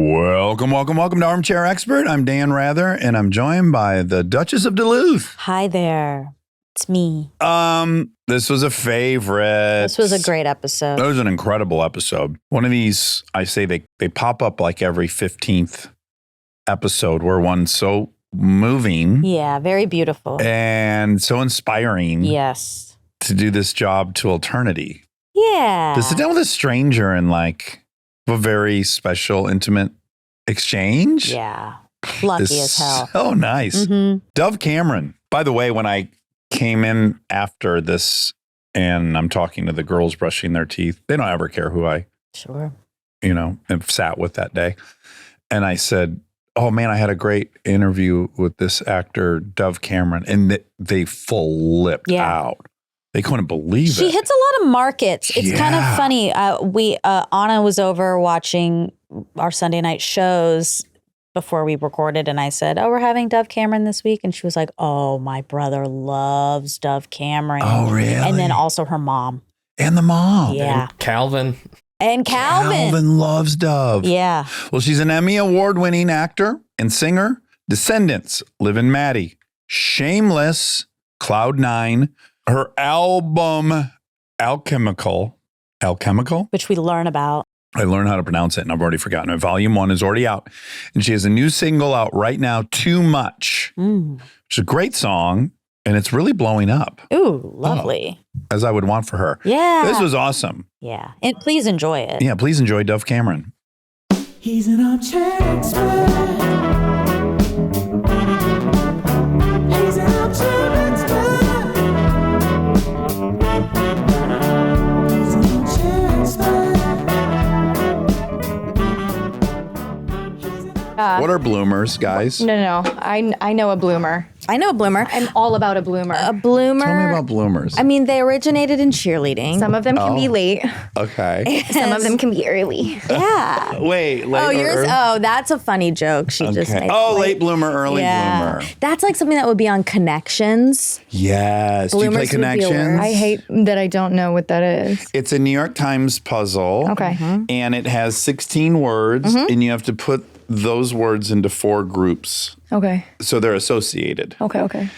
Welcome to Armchair Expert. I'm Dan Rather, and I'm joined by the Duchess of Duluth. Hi there. It's me. This was a favorite. This was a great episode. It was an incredible episode. One of these, I say they pop up like every 15th episode where one's so moving. Yeah, very beautiful. And so inspiring. Yes. To do this job to eternity. Yeah. To sit down with a stranger and like a very special, intimate exchange. Yeah. Lucky as hell. So nice. Mm-hmm. Dove Cameron. By the way, when I came in after this and I'm talking to the girls brushing their teeth, they don't ever care who I, have sat with that day. And I said, oh man, I had a great interview with this actor, Dove Cameron. And they flipped out. They couldn't believe it. She hits a lot of markets. It's kind of funny. Anna was over watching our Sunday night shows before we recorded, and I said, oh, we're having Dove Cameron this week. And she was like, oh, my brother loves Dove Cameron. Oh, really? And then also her mom. And the mom. Yeah. And Calvin. Calvin loves Dove. Yeah. Well, she's an Emmy Award-winning actor and singer. Descendants, Liv and Maddie, Shameless, Cloud 9. Her album, Alchemical, which we learn about. I learned how to pronounce it and I've already forgotten it. Volume 1 is already out. And she has a new single out right now, Too Much. It's a great song and it's really blowing up. Ooh, lovely. As I would want for her. Yeah. This was awesome. Yeah. And please enjoy it. Yeah, please enjoy Dove Cameron. He's an armchair expert. He's an armchair expert. He's an armchair expert. What are bloomers, guys? No. I know a bloomer. I know a bloomer. I'm all about a bloomer. A bloomer. Tell me about bloomers. I mean, they originated in cheerleading. Some of them can be late. Okay. Some of them can be early. Yeah. Wait, late Oh, or yours? early? Oh, that's a funny joke. She just made. Late bloomer, early bloomer. That's like something that would be on Connections. Yes. Do you play Bloomers would be a word. Connections? I hate that I don't know what that is. It's a New York Times puzzle. Okay. And it has 16 words, and you have to put those words into 4 groups. Okay. So they're associated. Okay.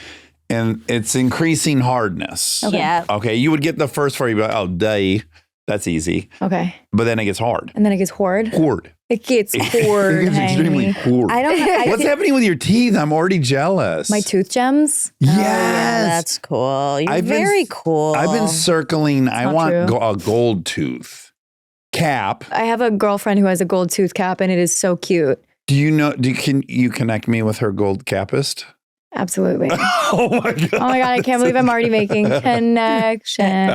And it's increasing hardness. Okay. Yeah. Okay. You would get the first 4, you'd be like, oh, day. That's easy. Okay. But then it gets hard. And then it gets hoard. Hoard. It gets hoard. It gets extremely hoard. I don't know. What's happening with your teeth? I'm already jealous. My tooth gems. Yes. Yeah, that's cool. You're very cool. I've been circling. I not want true. a gold tooth cap. I have a girlfriend who has a gold tooth cap, and it is so cute. Do you know? Can you connect me with her gold capist? Absolutely. Oh my god! Oh my god! I can't believe I'm already making connection. Oh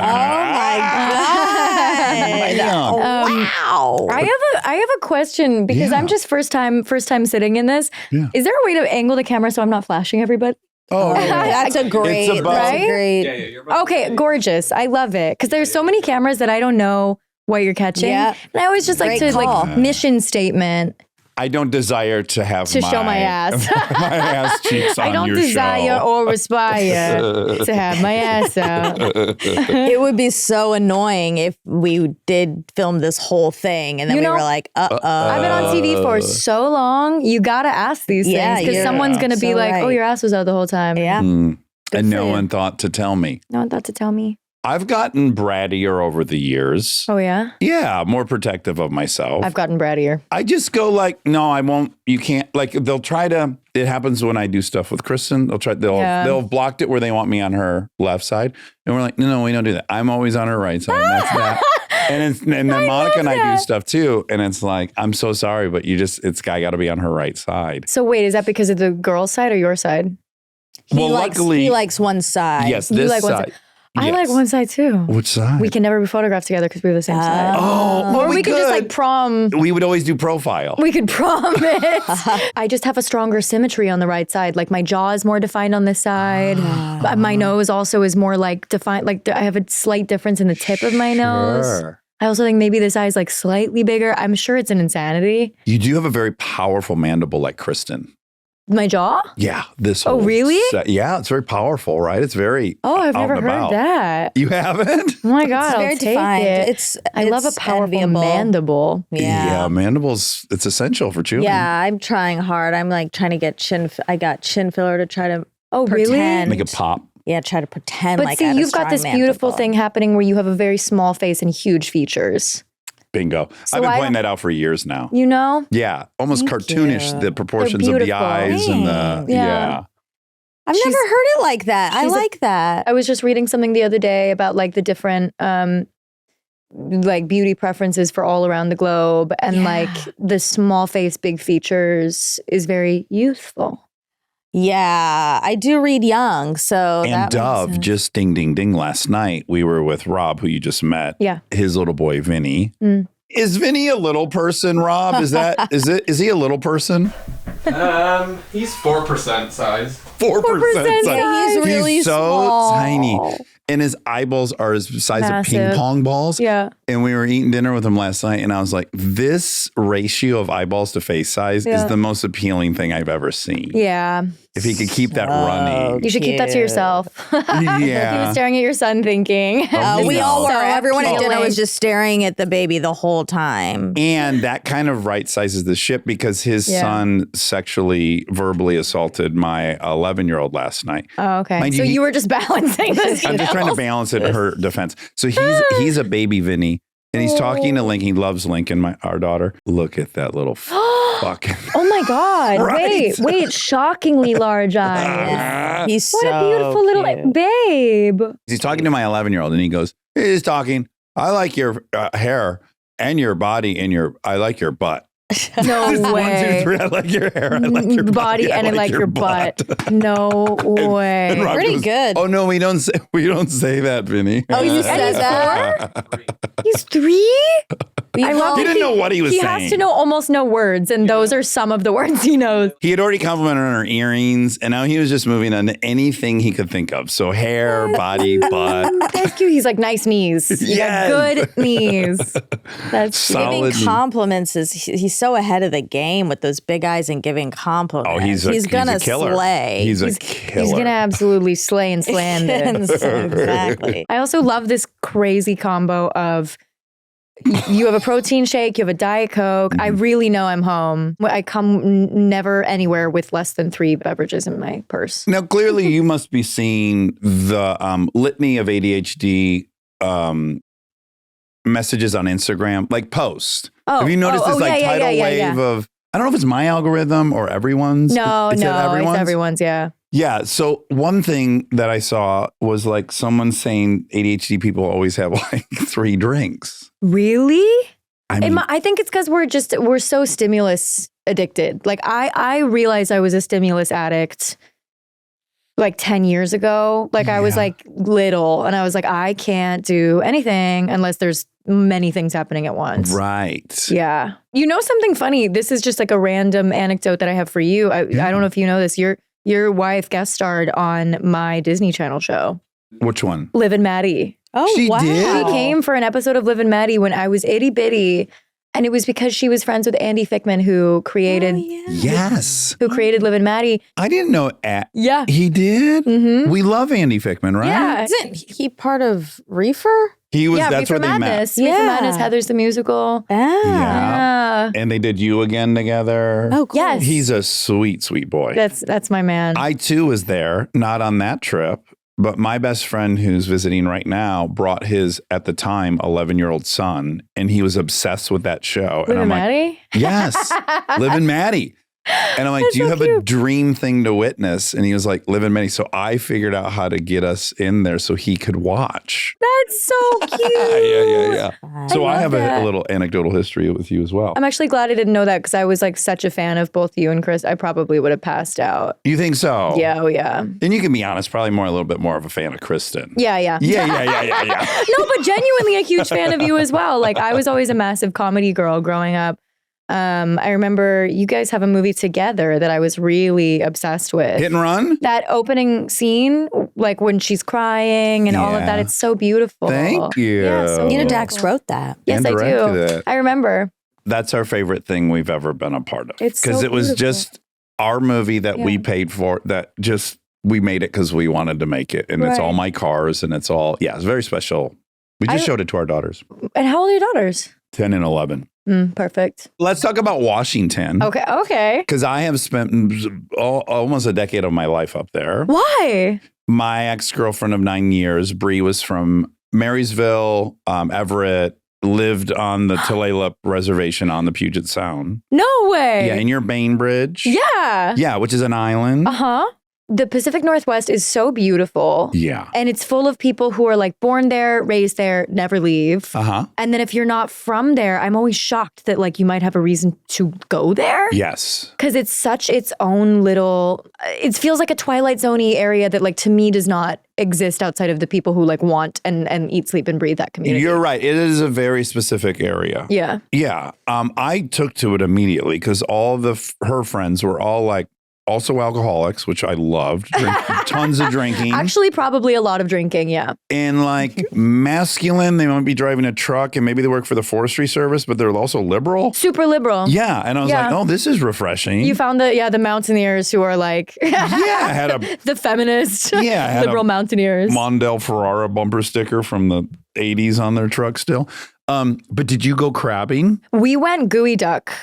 my God. Wow. I have a question because I'm just first time sitting in this. Yeah. Is there a way to angle the camera so I'm not flashing everybody? Oh, That's a great, It's about- that's a great. you're about Okay, gorgeous. I love it because there's so many cameras that I don't know what you're catching. Yeah. And I always just like Great to call. like mission statement I don't desire to have to show my ass. my ass cheeks on I don't your desire show. or aspire to have my ass out. It would be so annoying if we did film this whole thing and then You we know- were like, I've been on TV for so long. You gotta ask these Yeah, things because you're someone's gonna be so like, "Oh, right. your ass was out the whole time." yeah. And no for you. one thought to tell me. No one thought to tell me. I've gotten brattier over the years. Oh yeah, Yeah, more protective of myself. I've gotten brattier. I just go like, no, I won't. You can't. Like they'll try to. It happens when I do stuff with Kristen. They'll have blocked it where they want me on her left side, and we're like, no, we don't do that. I'm always on her right side. And that's that. And then Monica and I do stuff too, and it's like, I'm so sorry, but I got to be on her right side. So wait, is that because of the girl's side or your side? Luckily, he likes one side. yes, You this like one side. I like Yes. one side too. Which side? We can never be photographed together because we have the same side. Oh, well, Or we could just like prom. We would always do profile. We could prom it. I just have a stronger symmetry on the right side. Like my jaw is more defined on this side. But my nose also is more like defined. Like I have a slight difference in the tip of my nose. Sure. I also think maybe this eye is like slightly bigger. I'm sure it's an insanity. You do have a very powerful mandible like Kristen. My jaw? Yeah. This Oh, whole really? yeah, it's very powerful, right? It's very Oh, I've out never and heard about. that. You haven't? Oh my God, It's very I'll take defined. it. I love a It's powerful enviable. mandible. Yeah. Mandibles, it's essential for chewing. Yeah, I'm trying hard. I'm like trying to get I got chin filler to try to Oh, really? pretend. Make it pop. Yeah, try to pretend But like see, I have a you've got strong this beautiful mandible. thing happening where you have a very small face and huge features. Bingo. So I've been I pointing don't- that out for years now. You know? Yeah. Almost Thank cartoonish, you. the proportions of the beautiful. eyes and the, Yeah. I've She's- never heard it like that. I she's a- like that. I was just reading something the other day about like the different like beauty preferences for all around the globe, and Yeah. like the small face, big features is very youthful. Yeah, I do read young, so And that makes Dove, sense. just ding, ding, ding. Last night, we were with Rob, who you just met. Yeah. His little boy, Vinny. Mm. Is Vinny a little person, Rob? Is he a little person? He's 4% size. 4% size. Yeah, he's really so small. tiny. And his eyeballs are the size Massive. of ping pong balls. Yeah. And we were eating dinner with him last night, and I was like, this ratio of eyeballs to face size Yeah. is the most appealing thing I've ever seen. Yeah. If he could keep that running. You should keep that to Cute. yourself. He Yeah. was staring at your son thinking. We all were. So Everyone at dinner appealing. was just staring at the baby the whole time. And that kind of right sizes the ship because his Yeah. son sexually, verbally assaulted my 11-year-old last night. Oh, okay. Mind So you, you were just balancing this. I'm just trying to balance it in her defense. So he's a baby Vinny, and he's talking to Link. He loves Lincoln, our daughter. Look at that little fucking. Oh my God. Right. Wait, shockingly large eyes. Yeah. He's What so a beautiful little cute. babe. He's talking to my 11-year-old, and he goes, he's talking, I like your hair and your body and I like your butt. No 1, 2, way. 3, I like your hair. I like your Body and I like your butt. No way. And Rob Pretty goes, good. Oh no, we don't say that, Vinny. Oh, you said that? He's 3? I love He that didn't know what he was He saying. has to know almost no words, and those are some of the words he knows. He had already complimented on her earrings, and now he was just moving on to anything he could think of. So hair, body, butt. That's cute. He's like, nice knees. You Yes. got good knees. That's Solid. Giving compliments is he's so ahead of the game with those big eyes and giving compliments. Oh, he's gonna a killer. slay. He's a killer. He's gonna absolutely slay and slam it. Exactly. I also love this crazy combo of you have a protein shake, you have a Diet Coke. I really know I'm home. I come never anywhere with less than 3 beverages in my purse. Now, clearly, you must be seeing the litany of ADHD messages on Instagram, like posts. Oh, Have you noticed this like tidal yeah. wave of? I don't know if it's my algorithm or everyone's. No, Is it it's everyone's, yeah. Yeah. So one thing that I saw was like someone saying ADHD people always have like 3 drinks. Really? I mean, I think it's because we're so stimulus addicted. Like I realized I was a stimulus addict like 10 years ago. Like I was Yeah. like little and I was like, I can't do anything unless there's many things happening at once. right. Yeah. You know something funny? This is just like a random anecdote that I have for you. I don't know if you know this. Your wife guest starred on my Disney Channel show, Which one? Liv and Maddie. Oh, She wow. did? She came for an episode of Liv and Maddie when I was itty bitty. And it was because she was friends with Andy Fickman, who created Yes. Liv and Maddie. I didn't know. Yeah. He did? Mm-hmm. We love Andy Fickman, right? Yeah. Isn't he part of Reefer? He was, Yeah, that's Reefer where they met. Madness. Reefer Yeah. Madness, Heather's the musical. Ah. Yeah. And they did You Again together. Oh, cool. Yes. He's a sweet, sweet boy. That's my man. I too was there, not on that trip, but my best friend who's visiting right now brought his, at the time, 11-year-old son, and he was obsessed with that show. Liv and I'm and like, Maddie? yes, Liv and Maddie. And I'm like, That's do you so have a cute. dream thing to witness? And he was like, Liv and Maddie. So I figured out how to get us in there so he could watch. That's so cute. Yeah. So I love have that. a little anecdotal history with you as well. I'm actually glad I didn't know that because I was like such a fan of both you and Chris. I probably would have passed out. You think so? Yeah, oh yeah. And you can be honest, probably a little bit more of a fan of Kristen. Yeah. Yeah. No, but genuinely a huge fan of you as well. Like I was always a massive comedy girl growing up. I remember you guys have a movie together that I was really obsessed with. Hit and Run? That opening scene, like when she's crying and all of that, Yeah. it's so beautiful. Thank you. Yeah, so You know, beautiful. Dax wrote that. Yes, And I do. directed it. I remember. That's our favorite thing we've ever been a part of. It's so Because it was beautiful. just our movie that we paid for, that just, we made it because we wanted to make it. And it's all my cars and it's all, it's very special. We just showed it to our daughters. And how old are your daughters? 10 and 11. Perfect. Let's talk about Washington. Okay. Because I have spent almost a decade of my life up there. Why? My ex-girlfriend of 9 years, Bree, was from Marysville, Everett, lived on the Tulalip Reservation on the Puget Sound. No way. Yeah, in your Bainbridge. Yeah. Yeah, which is an island. Uh-huh. The Pacific Northwest is so beautiful. Yeah. And it's full of people who are like born there, raised there, never leave. Uh-huh. And then if you're not from there, I'm always shocked that like you might have a reason to go there. Yes. Because it's such its own little, it feels like a Twilight Zone-y area that like to me does not exist outside of the people who like want and eat, sleep, and breathe that community. You're right. It is a very specific area. Yeah. Yeah. I took to it immediately because all her friends were all like, also alcoholics, which I loved. Tons of drinking. Actually, probably a lot of drinking, yeah. And like masculine, they might be driving a truck and maybe they work for the forestry service, but they're also liberal. Super liberal. Yeah. And I was like, oh, this is refreshing. You found the mountaineers who are like I had the feminist liberal a mountaineers. Mondale Ferrara bumper sticker from the 80s on their truck still. But did you go crabbing? We went gooey duck.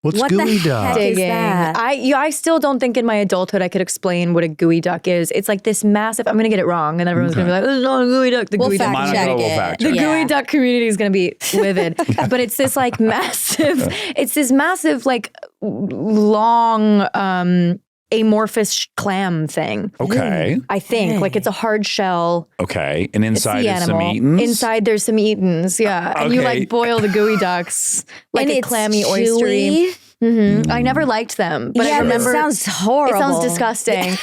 What's what gooey the duck? heck is that? I still don't think in my adulthood I could explain what a gooey duck is. It's like this massive, I'm going to get it wrong. And everyone's going to be like, this is not a gooey duck. The gooey duck. The gooey duck community is going to be livid. But it's this like massive, like long amorphous clam thing. Okay. I think like it's a hard shell. Okay. And inside is some animal. Eatons? Inside there's some Eatons, yeah. And you like boil the gooey ducks like and a clammy oystery. chewy? I never liked them, but Yeah, I remember it sounds horrible. It sounds disgusting.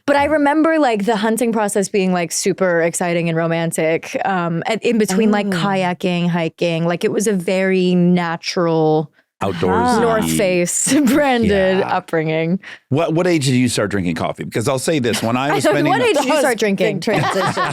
But I remember like the hunting process being like super exciting and romantic. In between like kayaking, hiking, like it was a very natural outdoors North Face branded upbringing. What age did you start drinking coffee? Because I'll say this: when I was spending, what age did you start drinking? Transition.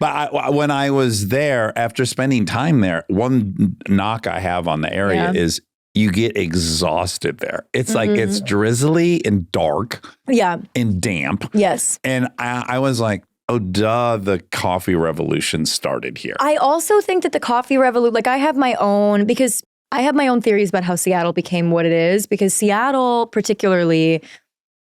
But when I was there, after spending time there, one knock I have on the area is you get exhausted there. It's like it's drizzly and dark, and damp. Yes, and I was like, oh, duh, the coffee revolution started here. I also think that the coffee revolution, like I have my own theories about how Seattle became what it is, because Seattle particularly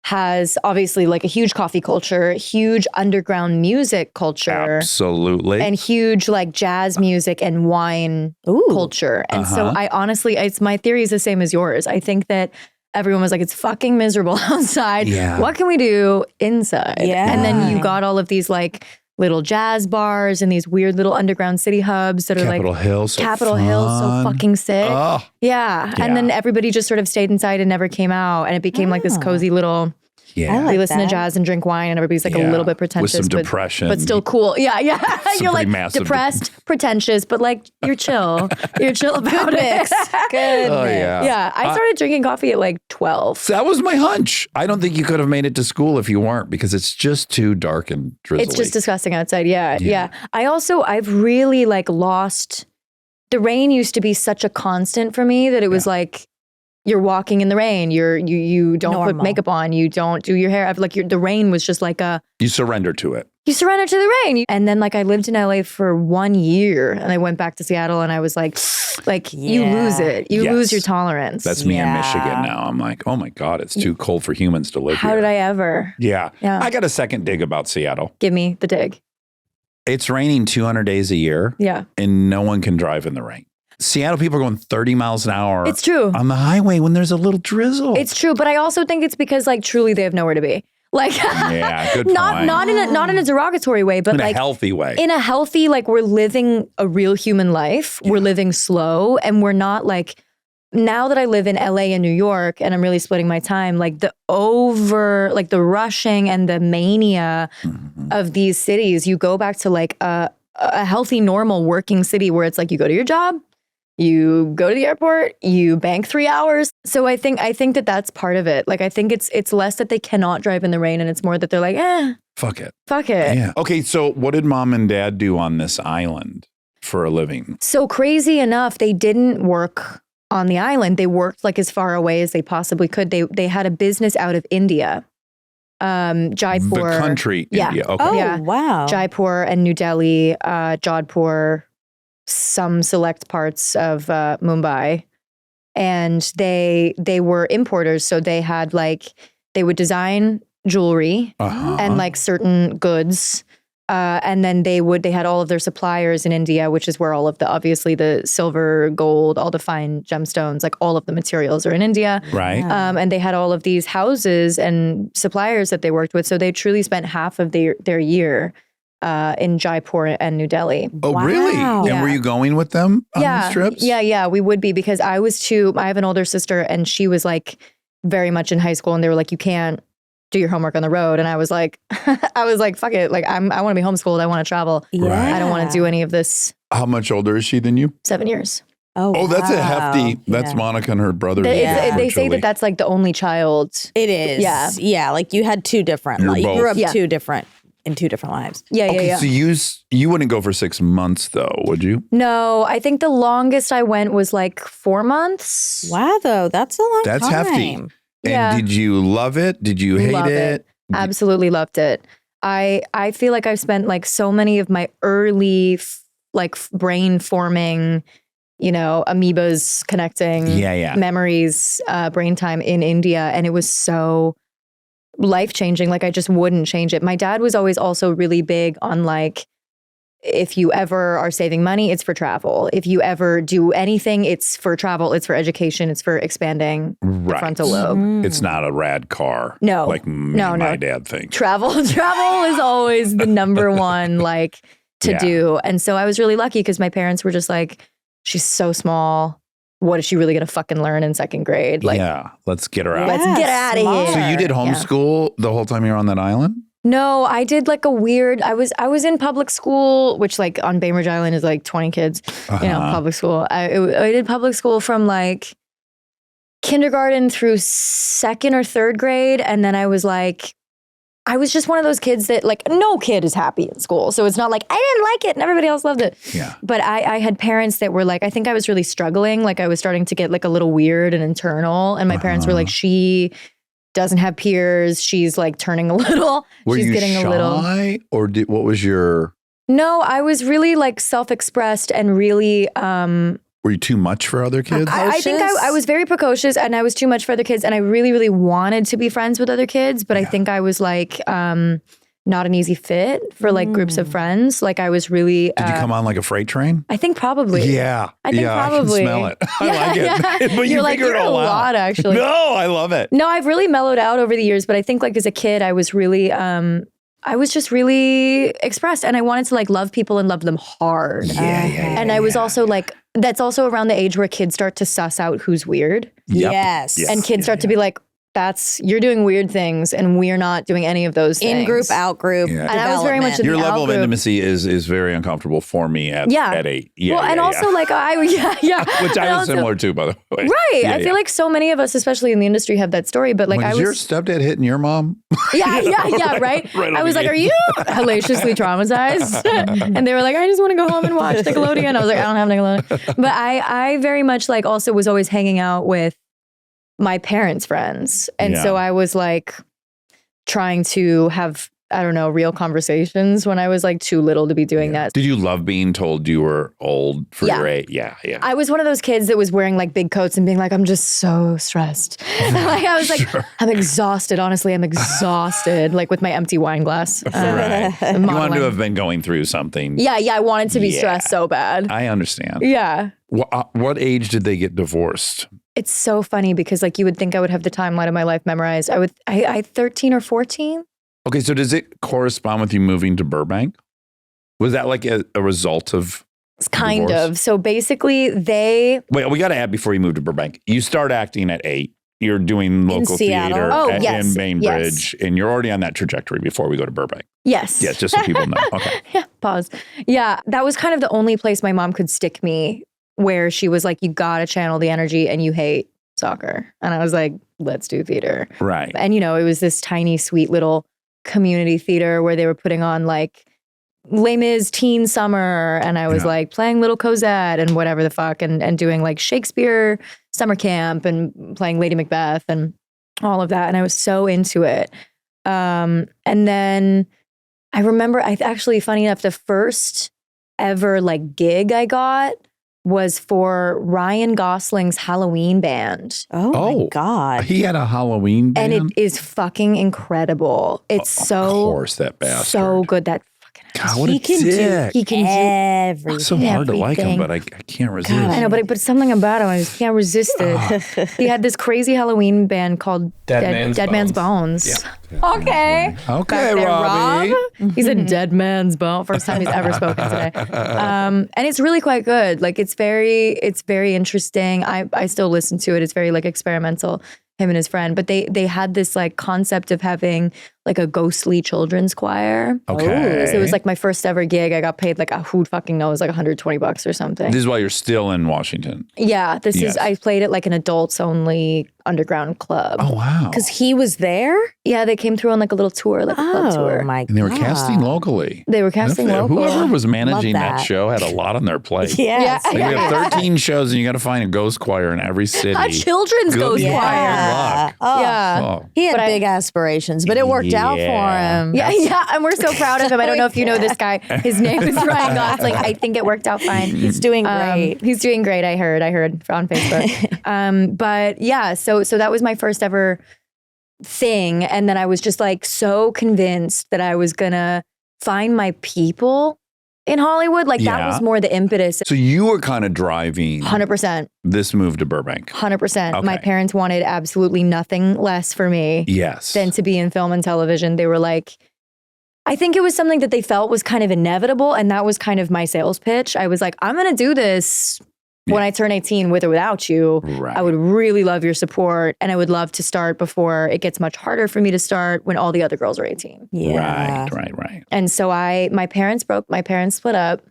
has obviously like a huge coffee culture, huge underground music culture. Absolutely. And huge like jazz music and wine culture. And so I honestly, my theory is the same as yours. I think that everyone was like, it's fucking miserable outside. Yeah. What can we do inside? Yeah. And then you got all of these like little jazz bars and these weird little underground city hubs that are Capitol like Hill, so Capitol Hill, so fucking sick. Oh. Yeah. And then everybody just sort of stayed inside and never came out. And it became like this cozy little, I we listen that. to jazz and drink wine and everybody's like a little bit pretentious. With some but, depression. But still cool. Yeah. You're like massive depressed, pretentious, but like you're chill. You're chill about Good mix. it. Good Oh, mix. yeah. Yeah. I started drinking coffee at like 12. So that was my hunch. I don't think you could have made it to school if you weren't, because it's just too dark and drizzly. It's just disgusting outside. Yeah. I've really like lost, the rain used to be such a constant for me that it was like, you're walking in the rain. You don't put makeup on. You don't do your hair. The rain was just like You surrender to it. you surrender to the rain. And then like I lived in LA for 1 year and I went back to Seattle and I was like you lose it. You lose your tolerance. That's me in Michigan now. I'm like, oh my God, it's too cold for humans to live here. How did I ever? Yeah. Yeah. I got a second dig about Seattle. Give me the dig. It's raining 200 days a year. Yeah. And no one can drive in the rain. Seattle people are going 30 miles an hour. It's true. On the highway when there's a little drizzle. It's true, but I also think it's because like truly they have nowhere to be. Like yeah, good point. not in a derogatory way, but in like a healthy way. In a healthy, like we're living a real human life. We're living slow and we're not like, now that I live in LA and New York and I'm really splitting my time, like the rushing and the mania of these cities, you go back to like a healthy, normal working city where it's like you go to your job, you go to the airport, you bank 3 hours. So I think that that's part of it. Like I think it's less that they cannot drive in the rain and it's more that they're like, fuck it. Yeah. Okay, so what did mom and dad do on this island for a living? So crazy enough, they didn't work on the island. They worked like as far away as they possibly could. They had a business out of India, Jaipur. The country, Yeah. India. Okay. Oh, Yeah. wow. Jaipur and New Delhi, Jodhpur, some select parts of Mumbai. And they were importers. So they had like, they would design jewelry and like certain goods. And then they had all of their suppliers in India, which is where all of the, obviously the silver, gold, all the fine gemstones, like all of the materials are in India. Right. And they had all of these houses and suppliers that they worked with. So they truly spent half of their year in Jaipur and New Delhi. Oh, Wow. really? And Yeah. were you going with them on these trips? Yeah, we would be because I have an older sister and she was like very much in high school and they were like, you can't do your homework on the road. And I was like, fuck it. Like I want to be homeschooled. I want to travel. Yeah. I don't want to do any of this. How much older is she than you? 7 years. Oh, that's a wow. hefty. That's Yeah. Monica and her brother. They unfortunately. say that that's like the only child. It is. Yeah. Yeah. Like you had two different, You're like, you both. grew up Yeah. in two different lives. Yeah, Okay, yeah. so you wouldn't go for 6 months though, would you? No, I think the longest I went was like 4 months. Wow, though. That's a long That's time. hefty. And Yeah. did you love it? Did you hate Love it? Absolutely loved it. I feel like I've spent like so many of my early brain forming, amoebas connecting Yeah. memories, brain time in India. And it was so life-changing. Like I just wouldn't change it. My dad was always also really big on like, if you ever are saving money, it's for travel. If you ever do anything, it's for travel, it's for education, it's for expanding the Right. frontal lobe. It's not a rad car. No. Like my dad thinks. Travel is always the number one like to Yeah. do. And so I was really lucky because my parents were just like, she's so small. What is she really going to fucking learn in second grade? Like, yeah, let's get her out. let's get out of smart. here. So you did Yeah. homeschool the whole time you were on that island? No, I did like a weird, I was in public school, which like on Bainbridge Island is like 20 kids, public school. I did public school from like kindergarten through second or third grade. And then I was just one of those kids that like no kid is happy in school. So it's not like I didn't like it and everybody else loved it. Yeah. But I had parents that were like, I think I was really struggling. Like I was starting to get like a little weird and internal. And my parents were like, she doesn't have peers. She's like turning a little. Were She's you getting shy, a little. or what was your? No, I was really like self-expressed and really. Were you too much for other kids? I think I was very precocious and I was too much for other kids, and I really, really wanted to be friends with other kids, but I think I was like not an easy fit for like groups of friends. Like I was really. Did you come on like a freight train? I think probably. Yeah. I think probably. I can smell it. I like it. Yeah. But you You're like, figure it you're a all out. lot, actually. No, I love it. No, I've really mellowed out over the years, but I think like as a kid, I was really, I was just really expressed, and I wanted to like love people and love them hard. Yeah. And I was also like, that's also around the age where kids start to suss out who's weird. Yep. Yes. Yes. And kids start to be like, you're doing weird things and we're not doing any of those things. In group, out group. Yeah. And I was very much in Your the level of out-group. intimacy is very uncomfortable for me at 8. Yeah. Well, and also like Which And I was also- similar to, by the way. Right. Yeah, I feel like so many of us, especially in the industry, have that story. But like was I was your stepdad hitting your mom? Yeah, right? Right on I was the like, gate. are you hellaciously traumatized? And they were like, I just want to go home and watch Nickelodeon. I was like, I don't have Nickelodeon. But I very much like also was always hanging out with my parents' friends. And so I was like trying to have, I don't know, real conversations when I was like too little to be doing that. Did you love being told you were old for Yeah. your age? Yeah. I was one of those kids that was wearing like big coats and being like, I'm just so stressed. Like I was like, I'm exhausted. Honestly, I'm exhausted. Like with my empty wine glass. Right. You modeling. wanted to have been going through something. Yeah, I wanted to be Yeah. stressed so bad. I understand. Yeah. What age did they get divorced? It's so funny because like you would think I would have the timeline of my life memorized. I 13 or 14. Okay, so does it correspond with you moving to Burbank? Was that like a result of It's kind divorce? of. So basically they Wait, we got to add before you moved to Burbank. You start acting at 8. You're doing local Seattle? theater Oh, yes, in Bainbridge, and you're already on that trajectory before we go to Burbank. Yes. Yes, just so people know. Okay. Yeah, pause. Yeah, that was kind of the only place my mom could stick me where she was like, you gotta channel the energy and you hate soccer. And I was like, let's do theater. Right. And it was this tiny, sweet little community theater where they were putting on like Les Mis teen summer, and I was like playing Little Cosette and whatever the fuck, and doing like Shakespeare summer camp and playing Lady Macbeth and all of that. And I was so into it. And then I remember, actually, funny enough, the first ever like gig I got was for Ryan Gosling's Halloween band. Oh my God. He had a Halloween band? And it is fucking incredible. It's Of course, that bastard. so good. That fucking God, what He a can do dick. he can do everything. It's so hard to like him, everything. but I can't resist. I know, but something about him, I just can't resist it. He had this crazy Halloween band called Dead Man's Bones. Yeah. Okay. Okay, Back there, Robbie. Rob. He's a dead man's bone. First time he's ever spoken today. And it's really quite good. Like it's very interesting. I still listen to it. It's very like experimental, him and his friend. But they had this like concept of having like a ghostly children's choir. Okay. So it was like my first ever gig. I got paid like who fucking knows, like $120 or something. This is why you're still in Washington. Yeah, this Yes. is, I played at like an adults only underground club. Oh, wow. Because he was there? Yeah, they came through on like a little tour, like a club tour. Oh my And they were God. casting locally. They were casting local. Whoever was managing Love that that. show had a lot on their plate. Yes. Like, we have 13 shows and you got to find a ghost choir in every city. A children's Good ghost luck. choir. Luck. Oh. Yeah. Oh. He had But big aspirations, but it worked out for Yeah. him. Yeah, and we're so proud of him. I don't know if you know this guy. His name is Ryan Gosling. I think it worked out fine. He's doing great. He's doing great. I heard on Facebook. But yeah, so that was my first ever thing, and then I was just like so convinced that I was gonna find my people in Hollywood. Like that Yeah. was more the impetus. So you were kind of driving 100%. this move to Burbank. 100%. My Okay. parents wanted absolutely nothing less for me Yes. than to be in film and television. They were like, I think it was something that they felt was kind of inevitable. And that was kind of my sales pitch. I was like, I'm going to do this when I turn 18 with or without you. Right. I would really love your support. And I would love to start before it gets much harder for me to start when all the other girls are 18. Yeah. Right. And so my parents split up.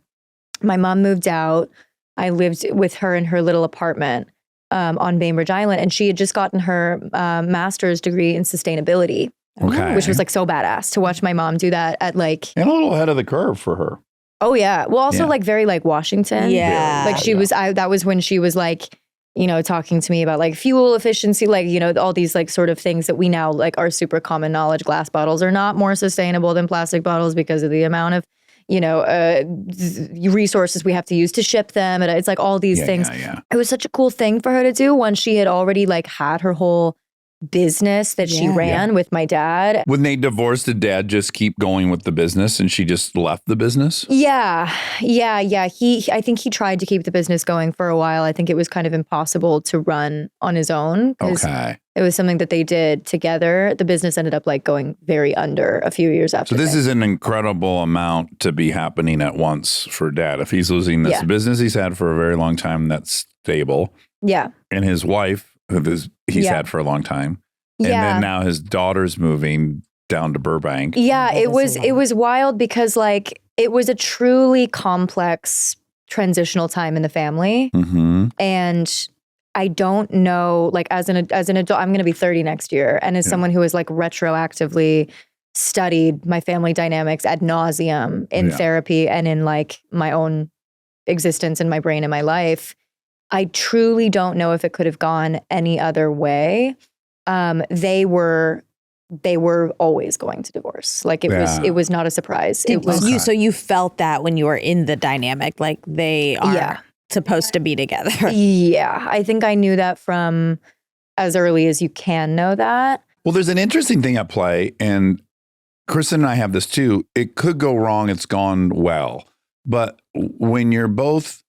My mom moved out. I lived with her in her little apartment on Bainbridge Island. And she had just gotten her master's degree in sustainability. Okay. Which was like so badass to watch my mom do that at like, And a little ahead of the curve for her. oh yeah. Well, also Yeah. like very like Washington. Yeah. Like she was, that was when she was like, you know, talking to me about like fuel efficiency, like, you know, all these like sort of things that we now like are super common knowledge. Glass bottles are not more sustainable than plastic bottles because of the amount of, you know, resources we have to use to ship them. And it's like all these things. Yeah. It was such a cool thing for her to do once she had already like had her whole business that she Yeah. ran with my dad. When they divorced, did dad just keep going with the business and she just left the business? Yeah. I think he tried to keep the business going for a while. I think it was kind of impossible to run on his own because Okay. it was something that they did together. The business ended up like going very under a few years after. So this that. is an incredible amount to be happening at once for dad. If he's losing this Yeah. business he's had for a very long time that's stable, Yeah. and his wife who he's Yeah. had for a long time, and Yeah. then now his daughter's moving down to Burbank. Yeah, That it is a lot. was wild because like it was a truly complex transitional time in the family. Mm-hmm. And I don't know, like as an adult, I'm going to be 30 next year. And as Yeah. someone who has like retroactively studied my family dynamics ad nauseum in Yeah. therapy and in like my own existence in my brain and my life, I truly don't know if it could have gone any other way. They were always going to divorce. Like it was not a surprise. It was So you felt that when you were in the dynamic, like they are Yeah. supposed to be together. Yeah, I think I knew that from as early as you can know that. Well, there's an interesting thing at play, and Kristen and I have this too. It could go wrong. It's gone well. But when you're both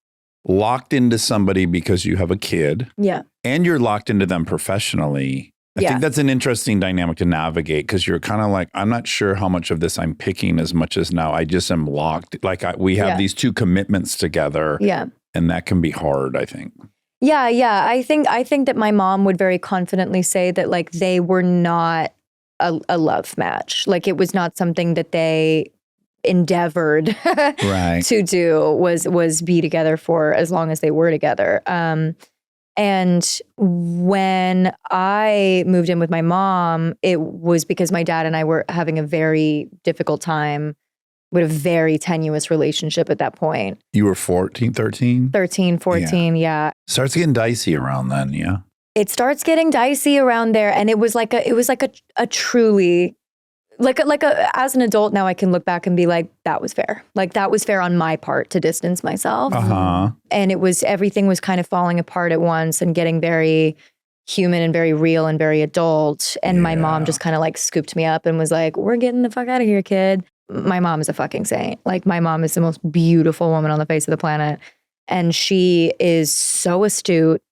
locked into somebody because you have a kid Yeah. and you're locked into them professionally, I Yeah. think that's an interesting dynamic to navigate because you're kind of like, I'm not sure how much of this I'm picking as much as now I just am locked. Like we have Yeah. these two commitments together, Yeah. and that can be hard, I think. Yeah. I think that my mom would very confidently say that like they were not a love match. Like it was not something that they endeavored Right. to do was be together for as long as they were together. And when I moved in with my mom, it was because my dad and I were having a very difficult time We had a very tenuous relationship at that point. You were 14, 13? 13, 14, yeah. Starts getting dicey around then, yeah. It starts getting dicey around there, and it was like a truly as an adult now I can look back and be like, that was fair. Like that was fair on my part to distance myself. And everything was kind of falling apart at once and getting very human and very real and very adult. And my mom just kind of like scooped me up and was like, we're getting the fuck out of here, kid. My mom is a fucking saint. Like my mom is the most beautiful woman on the face of the planet. And she is so astute,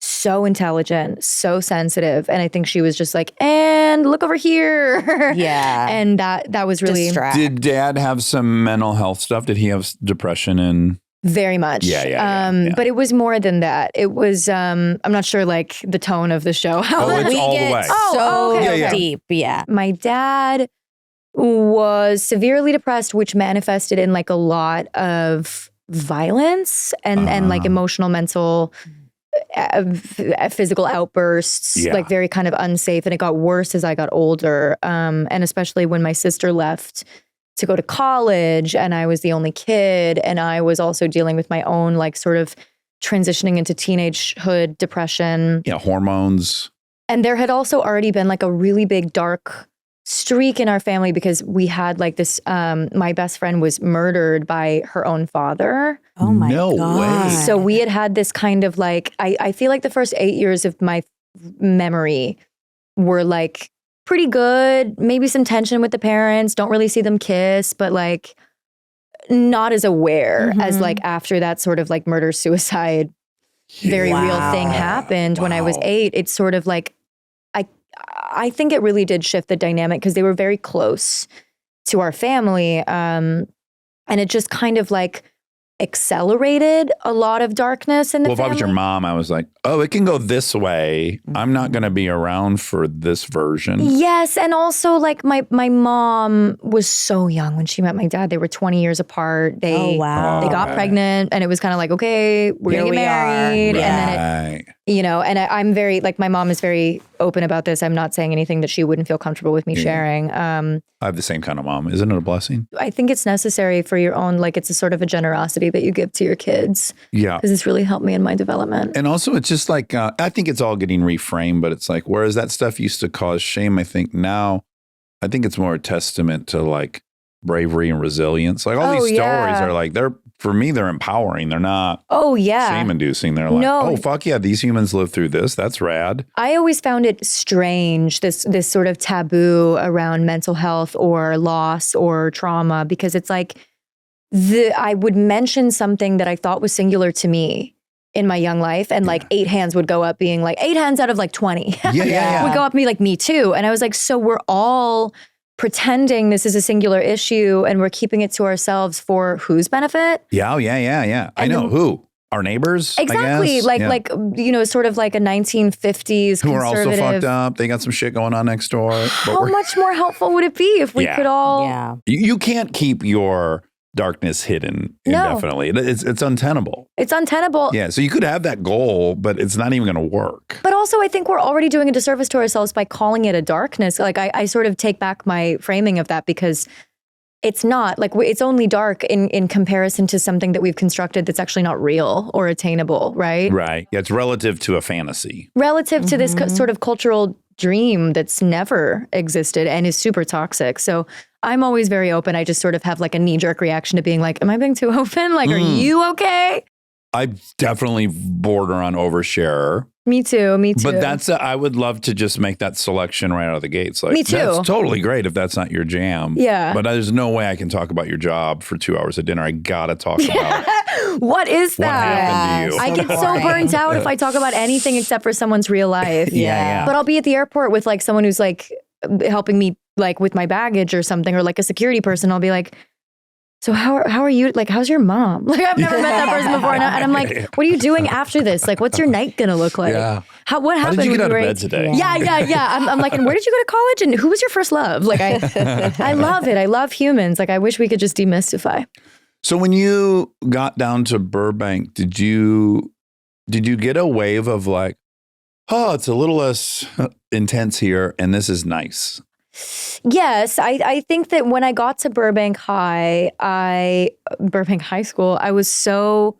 so intelligent, so sensitive. And I think she was just like, and look over here. Yeah. And that was really... Did dad have some mental health stuff? Did he have depression and... Very much. Yeah. But it was more than that. It was, I'm not sure like the tone of the show. It's all the way. So deep. Yeah. My dad was severely depressed, which manifested in like a lot of violence and like emotional, mental, physical outbursts, like very kind of unsafe. And it got worse as I got older. And especially when my sister left to go to college and I was the only kid, and I was also dealing with my own like sort of transitioning into teenagehood depression. Yeah, hormones. And there had also already been like a really big dark streak in our family because we had like this, my best friend was murdered by her own father. Oh my No God. way. So we had this kind of like, I feel like the first 8 years of my memory were like pretty good, maybe some tension with the parents, don't really see them kiss, but like not as aware as like after that sort of like murder suicide very real thing happened when I was 8. It's sort of like I think it really did shift the dynamic because they were very close to our family, and it just kind of like accelerated a lot of darkness in the family. Well, if I was your mom, I was like, oh, it can go this way. I'm not going to be around for this version. Yes. And also like my mom was so young when she met my dad. They were 20 years apart. They got pregnant and it was kind of like, okay, we're going to get married. Right. And then and I'm very, like my mom is very open about this. I'm not saying anything that she wouldn't feel comfortable with me sharing. I have the same kind of mom. Isn't it a blessing? I think it's necessary for your own, like it's a sort of a generosity that you give to your kids. Yeah. Because it's really helped me in my development. And also it's just like, I think it's all getting reframed, but it's like, whereas that stuff used to cause shame, I think now, I think it's more a testament to like bravery and resilience. Like all these stories are like, for me, they're empowering. They're not shame inducing. They're like, oh, fuck yeah, these humans live through this. That's rad. I always found it strange, this sort of taboo around mental health or loss or trauma, because it's like I would mention something that I thought was singular to me in my young life, and like 8 hands would go up being like 8 hands out of like 20 would go up and be like, me too. And I was like, so we're all pretending this is a singular issue and we're keeping it to ourselves for whose benefit? Yeah. I know who. Our neighbors, exactly. I guess. Like sort of like a 1950s who are also fucked up. They got some shit going on next door. How much more helpful would it be if we could all? Yeah. You can't keep your darkness hidden indefinitely. It's untenable. It's untenable. Yeah. So you could have that goal, but it's not even going to work. But also, I think we're already doing a disservice to ourselves by calling it a darkness. Like I sort of take back my framing of that, because it's not like it's only dark in comparison to something that we've constructed that's actually not real or attainable, right? Right. Yeah, it's relative to a fantasy. Relative to this sort of cultural dream that's never existed and is super toxic. So I'm always very open. I just sort of have like a knee-jerk reaction to being like, am I being too open? Like, are you okay? I definitely border on oversharer. Me too. But I would love to just make that selection right out of the gates. Like, me too. That's totally great if that's not your jam. Yeah. But there's no way I can talk about your job for 2 hours at dinner. I gotta talk about what is that? What happened to you. I get so burnt out if I talk about anything except for someone's real life. Yeah. But I'll be at the airport with like someone who's like helping me like with my baggage or something, or like a security person. I'll be like, so how are you? Like, how's your mom? Like, I've never met that person before. And I'm like, what are you doing after this? Like, what's your night going to look like? Yeah. What happened? How did you get out of when bed today? Yeah. I'm like, and where did you go to college? And who was your first love? Like, I love it. I love humans. Like, I wish we could just demystify. So when you got down to Burbank, did you get a wave of like, oh, it's a little less intense here and this is nice? Yes, I think that when I got to Burbank High School, I was so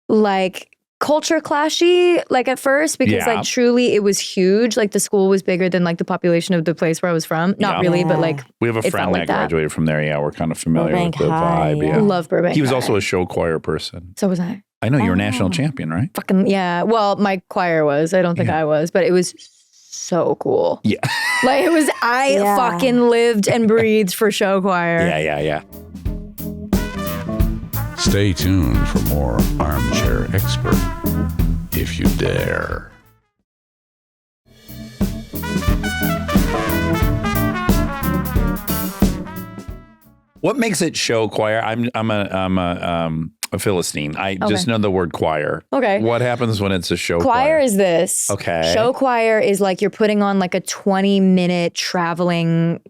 like culture clashy, like at first, because like truly it was huge. Like the school was bigger than like the population of the place where I was from. Not really, but like we have a friend that graduated from there. Yeah, we're kind of familiar Burbank with the High, vibe. Yeah, love Burbank. He was High. also a show choir person. So was I. I know you're a national champion, right? Fucking yeah. Well, my choir was. I don't think I was, but it was so cool. Yeah. Like it was. I fucking lived and breathed for show choir. Yeah. Stay tuned for more Armchair Expert, if you dare. What makes it show choir? I'm a Philistine. I just know the word choir. Okay. What happens when it's a show choir? Choir is this. Okay. Show choir is like you're putting on like a 20-minute traveling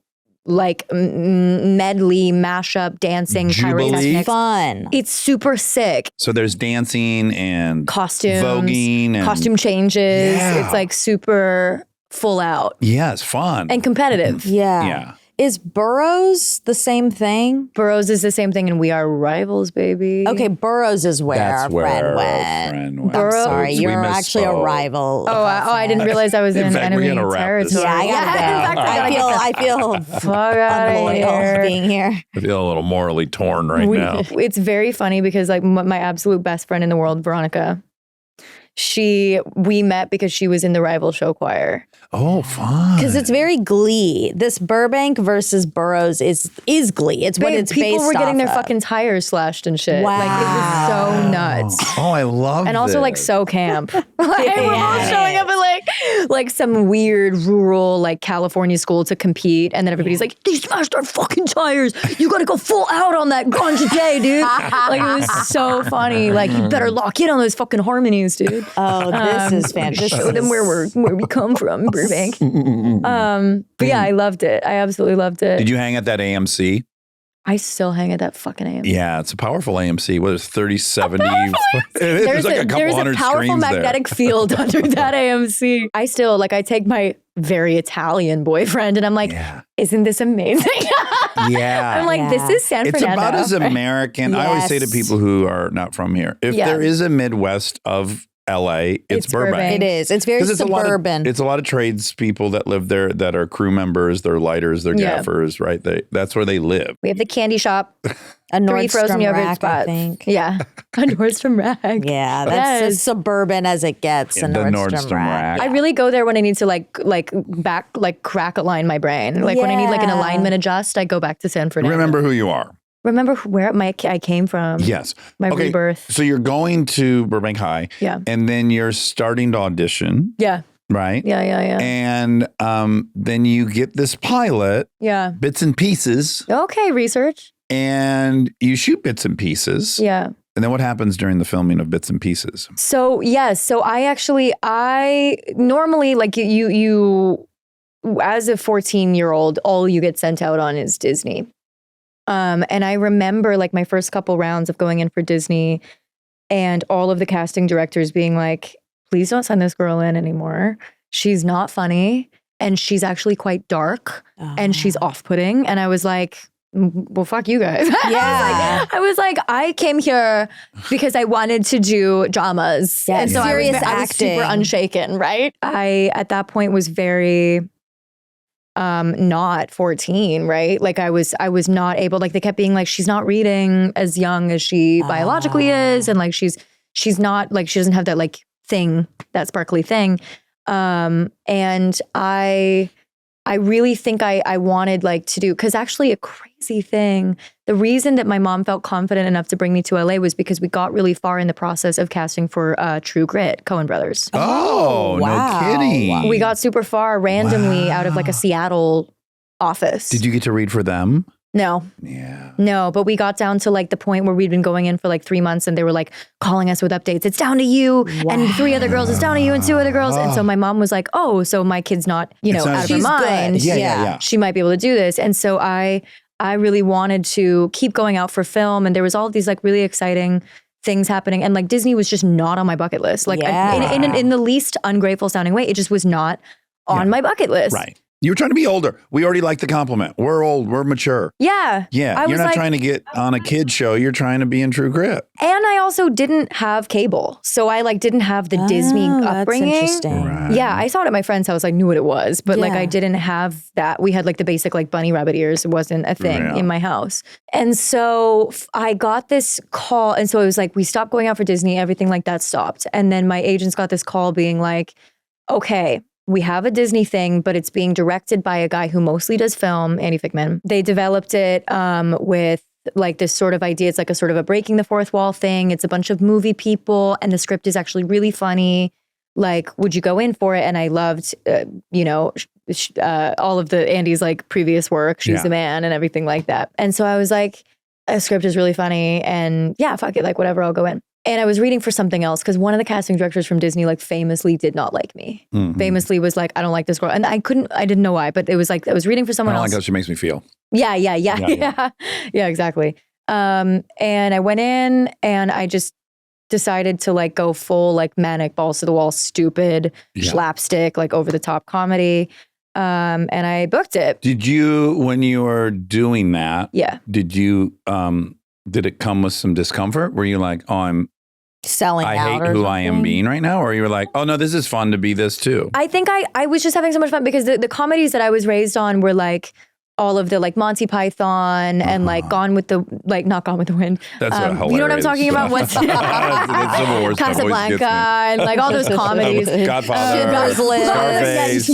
like medley, mashup, dancing, Jubilee? pyrotechnics. Fun. It's super sick. So there's dancing and Costumes, voguing and costume changes. Yeah. It's like super full out yeah, it's fun. and competitive. yeah. Is Burroughs the same thing? Burroughs is the same thing, and we are rivals, baby. Okay, Burroughs is where That's our where friend our went. friend went. I'm sorry, We you're actually a misspoke. rival. Oh, I didn't realize I was In in fact, we're enemy gonna wrap this territory. Yeah, I gotta go. in fact, I feel fuck out of unloyal here. being here. I feel a little morally torn right now. It's very funny because like my absolute best friend in the world, Veronica, we met because she was in the rival show choir. Oh, fun. Because it's very Glee. This Burbank versus Burroughs is Glee. It's what Babe, it's based people were getting off their of. fucking tires slashed and shit. Like it was so nuts. Oh, I love And also like this. so camp. Like we're all showing up at like some weird rural like California school to compete, and then everybody's like, they smashed our fucking tires. You gotta go full out on that grunge day, dude. Like it was so funny. Like you better lock in on those fucking harmonies, dude. Oh, this is fantastic. Show them where we come from, Burbank. But yeah, I loved it. I absolutely loved it. Did you hang at that AMC? I still hang at that fucking AMC. Yeah, it's a powerful AMC. What is 30, 70? There's like a couple there's hundred a powerful screens there. magnetic field under that AMC. I still like I take my very Italian boyfriend and I'm like, isn't this amazing? Yeah. I'm like, this is San It's Fernando. about as American. I always say to Yes. people who are not from here, if there is a Midwest of LA, it's Burbank. It is. It's very 'Cause suburban. It's a lot of trades people that live there that are crew members, they're lighters, they're Yeah. gaffers, right? That's where they live. We have the candy shop, a 3 frozen Nordstrom yogurt rack, spots. I think. Yeah, a Nordstrom rack. Yeah, that's as suburban as it gets. A The Nordstrom rack. I really go there when I need to like crack align my brain. Like when I need like an Yeah. alignment adjust, I go back to San Fernando. Remember who you are. Remember where I came from. Yes. My rebirth. So you're going to Burbank High. Yeah. And then you're starting to audition, Yeah. right? Yeah. And then you get this pilot, Yeah. bits and pieces, Okay, research. and you shoot bits and pieces. Yeah. And then what happens during the filming of bits and pieces? So yes, so I normally like you as a 14-year-old, all you get sent out on is Disney. And I remember like my first couple rounds of going in for Disney and all of the casting directors being like, please don't send this girl in anymore. She's not funny and she's actually quite dark and she's off-putting. And I was like, well, fuck you guys. Yeah. I was like, I came here because I wanted to do dramas. Yeah, and so serious I was super acting. unshaken, right? I, at that point, was very not 14, right? Like I was not able, like they kept being like, she's not reading as young as she biologically is. And like, she's not like, she doesn't have that like thing, that sparkly thing. And I really think I wanted like to do, because actually a crazy thing, the reason that my mom felt confident enough to bring me to LA was because we got really far in the process of casting for True Grit, Coen Brothers. Oh, wow. no kidding. We got super far randomly out of like a Seattle office. Did you get to read for them? No, Yeah. no, but we got down to like the point where we'd been going in for like 3 months and they were like calling us with updates. It's down to you and 3 other girls. It's down to you and 2 other girls. And so my mom was like, oh, so my kid's not, It's out not- of her She's mind. good. Yeah. She might be able to do this. And so I really wanted to keep going out for film. And there was all of these like really exciting things happening. And like Disney was just not on my bucket list. Like Yeah. in the least ungrateful sounding way, it just was not on my bucket list. Right. You were trying to be older. We already like the compliment. We're old. We're mature. Yeah. Yeah. You're not trying to get on a kid show. You're trying to be in True Grit. And I also didn't have cable. So I like didn't have the Disney upbringing. That's interesting. Right. Yeah. I saw it at my friend's house. I knew what it was. But like Yeah. I didn't have that. We had like the basic like bunny rabbit ears. It wasn't a thing Yeah. in my house. And so I got this call. And so it was like, we stopped going out for Disney. Everything like that stopped. And then my agents got this call being like, okay, we have a Disney thing, but it's being directed by a guy who mostly does film, Andy Fickman. They developed it with like this sort of idea. It's like a sort of a breaking the fourth wall thing. It's a bunch of movie people and the script is actually really funny. Like, would you go in for it? And I loved, all of the Andy's like previous work. She's the Man and everything like that. And so I was like, a script is really funny and yeah, fuck it, like whatever, I'll go in. And I was reading for something else because one of the casting directors from Disney like famously did not like me. Mm-hmm. Famously was like, I don't like this girl. And I didn't know why, but it was like, I was reading for someone I don't else. like how she makes me feel. Yeah, exactly. And I went in and I just decided to like go full like manic balls to the wall, stupid slapstick, like over the top comedy. And I booked it. Did you, when you were doing that, did you, did it come with some discomfort? Were you like, oh, I hate who I am being right now? Or you were like, oh no, this is fun to be this too? I think I was just having so much fun because the comedies that I was raised on were like all of the like Monty Python and like Gone with the, like not Gone with the Wind. That's hilarious. You know what I'm talking about? What's Casablanca and like all those comedies. Godfather, Scarface.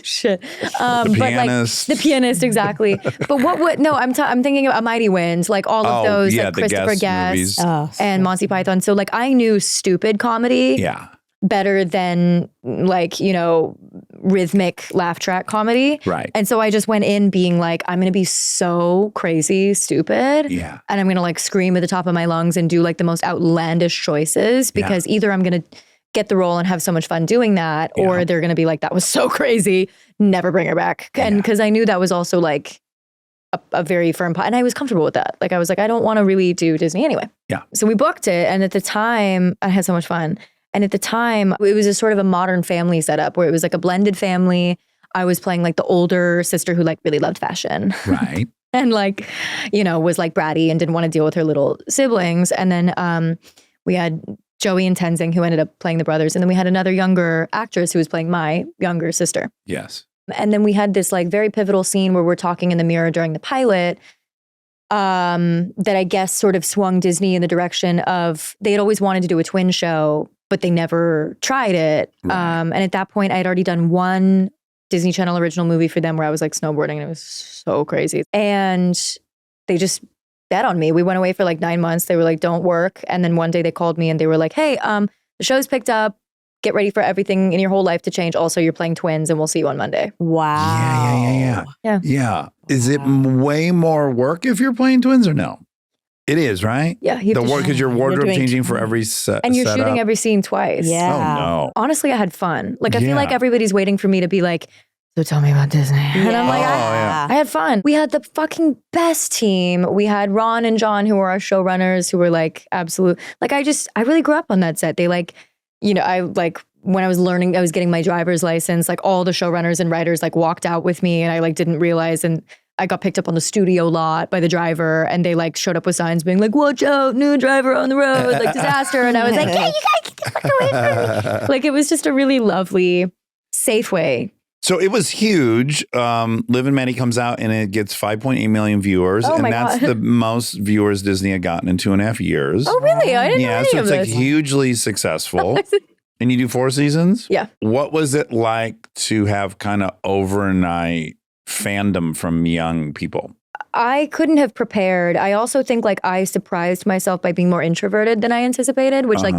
Shit. The Pianist. Like, the Pianist, exactly. But I'm thinking of A Mighty Wind, like all of those, like Christopher Guest and Monty Python. So like I knew stupid comedy. Yeah. Better than like, rhythmic laugh track comedy. Right. And so I just went in being like, I'm going to be so crazy, stupid. Yeah. And I'm going to like scream at the top of my lungs and do like the most outlandish choices because either I'm going to get the role and have so much fun doing that or they're going to be like, that was so crazy. Never bring her back. And because I knew that was also like a very firm pot. And I was comfortable with that. Like I was like, I don't want to really do Disney anyway. Yeah. So we booked it. And at the time, I had so much fun. And at the time, it was a sort of a modern family setup where it was like a blended family. I was playing like the older sister who like really loved fashion. Right. And like, was like bratty and didn't want to deal with her little siblings. And then we had Joey and Tenzing who ended up playing the brothers. And then we had another younger actress who was playing my younger sister. Yes. And then we had this like very pivotal scene where we're talking in the mirror during the pilot that I guess sort of swung Disney in the direction of they had always wanted to do a twin show, but they never tried it. Right. And at that point, I had already done one Disney Channel original movie for them where I was like snowboarding and it was so crazy. And they just bet on me. We went away for like 9 months. They were like, don't work. And then one day they called me and they were like, hey, the show's picked up. Get ready for everything in your whole life to change. Also, you're playing twins and we'll see you on Monday. Wow. Yeah. Is it way more work if you're playing twins or no? It is, right? Yeah. Because your wardrobe doing changing for every set. And you're shooting every scene twice. Yeah. Oh, no. Honestly, I had fun. Like, I feel like Yeah. everybody's waiting for me to be like, so tell me about Disney. And I'm like, I had fun. We had the fucking best team. We had Ron and John, who were our showrunners, who were like absolute. Like, I really grew up on that set. They like, I like when I was learning, I was getting my driver's license, like all the showrunners and writers like walked out with me and I like didn't realize. And I got picked up on the studio lot by the driver and they like showed up with signs being like, watch out, new driver on the road, like disaster. And I was like, yeah, you gotta get the fuck away from me. Like it was just a really lovely, safe way. So it was huge. Liv and Maddie comes out and it gets 5.8 million viewers. Oh and my that's God. the most viewers Disney had gotten in 2.5 years. Oh, really? I didn't know any so of it's like this. hugely successful. And you do 4 seasons? Yeah. What was it like to have kind of overnight fandom from young people? I couldn't have prepared. I also think like I surprised myself by being more introverted than I anticipated, which like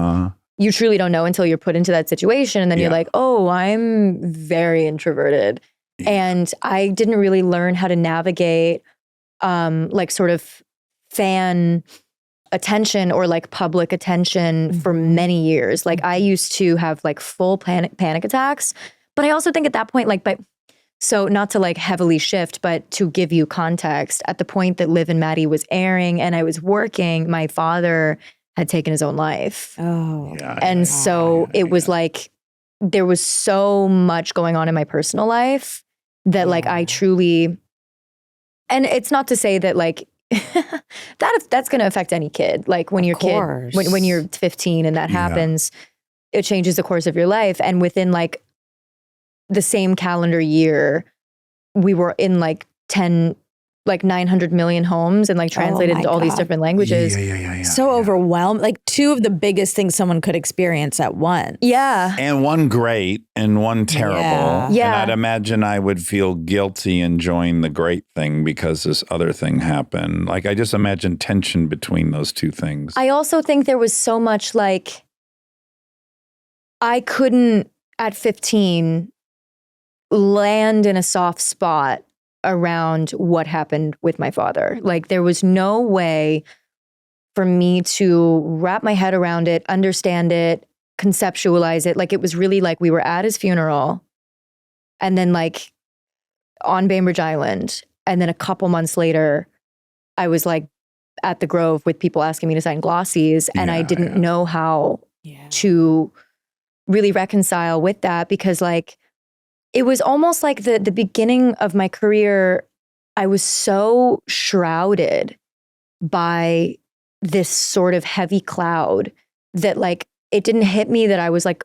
you truly don't know until you're put into that situation. And then you're like, oh, I'm very introverted. Yeah. And I didn't really learn how to navigate like sort of fan attention or like public attention for many years. Like I used to have like full panic attacks. But I also think at that point, like, so not to like heavily shift, but to give you context, at the point that Liv and Maddie was airing and I was working, my father had taken his own life. Oh. And so it was like there was so much going on in my personal life that like I truly, and it's not to say that like that's going to affect any kid. Like when your kid, when you're 15 and that happens, it changes the course of your life. And within like the same calendar year, we were in like 900 million homes and like translated into all these different languages. So overwhelmed. Like two of the biggest things someone could experience at once. Yeah. And one great and one terrible. Yeah. And I'd imagine I would feel guilty enjoying the great thing because this other thing happened. Like I just imagine tension between those two things. I also think there was so much like, I couldn't at 15 land in a soft spot around what happened with my father. Like there was no way for me to wrap my head around it, understand it, conceptualize it. Like it was really like we were at his funeral and then like on Bainbridge Island. And then a couple months later, I was like at the Grove with people asking me to sign glossies. And I didn't know how to really reconcile with that because like, it was almost like the beginning of my career, I was so shrouded by this sort of heavy cloud that like, it didn't hit me that I was like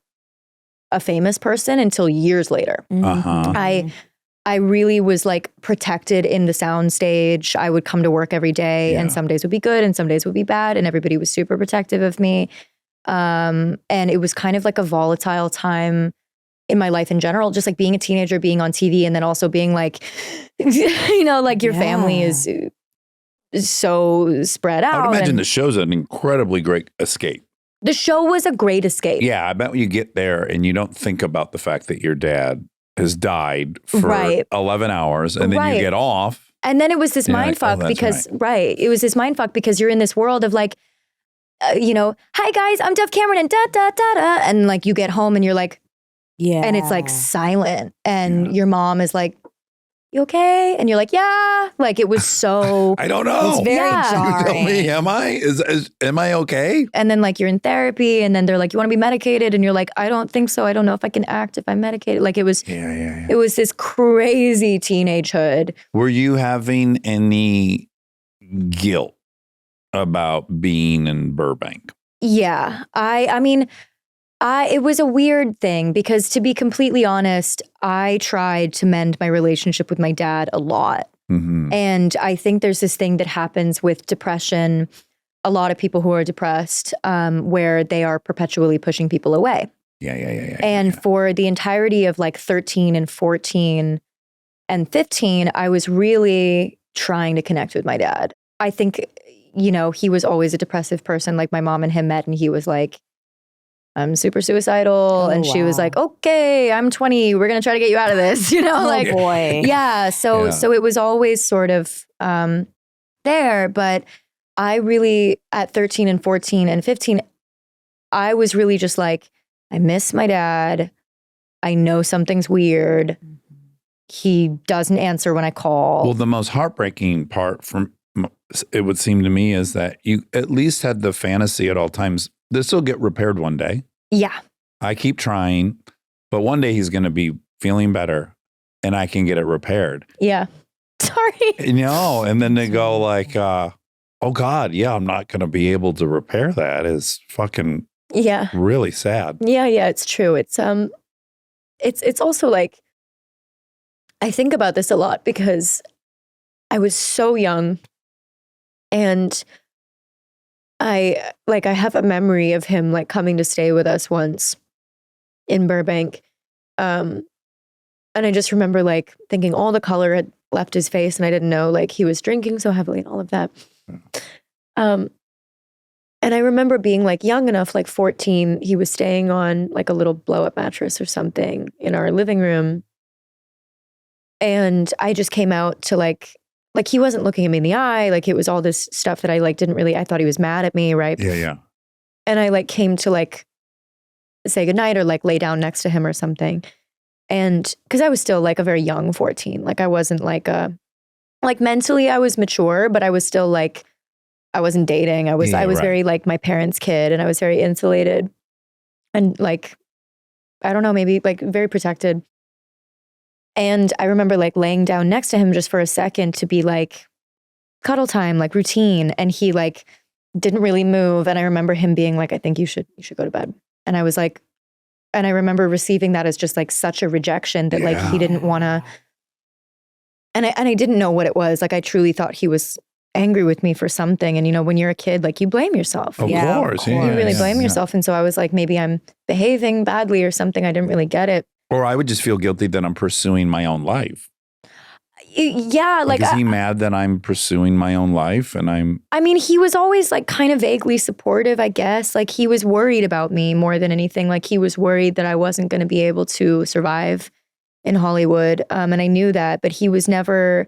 a famous person until years later. I really was like protected in the soundstage. I would come to work every day and some days would be good and some days would be bad and everybody was super protective of me. And it was kind of like a volatile time in my life in general, just like being a teenager, being on TV, and then also being like, you know, like your family is so spread out. I would imagine the show's an incredibly great escape. The show was a great escape. Yeah, I bet when you get there and you don't think about the fact that your dad has died for 11 hours and then you get off. And then it was this mind fuck because, it was this mind fuck because you're in this world of like, you know, hi guys, I'm Dove Cameron and da da da da. And like you get home and you're like, and it's like silent and your mom is like, you okay? And you're like, yeah. Like it was so. I don't know. It's very jarring. Tell me, am I okay? And then like you're in therapy and then they're like, you want to be medicated? And you're like, I don't think so. I don't know if I can act if I'm medicated. Like it was, it was this crazy teenagehood. Were you having any guilt about being in Burbank? Yeah. I mean, it was a weird thing because to be completely honest, I tried to mend my relationship with my dad a lot. And I think there's this thing that happens with depression. A lot of people who are depressed, where they are perpetually pushing people away. And for the entirety of like 13 and 14 and 15, I was really trying to connect with my dad. I think, you know, he was always a depressive person. Like my mom and him met and he was like, I'm super suicidal. And she was like, okay, I'm 20. We're going to try to get you out of this. You know, like, boy. Yeah. So it was always sort of there. But I really, at 13 and 14 and 15, I was really just like, I miss my dad. I know something's weird. He doesn't answer when I call. Well, the most heartbreaking part from it would seem to me is that you at least had the fantasy at all times, this will get repaired one day. Yeah. I keep trying, but one day he's going to be feeling better and I can get it repaired. Yeah. Sorry. You know, and then they go like, oh God, yeah, I'm not going to be able to repair that. Is fucking really sad. Yeah, it's true. It's also like, I think about this a lot because I was so young and I have a memory of him like coming to stay with us once in Burbank. And I just remember like thinking all the color had left his face and I didn't know like he was drinking so heavily and all of that. And I remember being like young enough, like 14, he was staying on like a little blow up mattress or something in our living room. And I just came out to like he wasn't looking at me in the eye. Like it was all this stuff that I like didn't really, I thought he was mad at me. Right. Yeah. And I like came to like say goodnight or like lay down next to him or something. And cause I was still like a very young 14. Like I wasn't like mentally I was mature, but I was still like, I wasn't dating. I was very like my parents' kid and I was very insulated and like I don't know, maybe like very protected. And I remember like laying down next to him just for a second to be like cuddle time, like routine. And he like didn't really move. And I remember him being like, I think you should go to bed. And I was like, and I remember receiving that as just like such a rejection that like he didn't want to. And I didn't know what it was. Like I truly thought he was angry with me for something. And you know, when you're a kid, like you blame yourself. Of course. You really blame yourself. And so I was like, maybe I'm behaving badly or something. I didn't really get it. Or I would just feel guilty that I'm pursuing my own life. Yeah. Like, is he mad that I'm pursuing my own life and I mean, he was always like kind of vaguely supportive, I guess. Like he was worried about me more than anything. Like he was worried that I wasn't going to be able to survive in Hollywood. And I knew that, but he was never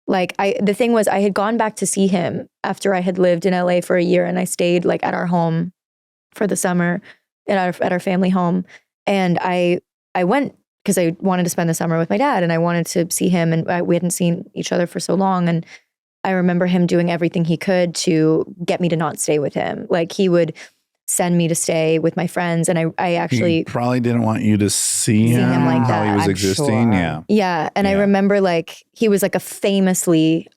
like, the thing was I had gone back to see him after I had lived in LA for a year, and I stayed like at our home for the summer at our family home. And I went because I wanted to spend the summer with my dad and I wanted to see him, and we hadn't seen each other for so long. And I remember him doing everything he could to get me to not stay with him. Like he would send me to stay with my friends, and I actually he probably didn't want you to see him like that. how he was I'm existing. sure. Yeah. And I remember like he was like a famously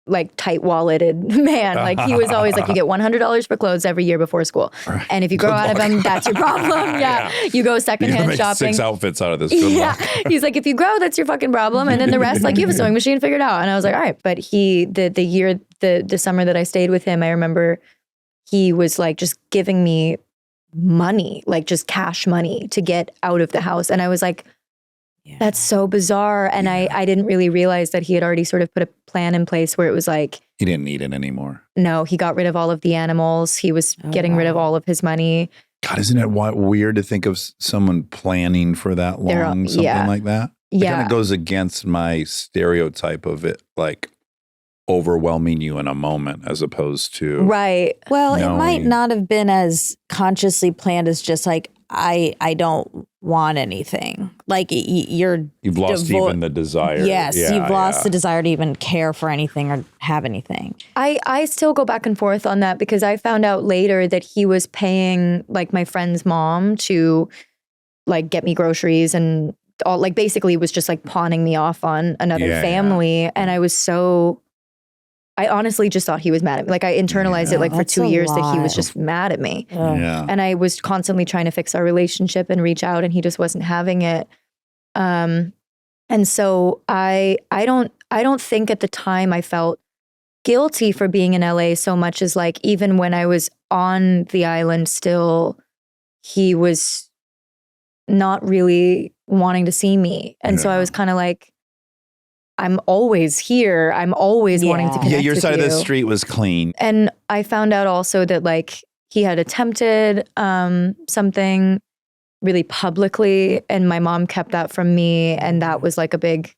like tight-walleted man. Like he was always like, you get $100 for clothes every year before school. Right. And if you grow out of them, that's your problem. Yeah. You go secondhand make shopping. 6 outfits out of this. Good luck. He's like, if you grow, that's your fucking problem. And then the rest, like you have a sewing machine figured out. And I was like, all right. But the summer that I stayed with him, I remember he was like just giving me money, like just cash money to get out of the house. And I was like, that's so bizarre. And I didn't really realize that he had already sort of put a plan in place where it was like, he didn't need it anymore. No, he got rid of all of the animals. He was getting rid of all of his money. God, isn't it weird to think of someone planning for that long, something like that? It kind of goes against my stereotype of it, like overwhelming you in a moment as opposed to. Right. Well, it might not have been as consciously planned as just like, I don't want anything. Like you've lost even the desire. Yes, you've lost the desire to even care for anything or have anything. I still go back and forth on that because I found out later that he was paying like my friend's mom to like get me groceries and all, like basically was just like pawning me off on another family. And I honestly just thought he was mad at me. Like I internalized it like for 2 years that he was just mad at me. And I was constantly trying to fix our relationship and reach out, and he just wasn't having it. And so I don't think at the time I felt guilty for being in LA so much as like even when I was on the island still, he was not really wanting to see me. And so I was kind of like, I'm always here. I'm always wanting to connect with you. Your side of the street was clean. And I found out also that like he had attempted something really publicly, and my mom kept that from me. And that was like a big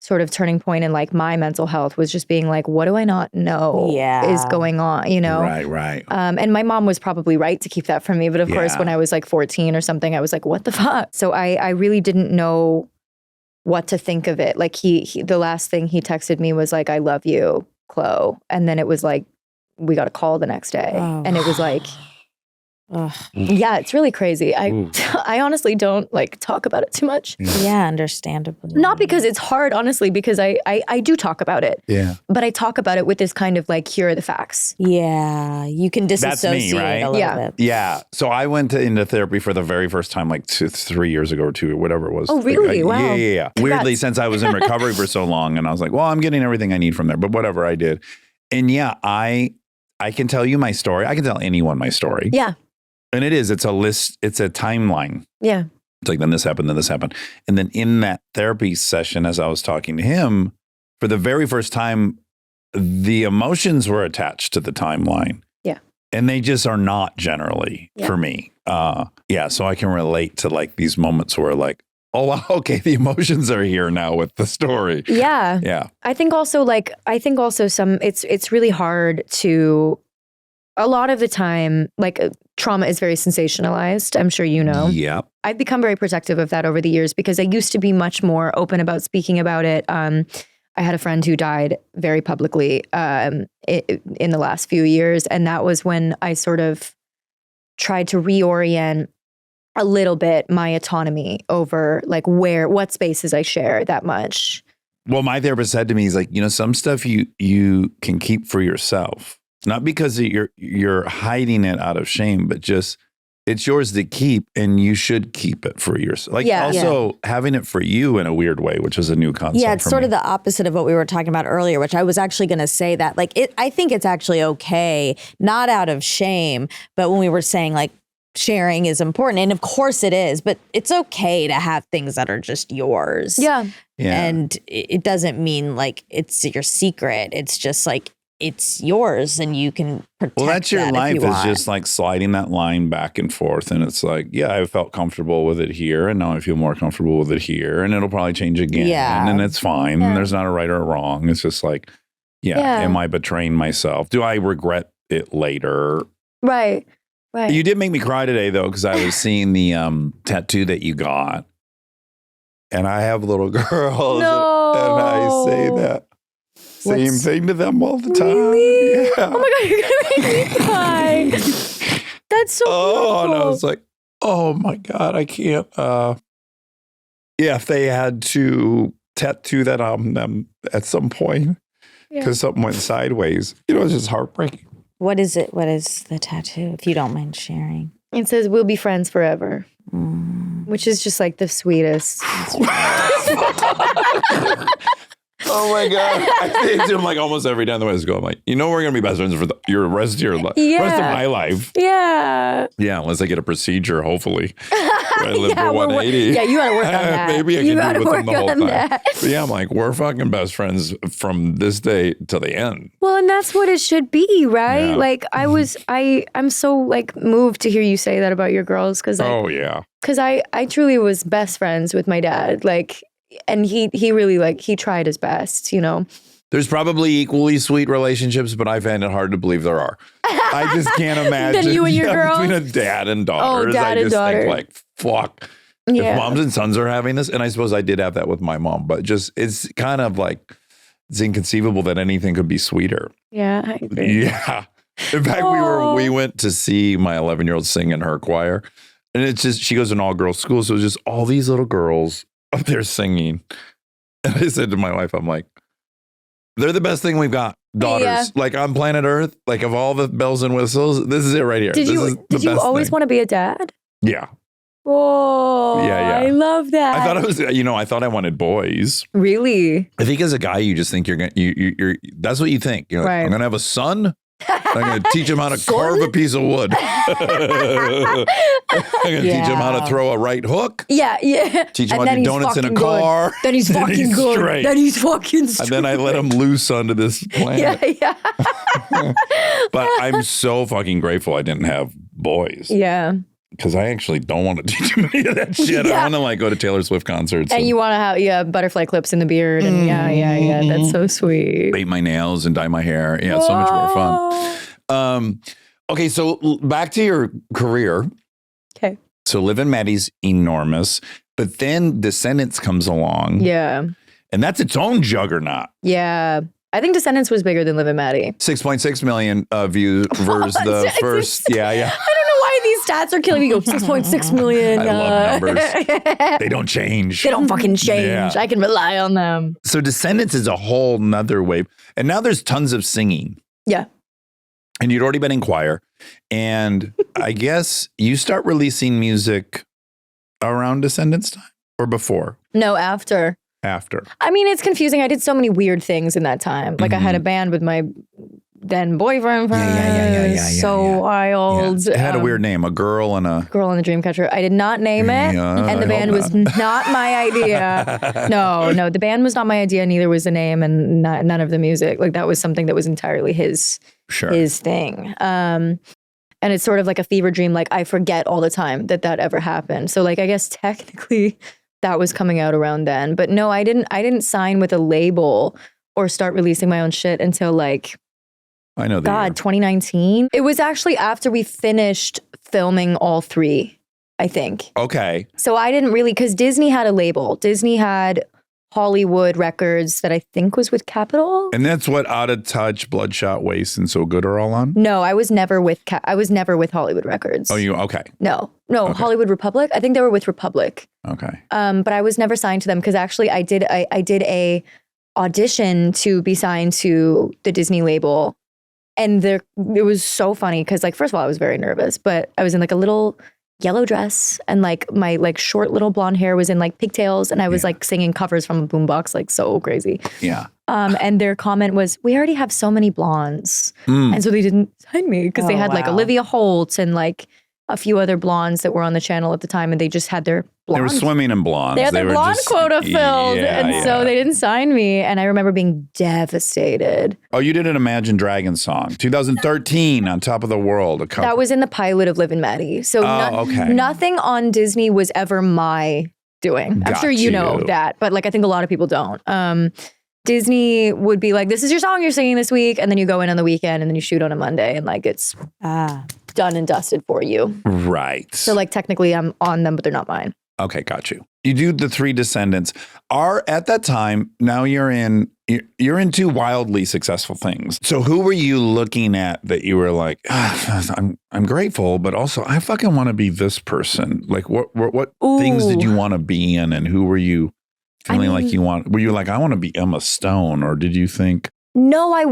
sort of turning point in like my mental health, was just being like, what do I not know is going on, you know? Right. And my mom was probably right to keep that from me. But of course, when I was like 14 or something, I was like, what the fuck? So I really didn't know what to think of it. Like he the last thing he texted me was like, I love you, Chloe. And then it was like, we got a call the next day. And it was like, yeah, it's really crazy. I honestly don't like talk about it too much. Yeah, understandably. Not because it's hard, honestly, because I do talk about it. Yeah. But I talk about it with this kind of like, here are the facts. Yeah, you can disassociate That's me, right? a little bit. Yeah. So I went into therapy for the very first time like 3 years ago or whatever it was. Oh, really? Wow. Yeah. Weirdly, since I was in recovery for so long, and I was like, well, I'm getting everything I need from there, but whatever, I did. And yeah, I can tell you my story. I can tell anyone my story. Yeah. And it's a list, it's a timeline. Yeah. It's like, then this happened, then this happened. And then in that therapy session, as I was talking to him, for the very first time, the emotions were attached to the timeline. Yeah. And they just are not generally for me. So I can relate to like these moments where like, oh, wow, okay, the emotions are here now with the story. Yeah. Yeah. I think also it's really hard to, a lot of the time, like trauma is very sensationalized. I'm sure you know. Yeah. I've become very protective of that over the years because I used to be much more open about speaking about it. I had a friend who died very publicly in the last few years. And that was when I sort of tried to reorient a little bit my autonomy over like what spaces I share that much. Well, my therapist said to me, he's like, some stuff you can keep for yourself, not because you're hiding it out of shame, but just it's yours to keep, and you should keep it for yourself. Like having it for you in a weird way, which is a new concept. Yeah, it's sort of the opposite of what we were talking about earlier, which I was actually going to say that I think it's actually okay, not out of shame, but when we were saying like sharing is important, and of course it is, but it's okay to have things that are just yours. Yeah. And it doesn't mean like it's your secret. It's just like it's yours and you can protect Well, that's your that life if you is want. just like sliding that line back and forth. And it's like, I felt comfortable with it here, and now I feel more comfortable with it here, and it'll probably change again. Yeah. And it's fine. Yeah. And there's not a right or a wrong. It's just like, am I betraying myself? Do I regret it later? Right. You did make me cry today, though, because I was seeing the tattoo that you got. And I have little girls. No. And I say that same thing to them all the time. Really? Yeah. Oh my God, you're gonna make me cry. That's so beautiful. And I was like, oh my God, I can't. If they had to tattoo that on them at some point because something went sideways, it's just heartbreaking. What is it? What is the tattoo, if you don't mind sharing? It says, "We'll be friends forever," which is just like the sweetest. Oh my God. I say it to him like almost every time the way I go. I'm like, we're going to be best friends for your rest of your life. Rest of my life. Yeah. Yeah, unless I get a procedure, hopefully. I live for 180. You got to work on that. Maybe I can be with him the whole time. That. But yeah, I'm like, we're fucking best friends from this day to the end. Well, and that's what it should be, right? Yeah. Like I'm so like moved to hear you say that about your girls because I truly was best friends with my dad. Like, and he really he tried his best, There's probably equally sweet relationships, but I find it hard to believe there are. I just can't imagine. Then you and your girls? Between a dad and daughters. dad I and just daughter. think like, fuck. Yeah. If moms and sons are having this, and I suppose I did have that with my mom, but it's kind of like, it's inconceivable that anything could be sweeter. Yeah, I agree. Yeah. In fact, we went to see my 11-year-old sing in her choir, and it's just, she goes to an all-girls school, so it's just all these little girls up there singing. And I said to my wife, I'm like, they're the best thing we've got. Daughters. Yeah. Like on planet Earth, like of all the bells and whistles, this is it right here. Did you always want to be a dad? Yeah. Oh, Yeah. I love that. I thought it was, I thought I wanted boys. Really? I think as a guy, you just think you're going to, that's what you think. You're like, Right. I'm going to have a son. I'm going to teach him how to carve a piece of wood. I'm going to teach him how to throw a right hook. Yeah. Teach him And how to then do he's donuts in a fucking good. car. Then he's fucking good. Straight. Then he's fucking straight. And then I let him loose onto this planet. Yeah. But I'm so fucking grateful I didn't have boys. Yeah. Because I actually don't want to teach him any of that shit. Yeah. I want to like go to Taylor Swift concerts. And you want to have butterfly clips in the beard. And yeah. That's so sweet. paint my nails and dye my hair. Yeah, it's so much more fun. Okay, so back to your career. Okay. So Liv and Maddie's enormous, but then Descendants comes along. Yeah. And that's its own juggernaut. Yeah. I think Descendants was bigger than Liv and Maddie. 6.6 million views versus the first. Yeah. I don't know why these stats are killing me. Go 6.6 million. I love numbers. They don't change. They don't fucking change. Yeah. I can rely on them. So Descendants is a whole nother wave. And now there's tons of singing. Yeah. And you'd already been in choir. And I guess you start releasing music around Descendants time or before? No, after. After. I mean, it's confusing. I did so many weird things in that time. Like I had a band with my then boyfriend. Yeah. So wild. It had a weird name, a girl and a Girl in the Dreamcatcher. I did not name it. Yeah, And the I band hope was not my idea. No, the band was not my idea. Neither was the name and none of the music. Like that was something that was entirely his thing. And it's sort of like a fever dream. Like I forget all the time that ever happened. So like, I guess technically that was coming out around then, but no, I didn't sign with a label or start releasing my own shit until like, I know 2019. It was actually after we finished filming all three, I think. Okay. So I didn't really, because Disney had a label. Disney had Hollywood Records that I think was with Capitol. And that's what Out of Touch, Bloodshot Waste, and So Good are all on? No, I was never with Hollywood Records. Oh, okay. No, Okay. Hollywood Republic. I think they were with Republic. Okay. But I was never signed to them because actually I did a audition to be signed to the Disney label. And it was so funny because like, first of all, I was very nervous, but I was in like a little yellow dress and like my like short little blonde hair was in like pigtails and I was like singing covers from a boombox, like so crazy. Yeah. And their comment was, we already have so many blondes. And so they didn't sign me because they had like Olivia Holt and like a few other blondes that were on the channel at the time and they just had their blonde. They were swimming in blondes. They had their blonde quota filled. So they didn't sign me. And I remember being devastated. Oh, you did an Imagine Dragons song. 2013, On Top of the World. That was in the pilot of Liv and Maddie. So nothing on Disney was ever my doing. I'm sure you know that, but like I think a lot of people don't. Disney would be like, this is your song you're singing this week. And then you go in on the weekend and then you shoot on a Monday and like it's done and dusted for you. Right. So like technically I'm on them, but they're not mine. Okay, got you. You do the 3 Descendants. At that time, now you're in 2 wildly successful things. So who were you looking at that you were like, I'm grateful, but also I fucking want to be this person? Like what things did you want to be in and who were you feeling like you want? Were you like, I want to be Emma Stone, or did you think? No, I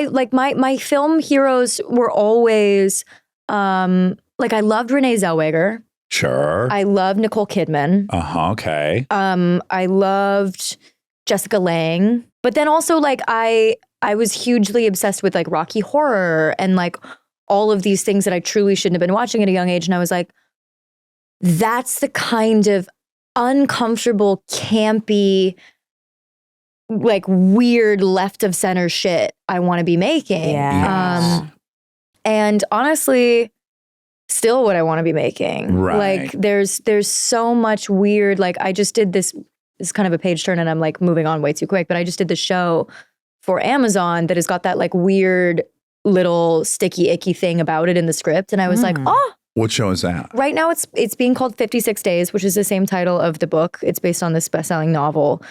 like my film heroes were always like I loved Renee Zellweger. Sure. I loved Nicole Kidman. Okay. I loved Jessica Lange. But then also like I was hugely obsessed with like Rocky Horror and like all of these things that I truly shouldn't have been watching at a young age. And I was like, that's the kind of uncomfortable, campy, like weird left of center shit I want to be making. Yeah. And honestly, still what I want to be making. Right. Like there's so much weird, like I just did this kind of a page turn and I'm like moving on way too quick, but I just did the show for Amazon that has got that like weird little sticky, icky thing about it in the script. And I was like, oh. What show is that? Right now it's being called 56 Days, which is the same title of the book. It's based on this best-selling novel.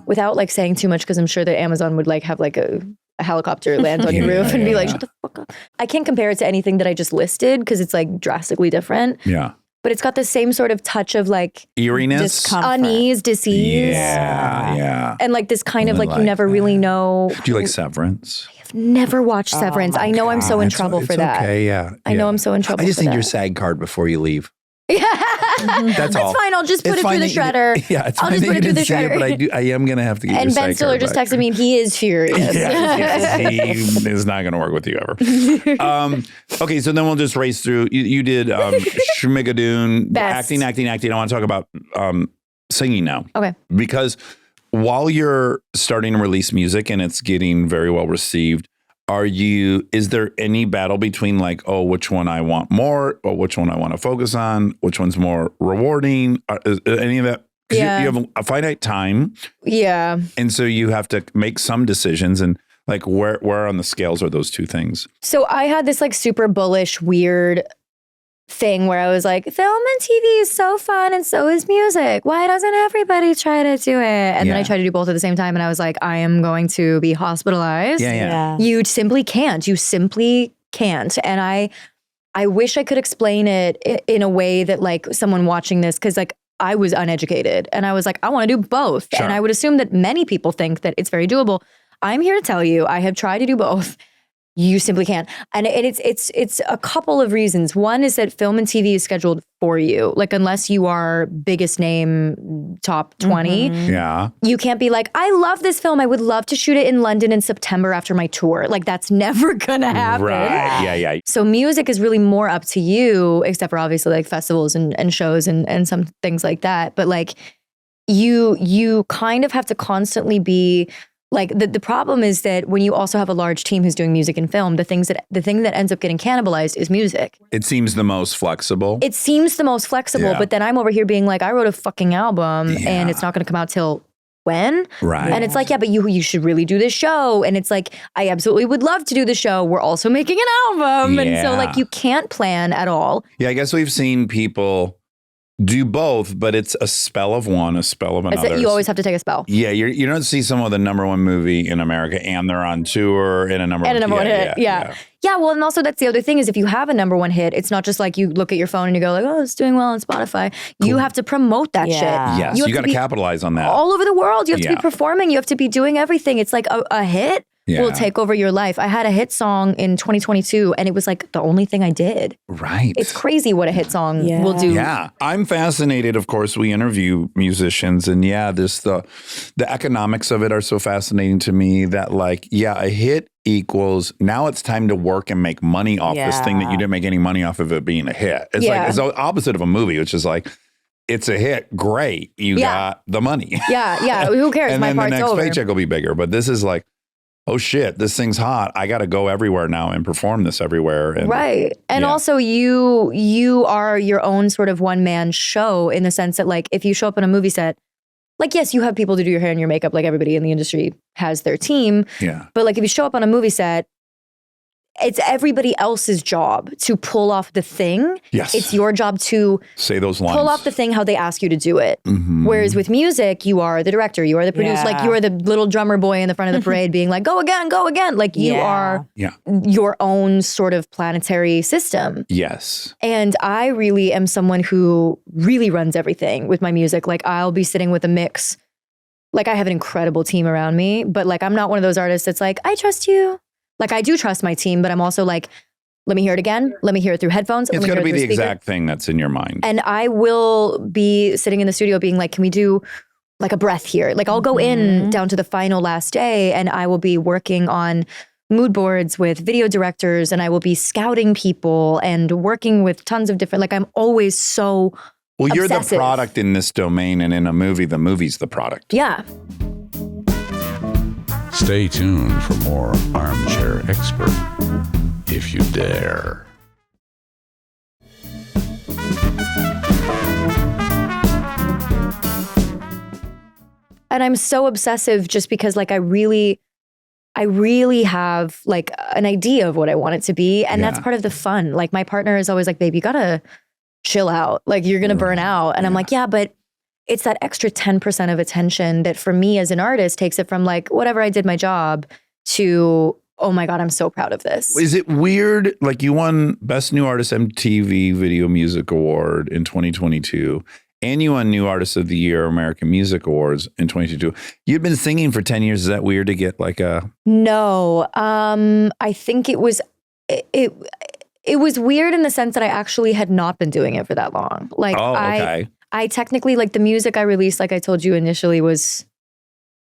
Without like saying too much, because I'm sure that Amazon would like have like a helicopter land on your roof and be like, shut the fuck up. I can't compare it to anything that I just listed because it's like drastically different. Yeah. But it's got the same sort of touch of like eeriness, unease, disease. Yeah. And like this kind of like you never really know. Do you like Severance? I've never watched Severance. I know I'm so in trouble for that. Okay, yeah. I know I'm so in trouble I just for need that. your SAG card before you leave. Yeah. That's all. It's fine. I'll just put it through the shredder. Yeah, it's I'll fine just put it through the shredder. But I am going to have to get And your Ben SAG Stiller card just back. texted me and he is furious. He is not going to work with you ever. Okay, so then we'll just race through. You did Schmigadoon, Best. acting. I want to talk about singing now. Okay. Because while you're starting to release music and it's getting very well received, is there any battle between like, oh, which one I want more or which one I want to focus on? Which one's more rewarding? Is any of that? 'Cause Yeah. you have a finite time. Yeah. And so you have to make some decisions, and like where on the scales are those two things? So I had this like super bullish, weird thing where I was like, film and TV is so fun and so is music. Why doesn't everybody try to do it? And then I tried to do both at the same time and I was like, I am going to be hospitalized. Yeah. You simply can't. You simply can't. And I wish I could explain it in a way that like someone watching this, because like I was uneducated and I was like, I want to do both. Sure. And I would assume that many people think that it's very doable. I'm here to tell you, I have tried to do both. You simply can't. And it's a couple of reasons. One is that film and TV is scheduled for you. Like unless you are biggest name, top 20, Yeah. you can't be like, I love this film. I would love to shoot it in London in September after my tour. Like that's never gonna happen. Right. Yeah. So music is really more up to you, except for obviously like festivals and shows and some things like that. But like you kind of have to constantly be like the problem is that when you also have a large team who's doing music and film, the thing that ends up getting cannibalized is music. It seems the most flexible. It seems the most flexible, Yeah. but then I'm over here being like, I wrote a fucking album and it's not going to come out till when? Right. And it's like, yeah, but you should really do this show. And it's like, I absolutely would love to do the show. We're also making an album. And so Yeah. like you can't plan at all. Yeah, I guess we've seen people do both, but it's a spell of one, a spell of another. You always have to take a spell. Yeah, you don't see someone with a number one movie in America and they're on tour and a number one hit. Yeah. Well, and also that's the other thing is if you have a number one hit, it's not just like you look at your phone and you go like, oh, it's doing well on Spotify. Cool. You have to promote that shit. Yes, you got to capitalize on that. All over the world. You have to be performing. You have to be doing everything. It's like a hit will take over your life. I had a hit song in 2022 and it was like the only thing I did. Right. It's crazy what a hit song will do. Yeah. I'm fascinated. Of course, we interview musicians and this the economics of it are so fascinating to me that like, a hit equals now it's time to work and make money off this thing that you didn't make any money off of it being a hit. It's like, it's the opposite of a movie, which is like, it's a hit. Great. You got the money. Yeah. Who cares? And my then the part's next over. paycheck will be bigger. But this is like, oh shit, this thing's hot. I got to go everywhere now and perform this everywhere. And, right. And also you are your own sort of one-man show in the sense that like if you show up on a movie set, like yes, you have people to do your hair and your makeup like everybody in the industry has their team. Yeah. But like if you show up on a movie set, it's everybody else's job to pull off the thing. Yes. It's your job to say those lines. Pull off the thing how they ask you to do it. Mm-hmm. Whereas with music, you are the director, you are the producer, like you are the little drummer boy in the front of the parade being like, go again, go again. Like you are your own sort of planetary system. Yes. And I really am someone who really runs everything with my music. Like I'll be sitting with a mix. Like I have an incredible team around me, but like I'm not one of those artists that's like, I trust you. Like I do trust my team, but I'm also like, let me hear it again. Let me hear it through headphones. It's got to be the exact thing that's in your mind. And I will be sitting in the studio being like, can we do like a breath here? Like I'll go in down to the final last day and I will be working on mood boards with video directors and I will be scouting people and working with tons of different, like I'm always so you're obsessive. The product in this domain, and in a movie, the movie's the product. Yeah. Stay tuned for more Armchair Expert, if you dare. And I'm so obsessive just because like I really have like an idea of what I want it to be. And that's part of the fun. Like my partner is always like, babe, you gotta chill out. Like you're gonna burn out. And I'm like, yeah, but it's that extra 10% of attention that for me as an artist takes it from like, whatever, I did my job to, oh my God, I'm so proud of this. Is it weird? Like you won Best New Artist MTV Video Music Award in 2022. And you won New Artist of the Year American Music Awards in 2022. You've been singing for 10 years. Is that weird to get like a... No, I think it was weird in the sense that I actually had not been doing it for that long. Like I technically, like the music I released, like I told you initially, was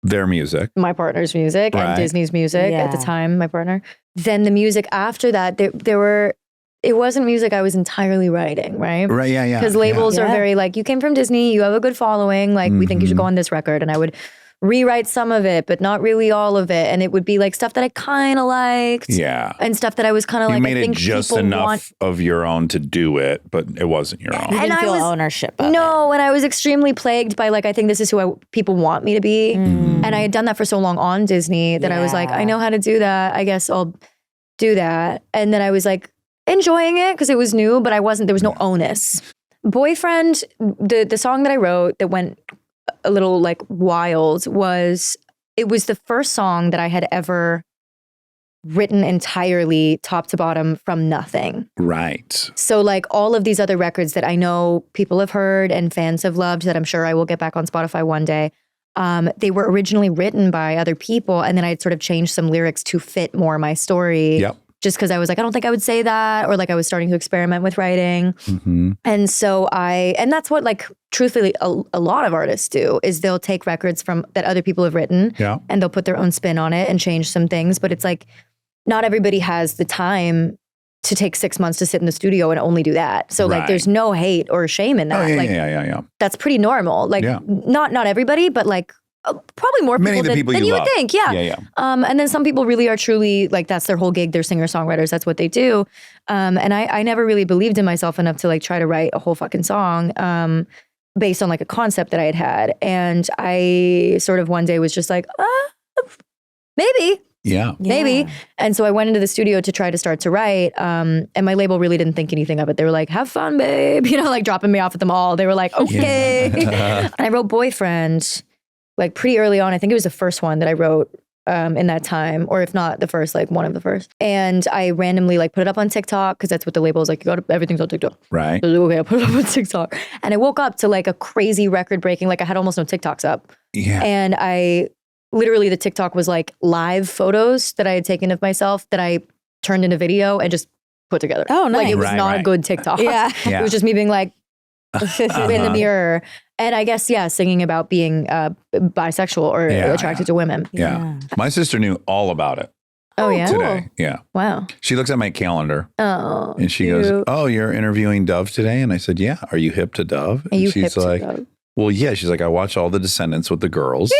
their music, my partner's music and Disney's music at the time, my partner. Then the music after that, it wasn't music I was entirely writing, right? Right, yeah. Because labels are very like, you came from Disney, you have a good following, like we think you should go on this record. And I would rewrite some of it, but not really all of it. And it would be like stuff that I kind of liked. Yeah. And stuff that I was kind of like, I think it just enough of your own to do it, but it wasn't your own. You didn't feel ownership of it. No, and I was extremely plagued by like, I think this is who people want me to be. And I had done that for so long on Disney that I was like, I know how to do that. I guess I'll do that. And then I was like enjoying it because it was new, but there was no onus. Boyfriend, the song that I wrote that went a little like wild was the first song that I had ever written entirely top to bottom from nothing. Right. So like all of these other records that I know people have heard and fans have loved that I'm sure I will get back on Spotify one day, they were originally written by other people and then I'd sort of changed some lyrics to fit more my story. Yep. Just because I was like, I don't think I would say that, or like I was starting to experiment with writing. And so and that's what like truthfully a lot of artists do is they'll take records from that other people have written and they'll put their own spin on it and change some things. But it's like not everybody has the time to take 6 months to sit in the studio and only do that. So like there's no hate or shame in that. Yeah. That's pretty normal. Like not everybody, but like probably more people than you would think. Yeah. And then some people really are truly like, that's their whole gig. They're singer-songwriters. That's what they do. And I never really believed in myself enough to like try to write a whole fucking song based on like a concept that I had. And I sort of one day was just like, maybe. Yeah. maybe. And so I went into the studio to try to start to write. And my label really didn't think anything of it. They were like, have fun, babe. You know, like dropping me off at the mall. They were like, okay. And I wrote Boyfriend like pretty early on. I think it was the first one that I wrote in that time, or if not the first, like one of the first. And I randomly like put it up on TikTok because that's what the label is like. You got everything's on TikTok. Right. So I was like, okay, I'll put it up on TikTok. And I woke up to like a crazy record breaking, like I had almost no TikToks up. Yeah. And I literally, the TikTok was like live photos that I had taken of myself that I turned into video and just put together. Oh, nice. Like it was Right, not right. a good TikTok. Yeah. Yeah. It was just me being like in the mirror. And I guess, yeah, singing about being bisexual or Yeah, attracted to women. Yeah. My sister knew all about it Oh, yeah? today. Yeah. Wow. She looks at my calendar Oh. and she goes, "Oh, you're interviewing Dove today?" And I said, "Yeah. Are you hip to Dove?" Are And you she's hip to like, Dove? "Well, yeah." She's like, "I watch all the Descendants with the girls."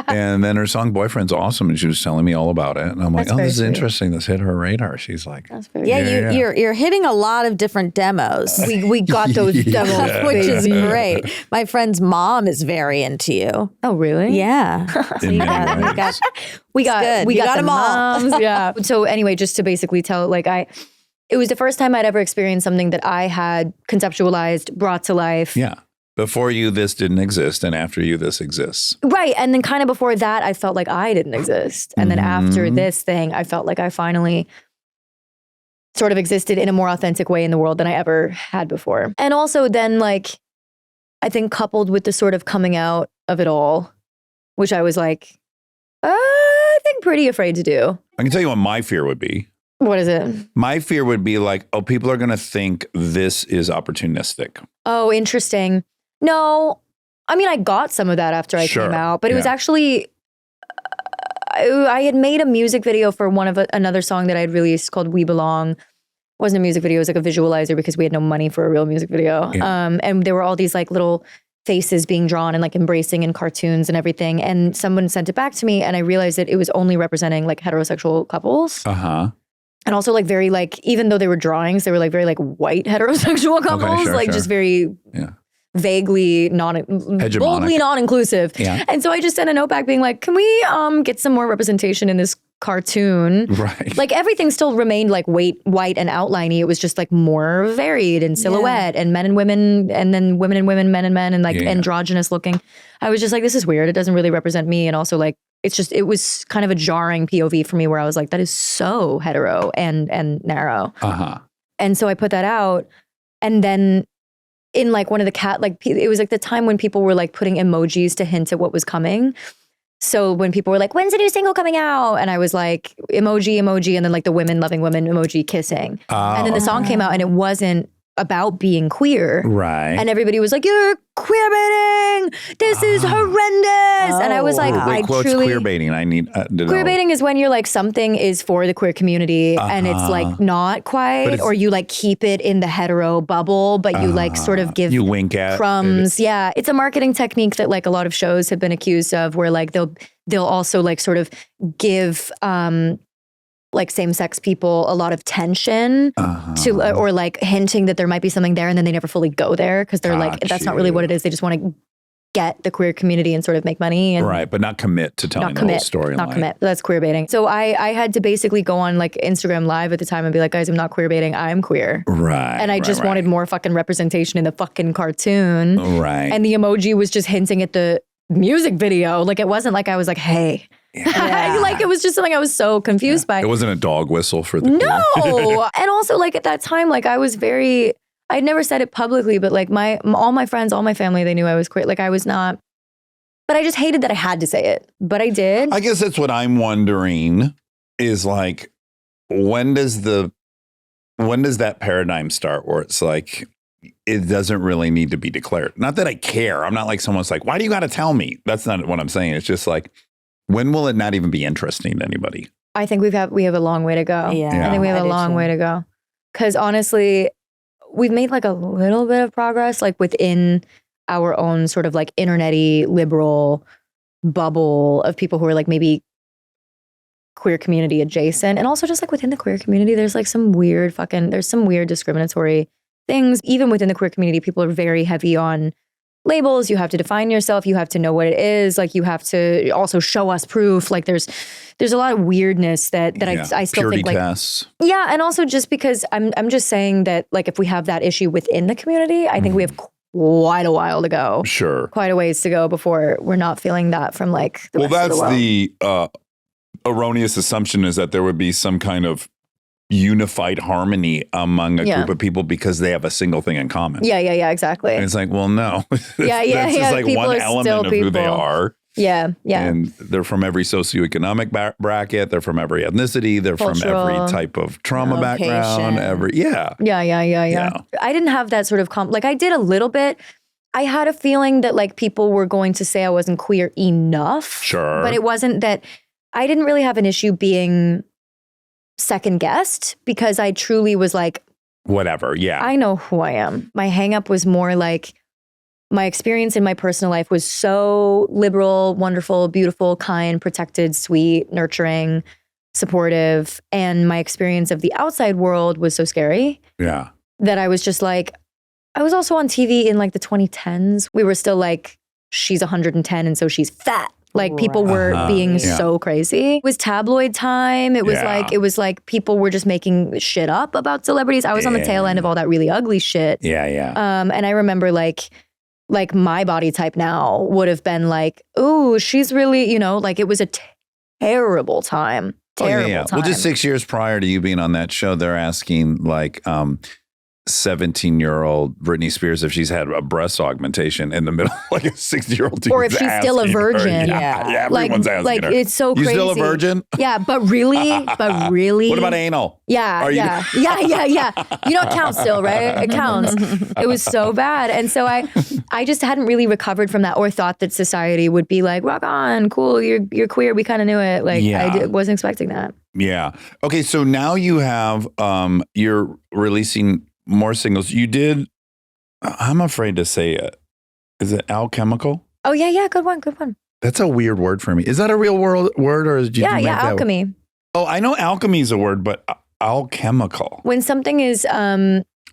And then her song Boyfriend's awesome. And she was telling me all about it. And I'm like, That's "Oh, very this is sweet. interesting. This hit her radar." She's like, That's very Yeah, Yeah. you're hitting a lot of different demos, We got those Yeah. demos. which is baby. great. My friend's mom is very into you. Oh, really? Yeah. in You many got- you ways. got- We got good. we You got, got the 'em all. moms. Yeah. So anyway, just to basically tell, like it was the first time I'd ever experienced something that I had conceptualized, brought to life. Yeah. Before you, this didn't exist. And after you, this exists. Right. And then kind of before that, I felt like I didn't exist. And then after Mhm. this thing, I felt like I finally sort of existed in a more authentic way in the world than I ever had before. And also then like, I think coupled with the sort of coming out of it all, which I was like, I think pretty afraid to do. I can tell you what my fear would be. What is it? My fear would be like, oh, people are going to think this is opportunistic. Oh, interesting. No, I mean, I got some of that after I Sure. came out, but it was Yeah. actually, I had made a music video for another song that I had released called We Belong. It wasn't a music video, it was like a visualizer because we had no money for a real music video. Yeah. And there were all these like little faces being drawn and like embracing in cartoons and everything. And someone sent it back to me and I realized that it was only representing like heterosexual couples. Uh-huh. And also like very like, even though they were drawings, they were like very like white heterosexual couples, sure, like sure. just very Yeah. vaguely boldly non-inclusive. Yeah. And so I just sent a note back being like, can we get some more representation in this cartoon? Right. Like everything still remained like white and outliney. It was just like more varied in silhouette and men and women and then women and women, men and men and like Yeah. androgynous looking. I was just like, this is weird. It doesn't really represent me. And also like, it was kind of a jarring POV for me where I was like, that is so hetero and narrow. Uh-huh. And so I put that out. And then in like one of the it was like the time when people were like putting emojis to hint at what was coming. So when people were like, when's the new single coming out? And I was like, emoji. And then like the women loving women emoji kissing. And then the song came out and it wasn't about being queer. Right. And everybody was like, you're queer baiting. This is horrendous. And I was like, wow. Wait, I quotes truly. queer baiting. I need to know. Queer baiting is when you're like something is for the queer community and it's like not quite, it's- or you like keep it in the hetero bubble, but you like sort of give You wink at crumbs. Yeah, it's a marketing technique that like a lot of shows have been accused of, where like they'll also like sort of give like same-sex people a lot of tension to or like hinting that there might be something there, and then they never fully go there because they're like, Got that's not really what it you. is. They just want to get the queer community and sort of make money and Right, but not commit to telling the whole storyline. not commit. That's queer baiting. So I had to basically go on like Instagram Live at the time and be like, guys, I'm not queer baiting. I'm queer. Right. And I just wanted more fucking representation in the fucking cartoon. Right. And the emoji was just hinting at the music video. Like it wasn't like I was like, hey. Like it was just something I was so confused by. It wasn't a dog whistle for the No. And also like at that time, like I was very, I'd never said it publicly, but like all my friends, all my family, they knew I was queer. Like I was not, but I just hated that I had to say it, but I did. I guess that's what I'm wondering is like, when does that paradigm start where it's like, it doesn't really need to be declared? Not that I care. I'm not like someone's like, why do you got to tell me? That's not what I'm saying. It's just like, when will it not even be interesting to anybody? I think we have a long way to go. Yeah. I think we have I a do long too. way to go. Because honestly, we've made like a little bit of progress, like within our own sort of like internet-y liberal bubble of people who are like maybe queer community adjacent. And also just like within the queer community, there's like there's some weird discriminatory things. Even within the queer community, people are very heavy on labels. You have to define yourself. You have to know what it is. Like you have to also show us proof. Like there's a lot of weirdness that I still Purity think like tests. yeah, and also just because I'm just saying that like if we have that issue within the community, I think we have quite a while to go. Sure. Quite a ways to go before we're not feeling that from like the rest of the world. The erroneous assumption is that there would be some kind of unified harmony among a group of people because they have a single thing in common. Yeah, exactly. And it's like, well, no. Yeah. That's just like People one are element still of who they people. are. Yeah. And they're from every socioeconomic bracket. They're from every ethnicity. They're Cultural. from every type of trauma background. Yeah. I didn't have that sort of like I did a little bit. I had a feeling that like people were going to say I wasn't queer enough. Sure. But it wasn't that. I didn't really have an issue being second guessed because I truly was like, whatever. Yeah. I know who I am. My hang up was more like my experience in my personal life was so liberal, wonderful, beautiful, kind, protected, sweet, nurturing, supportive. And my experience of the outside world was so scary. Yeah. That I was just like, I was also on TV in like the 2010s. We were still like, she's 110 and so she's fat. Like people were being so crazy. It was tabloid time. It was like people were just making shit up about celebrities. I was on the tail end of all that really ugly shit. Yeah. And I remember like my body type now would have been like, ooh, she's really, like it was a terrible time. Terrible time. Well, just 6 years prior to you being on that show, they're asking like 17-year-old Britney Spears if she's had a breast augmentation in the middle, like a 60-year-old dude. Or if she's still a virgin. Yeah, everyone's asking her. It's so crazy. You still a virgin? Yeah, but really? What about anal? Yeah. You don't count still, right? It counts. It was so bad. And so I just hadn't really recovered from that or thought that society would be like, rock on, cool, you're queer. We kind of knew it. Like I wasn't expecting that. Yeah. Okay, so now you have, you're releasing more singles. You did, I'm afraid to say it. Is it alchemical? Oh, yeah. Good one. That's a weird word for me. Is that a real word or did you make that? Alchemy. Oh, I know alchemy is a word, but alchemical. When something is...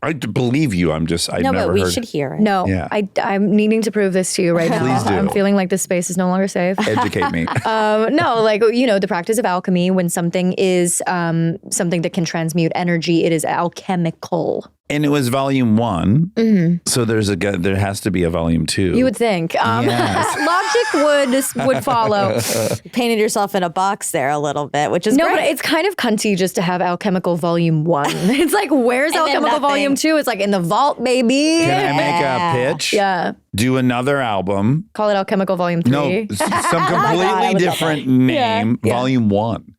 I believe you. I've never but we heard. should hear it. No, Yeah. I'm needing to prove this to you right now. Please do. I'm feeling like this space is no longer safe. Educate me. No, like, the practice of alchemy, when something is something that can transmute energy, it is alchemical. And it was volume 1. Mm-hmm. So there has to be a volume 2. You would think. Logic would follow. You painted yourself in a box there a little bit, which is No, great. but it's kind of cunty just to have alchemical volume 1. It's like, where's And then alchemical nothing. volume 2? It's like in the vault, baby. Can I make a pitch? Yeah. Do another album. Call it alchemical volume 3. No, some I completely would love different name, Yeah. volume 1.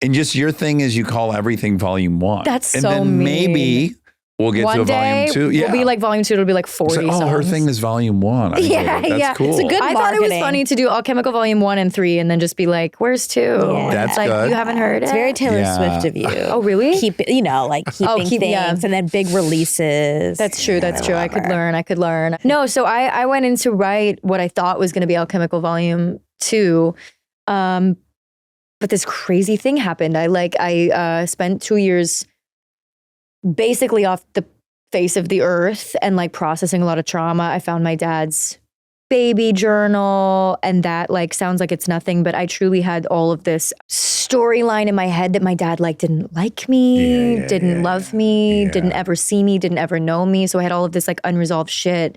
And just your thing is you call everything volume 1. That's and so then mean. maybe we'll get One to a day volume 2. Yeah. will be like volume 2. It'll be like 40 So, songs. her thing is volume 1. That's cool. It's a good I thought it was marketing. funny to do alchemical volume 1 and 3 and then just be like, where's 2? Yeah. That's like, good. you haven't heard It's it? very Taylor Yeah. Swift of you. Oh, really? Keep keeping things and then big releases. That's true. I could learn. No, so I went in to write what I thought was going to be alchemical volume 2. But this crazy thing happened. I spent 2 years basically off the face of the earth and like processing a lot of trauma. I found my dad's baby journal and that like sounds like it's nothing, but I truly had all of this storyline in my head that my dad like didn't like me, didn't love me, didn't ever see me, didn't ever know me. So I had all of this like unresolved shit,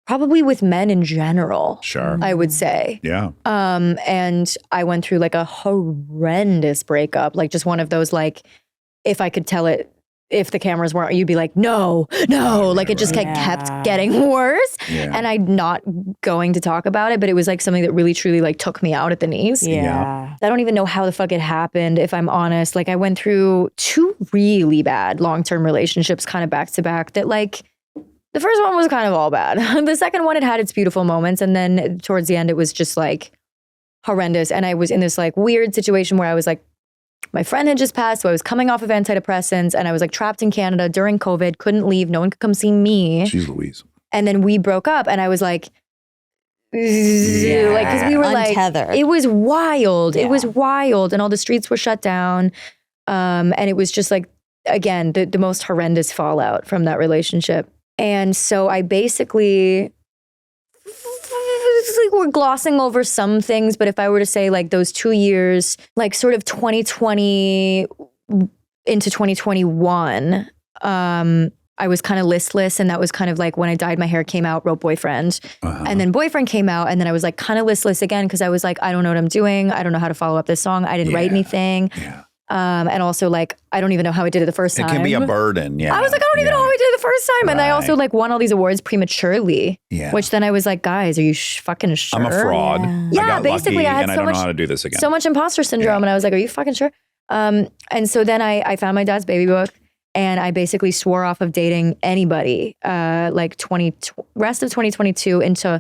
probably with men in general. Sure. I would say. Yeah. And I went through like a horrendous breakup, like just one of those like, if I could tell it, if the cameras weren't, you'd be like, no, like it just kept getting worse. Yeah. And I'm not going to talk about it, but it was like something that really truly like took me out at the knees. Yeah. I don't even know how the fuck it happened, if I'm honest. Like I went through 2 really bad long-term relationships kind of back to back that like, the first one was kind of all bad. The second one, it had its beautiful moments. And then towards the end, it was just like horrendous. And I was in this like weird situation where I was like, my friend had just passed, so I was coming off of antidepressants and I was like trapped in Canada during COVID, couldn't leave, no one could come see me. She's Louise. And then we broke up and I was like, like, cause we were Untethered. like, it was wild. Yeah. It was wild. And all the streets were shut down. And it was just like, again, the most horrendous fallout from that relationship. And so I basically think we're glossing over some things, but if I were to say like those 2 years, like sort of 2020 into 2021, I was kind of listless, and that was kind of like when I dyed my hair, came out, wrote Boyfriend, and then Boyfriend came out, and then I was like kind of listless again because I was like, I don't know what I'm doing. I don't know how to follow up this song. I didn't write anything. Yeah. And also like, I don't even know how I did it the first time. It can be a burden. Yeah. I was like, I don't even know how I did it the first time. And I also like won all these awards prematurely, which then I was like, guys, are you fucking sure? I'm a fraud. Yeah, I got basically lucky, I had and I don't know how to do this again. so much imposter syndrome. And I was like, are you fucking sure? And so then I found my dad's baby book, and I basically swore off of dating anybody, like rest of 2022 into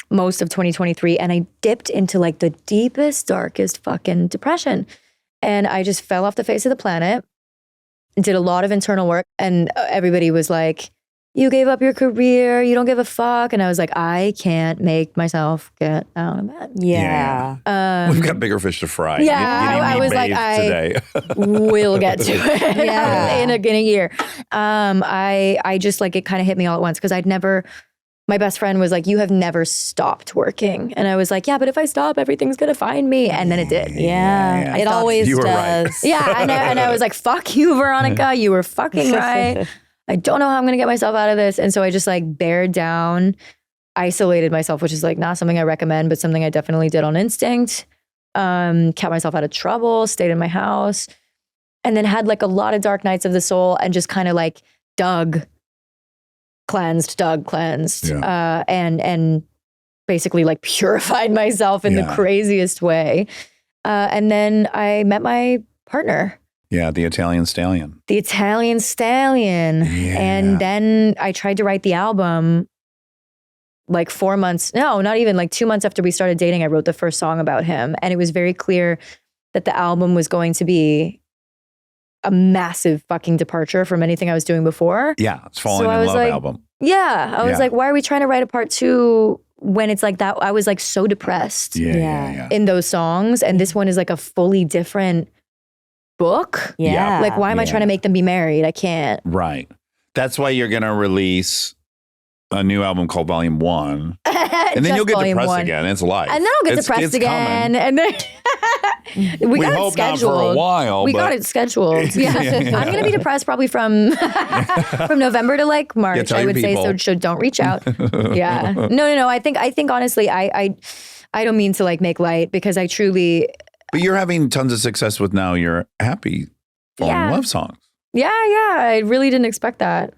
most of 2023. And I dipped into like the deepest, darkest fucking depression. And I just fell off the face of the planet, did a lot of internal work. And everybody was like, you gave up your career, you don't give a fuck. And I was like, I can't make myself get out of bed. Yeah. We've got bigger fish to fry. Yeah, I was like, today. We'll get to it in a year. I just like, it kind of hit me all at once because my best friend was like, you have never stopped working. And I was like, yeah, but if I stop, everything's going to find me. And then it did. Yeah. It always You were does. right. Yeah. And I was like, fuck you, Veronica. You were fucking right. I don't know how I'm going to get myself out of this. And so I just like bared down, isolated myself, which is like not something I recommend, but something I definitely did on instinct. Kept myself out of trouble, stayed in my house, and then had like a lot of dark nights of the soul and just kind of like cleansed, and basically like purified myself in the craziest way. And then I met my partner. Yeah, the Italian Stallion. The Italian Stallion. Yeah. And then I tried to write the album like 4 months, no, not even like 2 months after we started dating. I wrote the first song about him. And it was very clear that the album was going to be a massive fucking departure from anything I was doing before. Yeah, it's Falling So I in was Love like- album. Yeah. I was like, why are we trying to write a part two when it's like that? I was like so depressed Yeah. in those songs. And this one is like a fully different book. Yeah. Like, why am I trying to make them be married? I can't. Right. That's why you're going to release a new album called Volume 1. And then you'll get depressed again. It's life. And then I'll get depressed again. And then we got hope it scheduled. not for a while. We but got it scheduled. Yeah. I'm going to be depressed probably from November to like March, tell I your would say. people. So don't reach out. Yeah. No. I think honestly, I don't mean to like make light because I truly. But you're having tons of success with now your happy falling in love songs. Yeah. I really didn't expect that.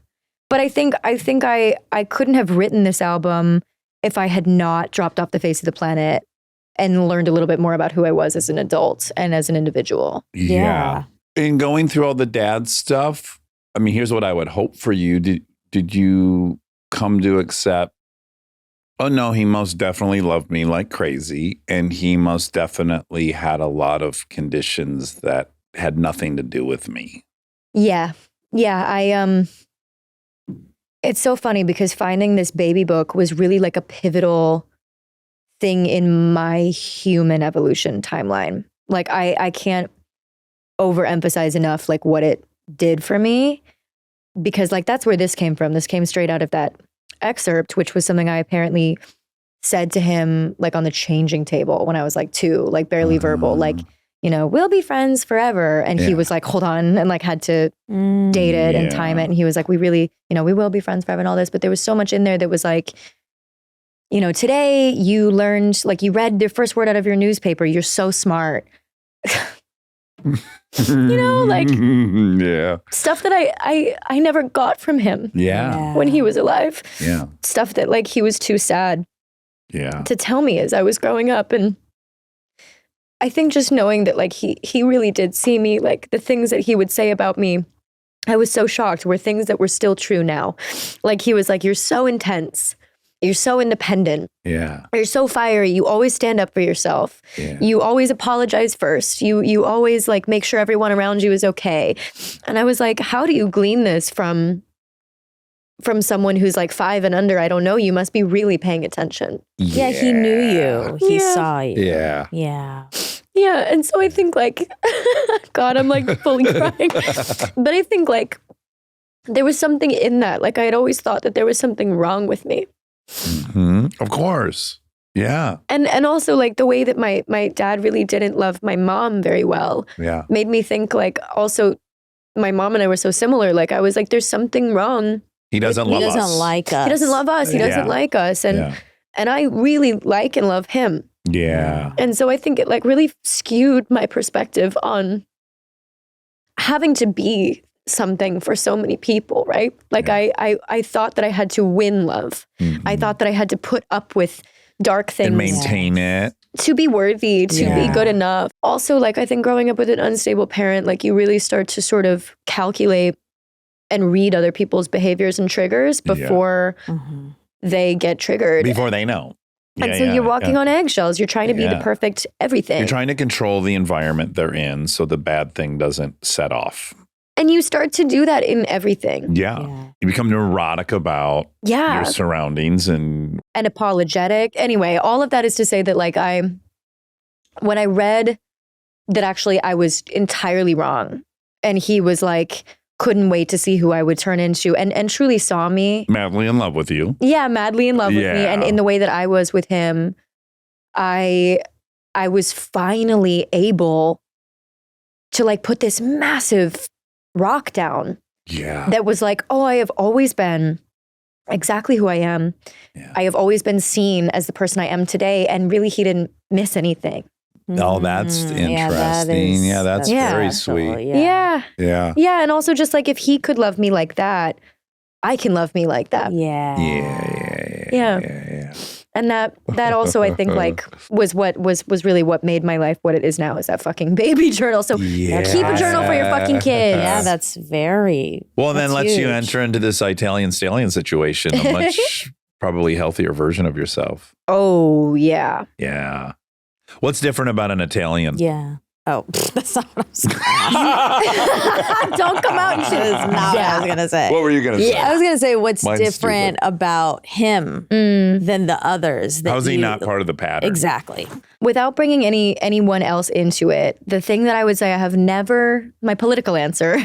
But I think I couldn't have written this album if I had not dropped off the face of the planet and learned a little bit more about who I was as an adult and as an individual. Yeah. And going through all the dad stuff, I mean, here's what I would hope for you. Did you come to accept, oh no, he most definitely loved me like crazy, and he most definitely had a lot of conditions that had nothing to do with me. Yeah. It's so funny because finding this baby book was really like a pivotal thing in my human evolution timeline. Like I can't overemphasize enough like what it did for me, because like that's where this came from. This came straight out of that excerpt, which was something I apparently said to him like on the changing table when I was like 2, like barely verbal, like, you know, we'll be friends forever. And he was like, hold on, and like had to date it and time it. And he was like, we really, you know, we will be friends forever and all this. But there was so much in there that was like, you know, today you learned, like you read the first word out of your newspaper. You're so smart. You know, like stuff that I never got from him when he was alive. Yeah. Stuff that like he was too sad to tell me as I was growing up. And I think just knowing that like he really did see me, like the things that he would say about me, I was so shocked were things that were still true now. Like he was like, you're so intense. You're so independent. Yeah. You're so fiery. You always stand up for yourself. Yeah. You always apologize first. You always like make sure everyone around you is okay. And I was like, how do you glean this from someone who's like 5 and under? I don't know. You must be really paying attention. Yeah, he knew you. He saw you. Yeah. Yeah. Yeah. And so I think like, God, I'm like fully crying. But I think like there was something in that. Like I had always thought that there was something wrong with me. Mm-hmm. Of course. Yeah. And also like the way that my dad really didn't love my mom very well Yeah. made me think like also my mom and I were so similar. Like I was like, there's something wrong. He doesn't love us. He doesn't like us. He doesn't love us. He doesn't like us. And I really like and love him. Yeah. And so I think it like really skewed my perspective on having to be something for so many people, right? Like I thought that I had to win love. I thought that I had to put up with dark things. And maintain it. To be worthy, to be good enough. Also, like I think growing up with an unstable parent, like you really start to sort of calculate and read other people's behaviors and triggers before they get triggered. Before they know. And so you're walking on eggshells. You're trying to be the perfect everything. You're trying to control the environment they're in so the bad thing doesn't set off. And you start to do that in everything. Yeah. You become neurotic about your surroundings and apologetic. Anyway, all of that is to say that like when I read that actually I was entirely wrong and he was like, couldn't wait to see who I would turn into and truly saw me. Madly in love with you. Yeah, madly in love with me. And in the way that I was with him, I was finally able to like put this massive rock down. Yeah. That was like, oh, I have always been exactly who I am. Yeah. I have always been seen as the person I am today. And really, he didn't miss anything. Oh, that's interesting. That's very sweet. Yeah. Yeah. And also just like if he could love me like that, I can love me like that. Yeah. And that also I think like was really what made my life what it is now is that fucking baby journal. So keep a journal for your fucking kids. Yeah, that's very well. Then lets huge. you enter into this Italian stallion situation, a much probably healthier version of yourself. Oh yeah. Yeah. What's different about an Italian? Yeah. Oh, that's not what I was going to Don't come out and shit. That's not what I was going to say. What were you going to say? I was going to say what's Mine's different stupid. about him than the others. That How's he not part of the pattern? Exactly. Without bringing anyone else into it, the thing that I would say I have never, my political answer,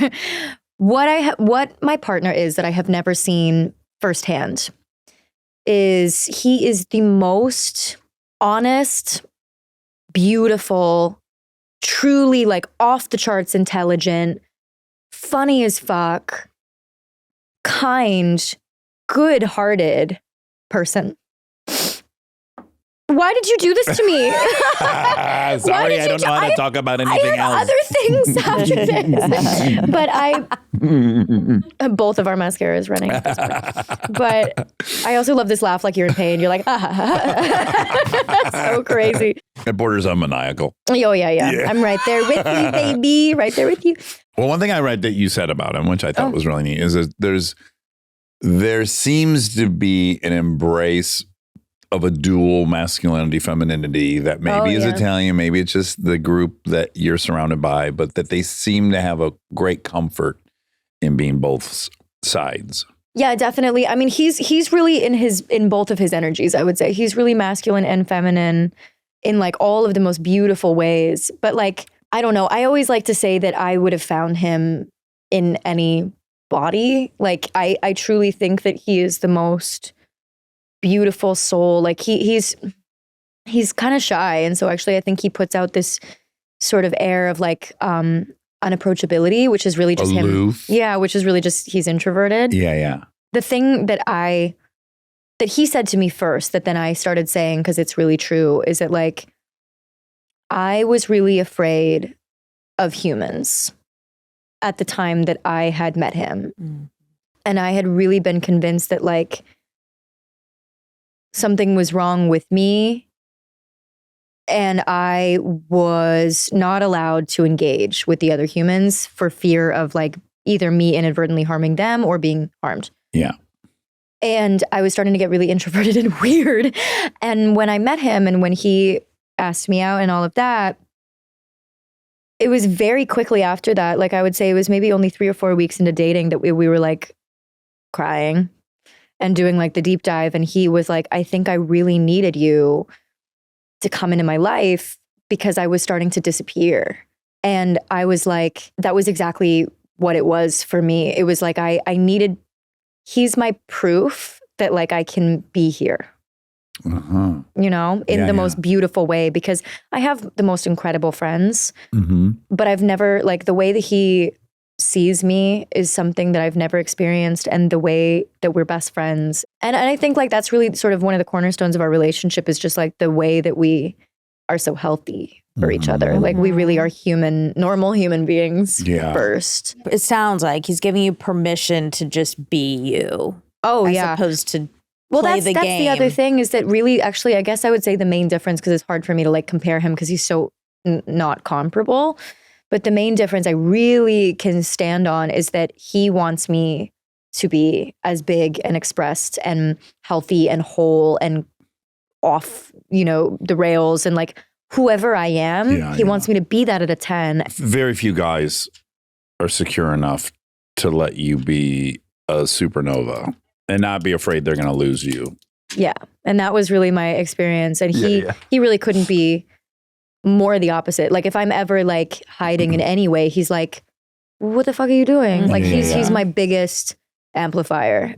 what my partner is that I have never seen firsthand is he is the most honest, beautiful, truly like off the charts intelligent, funny as fuck, kind, good-hearted person. Why did you do this to me? Sorry, I don't know how to talk about anything else. Other things after this. But both of our mascara is running at this point. But I also love this laugh like you're in pain. You're like, That's so crazy. It borders on maniacal. Oh, yeah. I'm right there with you, baby. Right there with you. Well, one thing I read that you said about him, which I thought was really neat, is that there seems to be an embrace of a dual masculinity, femininity that maybe is Italian, maybe it's just the group that you're surrounded by, but that they seem to have a great comfort in being both sides. Yeah, definitely. I mean, he's really in both of his energies, I would say. He's really masculine and feminine in like all of the most beautiful ways. But like, I don't know. I always like to say that I would have found him in any body. Like I truly think that he is the most beautiful soul. Like he's kind of shy, and so actually I think he puts out this sort of air of like unapproachability, which is really just aloof. Him. Yeah, which is really just he's introverted. Yeah. The thing that he said to me first, that then I started saying, because it's really true, is that like I was really afraid of humans at the time that I had met him. And I had really been convinced that like something was wrong with me and I was not allowed to engage with the other humans for fear of like either me inadvertently harming them or being harmed. Yeah. And I was starting to get really introverted and weird. And when I met him and when he asked me out and all of that, it was very quickly after that. Like I would say it was maybe only 3 or 4 weeks into dating that we were like crying and doing like the deep dive. And he was like, I think I really needed you to come into my life because I was starting to disappear. And I was like, that was exactly what it was for me. It was like, I needed, he's my proof that like I can be here. you know, in the most beautiful way, because I have the most incredible friends, but I've never, like, the way that he sees me is something that I've never experienced, and the way that we're best friends. And I think like that's really sort of one of the cornerstones of our relationship, is just like the way that we are so healthy for each other. Like we really are normal human beings first. It sounds like he's giving you permission to just be you. Oh, as yeah. opposed to Well, play that's the game. the other thing, is that really, actually, I guess I would say the main difference, because it's hard for me to like compare him because he's so not comparable. But the main difference I really can stand on is that he wants me to be as big and expressed and healthy and whole and off, you know, the rails, and like whoever I am, he wants me to be that at a 10. Very few guys are secure enough to let you be a supernova and not be afraid they're going to lose you. Yeah. And that was really my experience. And he really couldn't be more the opposite. Like if I'm ever like hiding in any way, he's like, what the fuck are you doing? Like he's my biggest amplifier.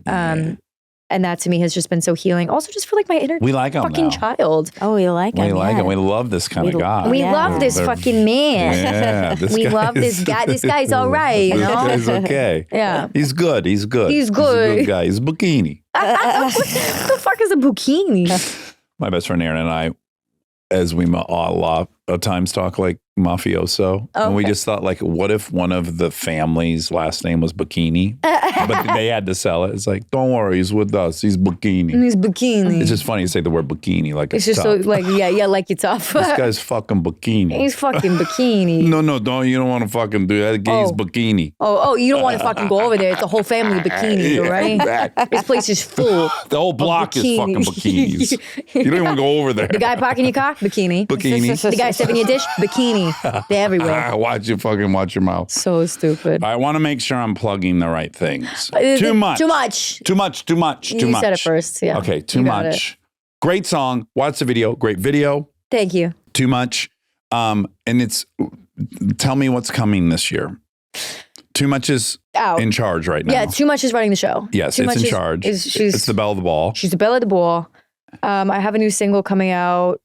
And that to me has just been so healing. Also just for like my inner fucking child. Oh, we like him. We like him. We love this kind of guy. We love this fucking man. Yeah, we love this guy. This guy's all right, you know? This guy's okay. Yeah. He's good. He's good. He's He's a good. good guy. He's a bikini. What the fuck is a bikini? My best friend Aaron and I, as we all at times talk like mafioso. And we just thought, like, what if one of the family's last name was Bikini? But they had to sell it. It's like, don't worry, he's with us. He's Bikini. He's bikini. It's just funny to say the word bikini like It's it's just tough. so like, yeah, like you're tough. This guy's fucking Bikini. He's fucking bikini. No, you don't want to fucking do that. Guy's Bikini. Oh, you don't want to fucking go over there. It's the whole family bikinis, all right? Exactly. This place is full. The whole block is fucking bikinis. You don't even go over there. The guy parking your car, bikini. Bikinis. The guy serving your dish, bikini. They're everywhere. Watch your mouth. So stupid. I want to make sure I'm plugging the right things. Too much. Too much. You said it first, yeah. Okay, too You got much. Great song. Watch the video. Great video. Thank you. Too much. And it's, tell me what's coming this year. Too much is Out. in charge right now. Yeah, Too Much is running the show. Yes, Too it's Much in charge. It's the belle of the ball. She's the belle of the ball. I have a new single coming out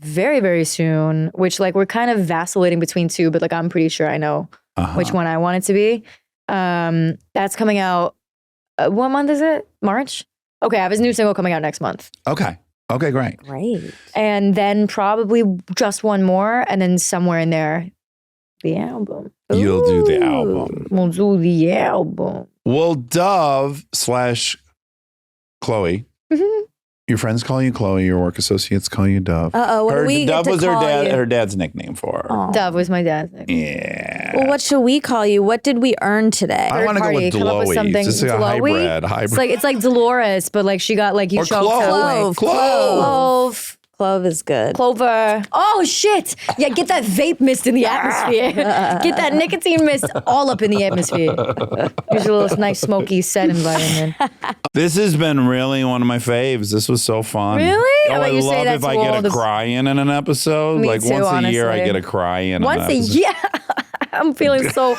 very, very soon, which like we're kind of vacillating between two, but like I'm pretty sure I know which one I want it to be. That's coming out. What month is it? March? Okay, I have his new single coming out next month. Okay, great. Great. And then probably just one more, and then somewhere in there, the album. You'll do the album. We'll do the album. Well, Dove / Chloe. Your friends call you Chloe. Your work associates call you Dove. What do we Dove get to was call you? her dad's nickname for her. Aw. Dove was my dad's name. Yeah. Well, what should we call you? What did we earn today? I want to go with Come up with Deloe. something. Just like a Deloe-y? hybrid. It's like Dolores, but like she got like you Or choked Clove. Clove. Clove is good. Clover. Oh shit! Yeah, get that vape mist in the atmosphere. Get that nicotine mist all up in the atmosphere. There's a little nice smoky set environment. This has been really one of my faves. This was so fun. Really? Oh, I I bet you say love that if to I all get a the- cry in an episode. Me Like too, once a year, I honestly. get a cry in. Once a year. I'm feeling so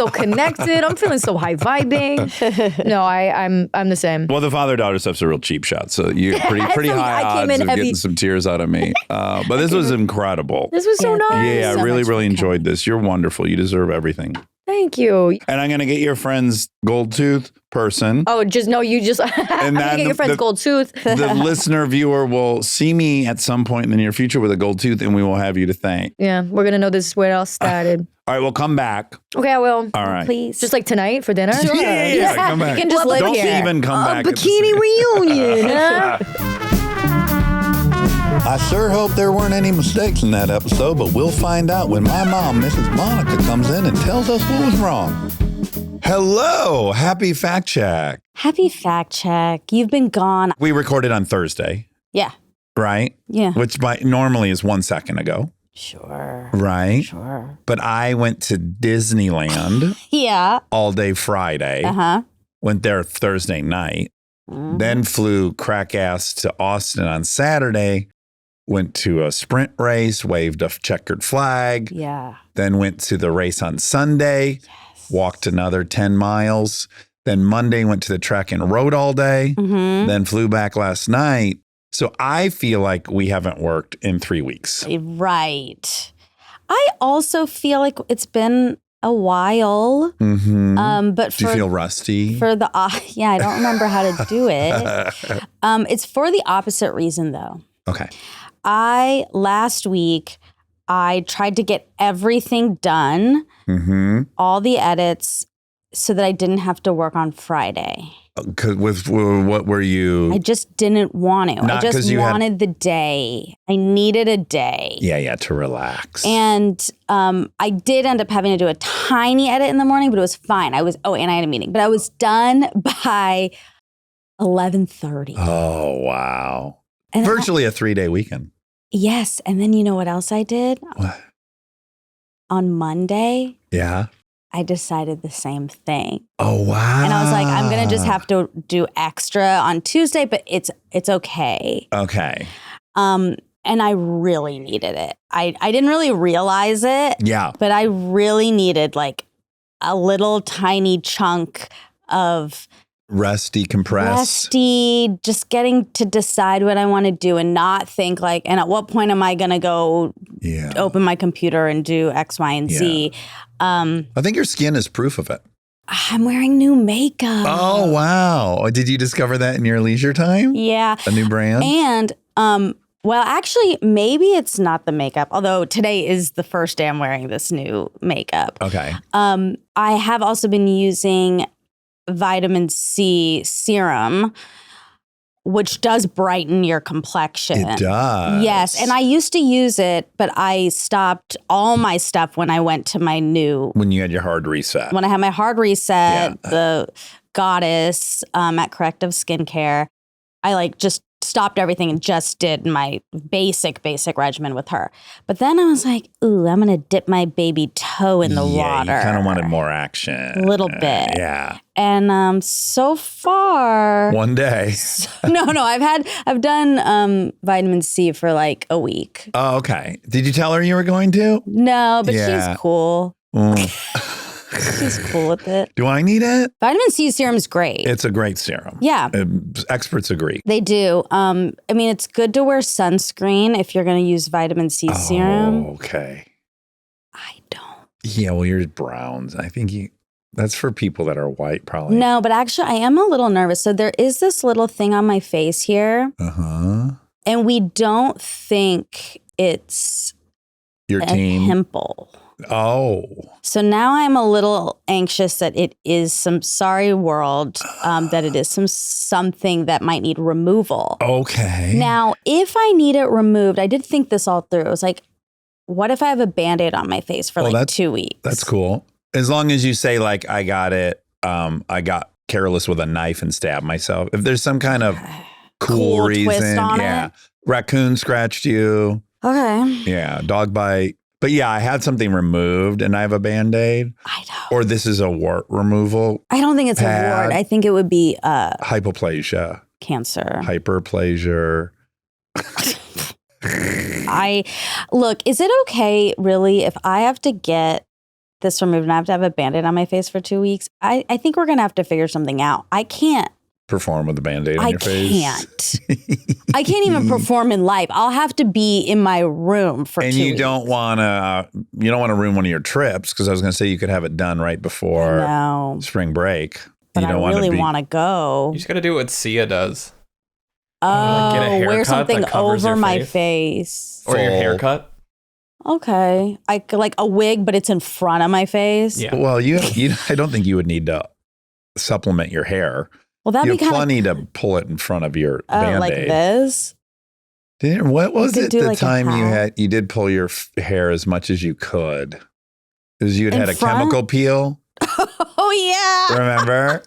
connected. I'm feeling so high vibing. No, I'm the same. Well, the father-daughter stuff's a real cheap shot, so you're pretty So high I came odds in of heavy. getting some tears out of me. But this was incredible. This was so nice. Yeah, I so really, much really fun. enjoyed this. You're wonderful. You deserve everything. Thank you. And I'm going to get your friend's gold tooth person. Oh, I'm gonna then get your friend's the- gold tooth. The listener viewer will see me at some point in the near future with a gold tooth, and we will have you to thank. Yeah, we're gonna know this is where it all started. All right, well, come back. Okay, I will. All right. Please. Just like tonight for dinner. Yeah, come back. You can just live Don't here. even come back. at the Bikini same- reunion. Huh? I sure hope there weren't any mistakes in that episode, but we'll find out when my mom, Mrs. Monica, comes in and tells us what was wrong. Hello, happy fact check. Happy fact check. You've been gone. We recorded on Thursday, Yeah. right? Yeah. Which normally is 1 second ago, Sure. right? Sure. But I went to Disneyland Yeah. all day Friday, Uh-huh. went there Thursday night, then flew crack ass to Austin on Saturday, went to a sprint race, waved a checkered flag, Yeah. then went to the race on Sunday, walked another 10 miles. Then Monday went to the track and rode all day, then flew back last night. So I feel like we haven't worked in 3 weeks. Right. I also feel like it's been a while. Mm-hmm. But Do you feel rusty? For the yeah, I don't remember how to do it. It's for the opposite reason though. Okay. Last week I tried to get everything done, all the edits, so that I didn't have to work on Friday. With what were you? I just didn't want to. Not I just wanted the day. I needed a day. Yeah, to relax. And I did end up having to do a tiny edit in the morning, but it was fine. And I had a meeting, but I was done by 11:30. Oh, wow. And Virtually a 3-day weekend. Yes. And then you know what else I did? What? On Monday, Yeah. I decided the same thing. Oh, wow. And I was like, I'm going to just have to do extra on Tuesday, but it's okay. Okay. And I really needed it. I didn't really realize it. Yeah. But I really needed like a little tiny chunk of Rest, decompress. just getting to decide what I want to do and not think like, and at what point am I going to go open my computer and do X, Y, and Z? I think your skin is proof of it. I'm wearing new makeup. Oh, wow. Did you discover that in your leisure time? Yeah. A new brand? And, well, actually, maybe it's not the makeup, although today is the first day I'm wearing this new makeup. Okay. I have also been using vitamin C serum, which does brighten your complexion. It does. Yes. And I used to use it, but I stopped all my stuff when I went to my new. When you had your hard reset. When I had my hard reset, the goddess at Corrective Skincare, I like just stopped everything and just did my basic regimen with her. But then I was like, ooh, I'm going to dip my baby toe in the water. You kind of wanted more action. A little bit. Yeah. And so far. One day. No, I've done vitamin C for like a week. Oh, okay. Did you tell her you were going to? No, but she's cool. She's cool with it. Do I need it? Vitamin C serum is great. It's a great serum. Yeah. Experts agree. They do. I mean, it's good to wear sunscreen if you're going to use vitamin C serum. Oh, okay. I don't. Yeah, well, you're browns. I think that's for people that are white, probably. No, but actually, I am a little nervous. So there is this little thing on my face here. And we don't think it's your a team pimple. Oh. So now I'm a little anxious that it is that it is something that might need removal. Okay. Now, if I need it removed, I did think this all through. It was like, what if I have a Band-Aid on my face for 2 weeks? That's cool. As long as you say like, I got it. I got careless with a knife and stabbed myself. If there's some kind of cool reason. Twist on it. Raccoon scratched you. Okay. Yeah. Dog bite. But yeah, I had something removed and I have a Band-Aid. I know. Or this is a wart removal. I don't think it's a wart. I think it would be hypoplasia. Cancer. Hyperplasia. Look, is it okay really if I have to get this removed and I have to have a Band-Aid on my face for 2 weeks? I think we're going to have to figure something out. I can't perform with a Band-Aid on your face. I can't even perform in life. I'll have to be in my room for 2 weeks. And you don't want to ruin one of your trips, because I was going to say you could have it done right before spring break. But you don't I really want to go. You just got to do what Sia does. Oh, get a haircut wear something that covers over your my face. face. Or your haircut. Okay. Like a wig, but it's in front of my face. Yeah. Well, I don't think you would need to supplement your hair. Well, that'd you be have kind plenty to pull it in front of your Band-Aid. like this? What was it do the like a time hat. you did pull your hair as much as you could? Because you had a front? chemical peel. Oh, yeah. Remember?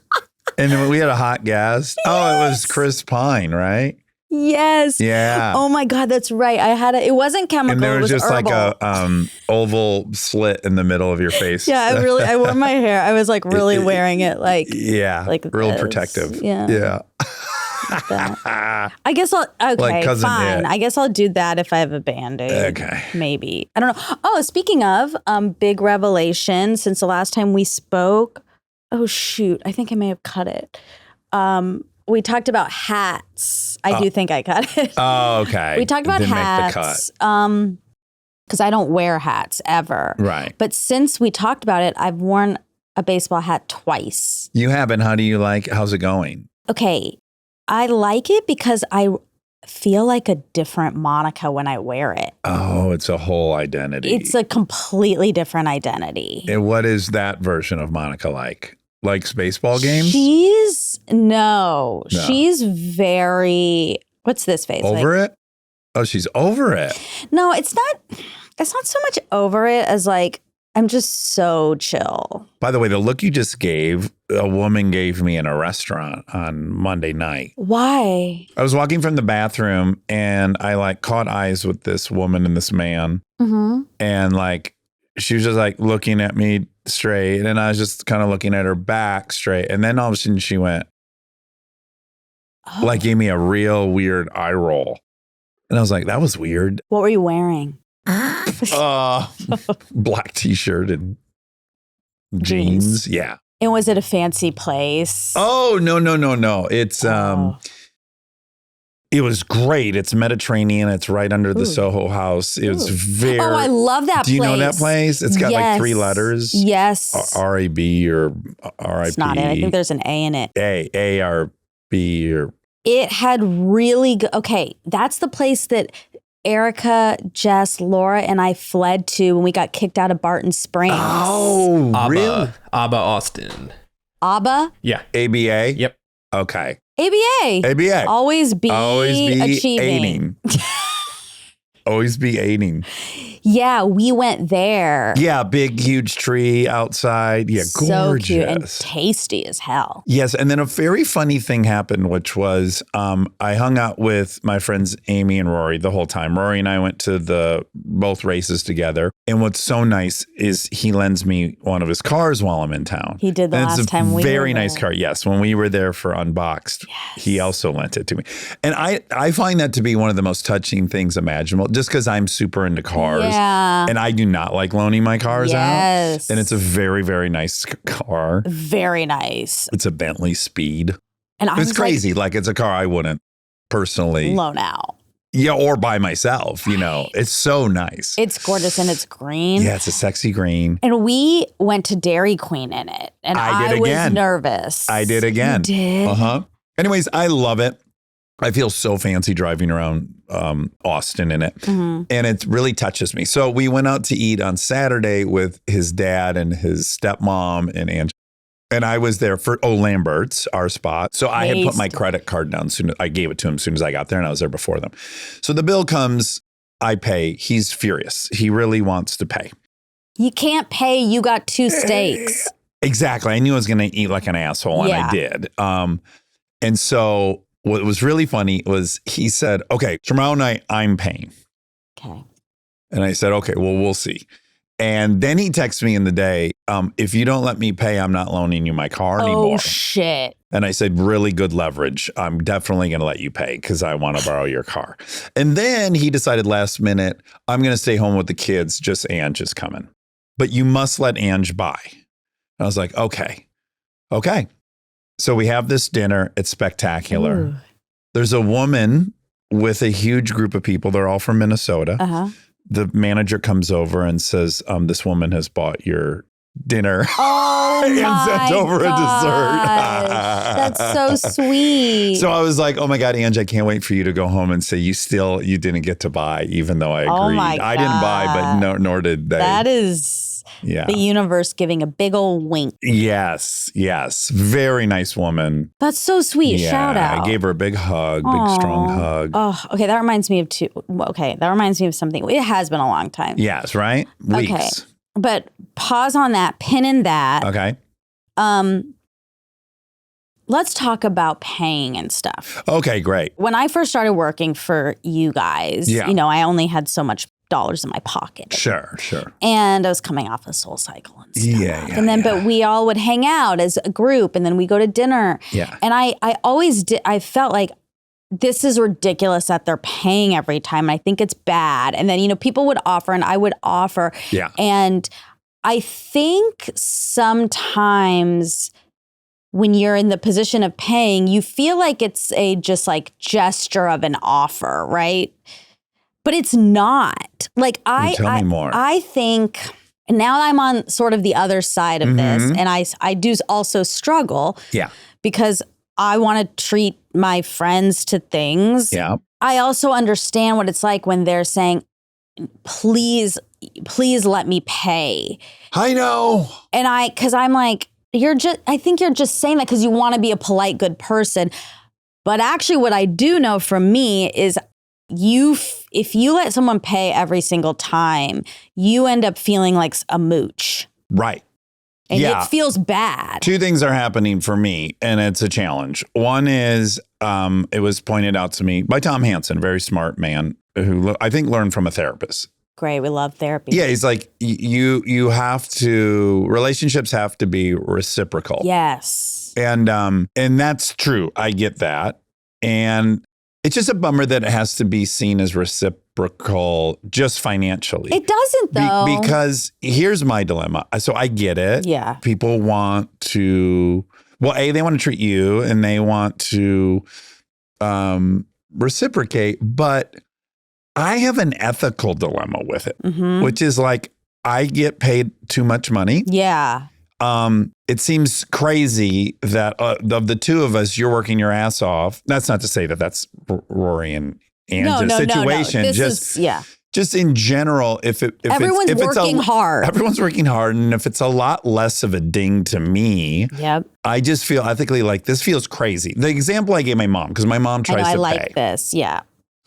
And then we had a hot guest. Yes. Oh, it was Chris Pine, right? Yes. Yeah. Oh my God, that's right. It wasn't chemical. And there it was just herbal. like a oval slit in the middle of your face. Yeah, I wore my hair. I was like really wearing it like real this. protective. Yeah. I guess Like Cousin fine. It. I guess I'll do that if I have a Band-Aid. Okay. Maybe. I don't know. Oh, speaking of big revelation since the last time we spoke. Oh shoot, I think I may have cut it. we talked about hats. I do think I got it. Oh, okay. We talked about Didn't hats. Make the cut. Because I don't wear hats ever. Right. But since we talked about it, I've worn a baseball hat twice. You haven't. How do you like? How's it going? Okay. I like it because I feel like a different Monica when I wear it. Oh, it's a whole identity. It's a completely different identity. And what is that version of Monica like? Likes baseball games? She's very, what's this face? Over it? Oh, she's over it. No, it's not so much over it as like, I'm just so chill. By the way, the look you just gave, a woman gave me in a restaurant on Monday night. Why? I was walking from the bathroom and I like caught eyes with this woman and this man. Mm-hmm. And like, she was just like looking at me straight. And I was just kind of looking at her back straight. And then all of a sudden she went, like gave me a real weird eye roll. And I was like, that was weird. What were you wearing? Black t-shirt and jeans. Yeah. And was it a fancy place? Oh, no. It's it was great. It's Mediterranean. It's right under the Soho House. It was very Oh, I love that place. Do you know that place? It's got like Yes. 3 letters. Yes. R-A-B or R-I-P. It's not it. I think there's an A in it. A-R-B or It had really good. Okay, that's the place that Erica, Jess, Laura, and I fled to when we got kicked out of Barton Springs. Oh, ABBA. really? ABBA Austin. ABBA? Yeah. ABA? Yep. Okay. ABA. ABA. Always be achieving. aiding. Always be aiding. Yeah, we went there. Yeah, big, huge tree outside. Yeah, gorgeous. So cute and tasty as hell. Yes, and then a very funny thing happened, which was I hung out with my friends Amy and Rory the whole time. Rory and I went to both races together. And what's so nice is he lends me one of his cars while I'm in town. He did the and last it's time we were very nice there. car. Yes, when we were there for Unboxed, he also lent it to me. And I find that to be one of the most touching things imaginable, just because I'm super into cars. Yeah. And I do not like loaning my cars out. Yes. And it's a very, very nice car. Very nice. It's a Bentley Speed. And I It's was crazy. Like it's a car I wouldn't personally loan out. Yeah, or by myself, you know. It's so nice. It's gorgeous and it's green. Yeah, it's a sexy green. And we went to Dairy Queen in it. And I did was again. nervous. I did again. You did? Uh-huh. Anyways, I love it. I feel so fancy driving around Austin in it. Mm-hmm. And it really touches me. So we went out to eat on Saturday with his dad and his stepmom and Angie. And I was there for Lambert's, our spot. So I had put my credit card down. I gave it to him as soon as I got there, and I was there before them. So the bill comes, I pay. He's furious. He really wants to pay. You can't pay. You got 2 steaks. Exactly. I knew I was going to eat like an asshole, and I did. And so what was really funny was he said, okay, tomorrow night I'm paying. Okay. And I said, okay, well, we'll see. And then he texts me in the day, if you don't let me pay, I'm not loaning you my car anymore. Oh, shit. And I said, really good leverage. I'm definitely going to let you pay because I want to borrow your car. And then he decided last minute, I'm going to stay home with the kids. Just Ange is coming. But you must let Ange buy. And I was like, okay. So we have this dinner. It's spectacular. Ooh. There's a woman with a huge group of people. They're all from Minnesota. Uh-huh. The manager comes over and says, this woman has bought your dinner. Oh, and my sent over a dessert. That's so sweet. So I was like, oh my God, Ange, I can't wait for you to go home and say you didn't get to buy, even though I agreed. Oh my I didn't buy, but nor did they. That is the universe giving a big old wink. Yes. Very nice woman. That's so sweet. Yeah, Shout out. I gave her a big hug, big strong hug. Oh, okay. That reminds me of something. It has been a long time. Yes, right? Weeks. Okay. But pause on that, pin in that. Okay. Let's talk about paying and stuff. Okay, great. When I first started working for you guys, I only had so much dollars in my pocket. Sure. And I was coming off a Soul Cycle and stuff. Yeah. And then, but we all would hang out as a group and then we go to dinner. Yeah. And I always did, I felt like this is ridiculous that they're paying every time. I think it's bad. And then, people would offer and I would offer. Yeah. And I think sometimes when you're in the position of paying, you feel like it's a just like gesture of an offer, right? But it's not. Like Tell me more. I think now I'm on sort of the other side of this, and I do also struggle. Yeah. Because I want to treat my friends to things. Yeah. I also understand what it's like when they're saying, please let me pay. I know. And because I'm like, I think you're just saying that because you want to be a polite, good person. But actually what I do know from me is if you let someone pay every single time, you end up feeling like a mooch. Right. And it feels bad. Two things are happening for me, and it's a challenge. One is it was pointed out to me by Tom Hansen, a very smart man who I think learned from a therapist. Great. We love therapy. Yeah. He's like, relationships have to be reciprocal. Yes. And that's true. I get that. And it's just a bummer that it has to be seen as reciprocal just financially. It doesn't though. Because here's my dilemma. So I get it. Yeah. People want to, they want to treat you and they want to reciprocate, but I have an ethical dilemma with it, which is like, I get paid too much money. Yeah. It seems crazy that of the two of us, you're working your ass off. That's not to say that that's Rory and Anne's situation. No. Just in general, if everyone's working hard. Everyone's working hard. And if it's a lot less of a ding to me, I just feel ethically like this feels crazy. The example I gave my mom, because my mom tries to pay. I like this. Yeah.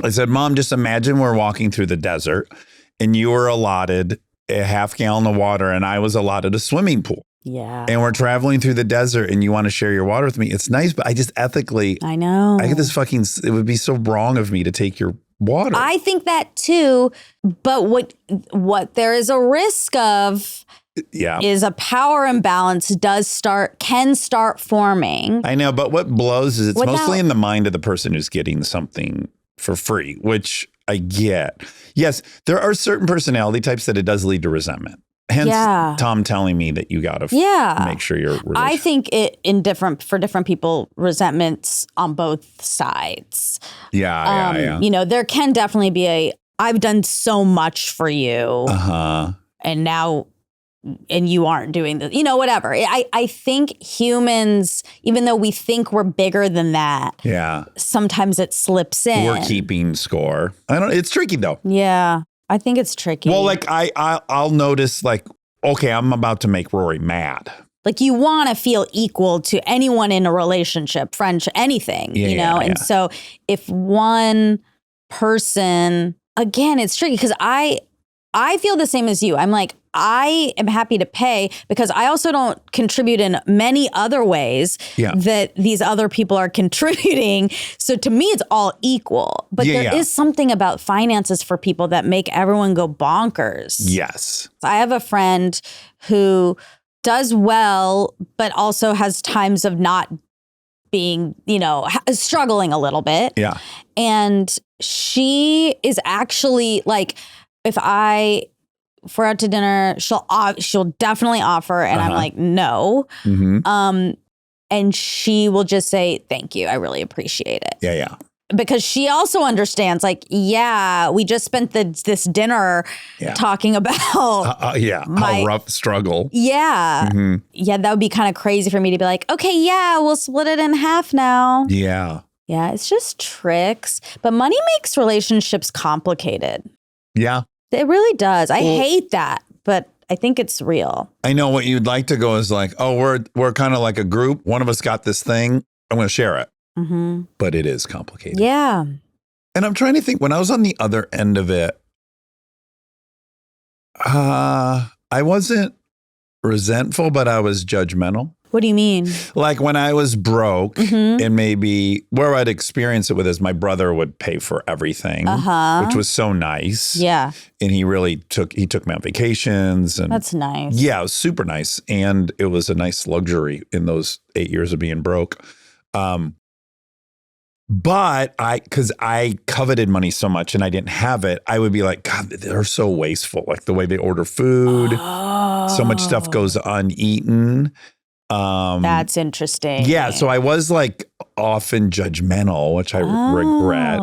I said, Mom, just imagine we're walking through the desert and you were allotted a half gallon of water and I was allotted a swimming pool. Yeah. And we're traveling through the desert and you want to share your water with me. It's nice, but I just ethically, I know. I get this it would be so wrong of me to take your water. I think that too. But what there is a risk of is a power imbalance can start forming. I know, but what blows is it's mostly in the mind of the person who's getting something for free, which I get. Yes, there are certain personality types that it does lead to resentment. Hence, Tom telling me that you got to make sure you're. I think for different people, resentments on both sides. Yeah. You know, there can definitely be I've done so much for you, and now. And you aren't doing this, whatever. I think humans, even though we think we're bigger than that, sometimes it slips in. We're keeping score. It's tricky though. Yeah, I think it's tricky. Well, like I'll notice like, okay, I'm about to make Rory mad. Like you want to feel equal to anyone in a relationship, friendship, anything, And so if one person, again, it's tricky because I feel the same as you. I'm like, I am happy to pay because I also don't contribute in many other ways that these other people are contributing. So to me, it's all equal. But there is something about finances for people that make everyone go bonkers. Yes. I have a friend who does well, but also has times of not being, struggling a little bit. Yeah. And she is actually like, if we're out to dinner, she'll definitely offer, and I'm like, no. And she will just say, thank you. I really appreciate it. Yeah. Because she also understands, like, we just spent this dinner talking about how rough struggle. Yeah. Yeah, that would be kind of crazy for me to be like, okay, we'll split it in half now. Yeah. Yeah, it's just tricks. But money makes relationships complicated. Yeah. It really does. I hate that, but I think it's real. I know what you'd like to go is like, oh, we're kind of like a group. One of us got this thing. I'm going to share it. But it is complicated. Yeah. And I'm trying to think, when I was on the other end of it, I wasn't resentful, but I was judgmental. What do you mean? Like when I was broke, and maybe where I'd experience it with is my brother would pay for everything, which was so nice. Yeah. And he took me on vacations. And that's nice. Yeah, it was super nice. And it was a nice luxury in those 8 years of being broke. But because I coveted money so much and I didn't have it, I would be like, God, they're so wasteful. Like the way they order food, so much stuff goes uneaten. That's interesting. Yeah, so I was like often judgmental, which I regret.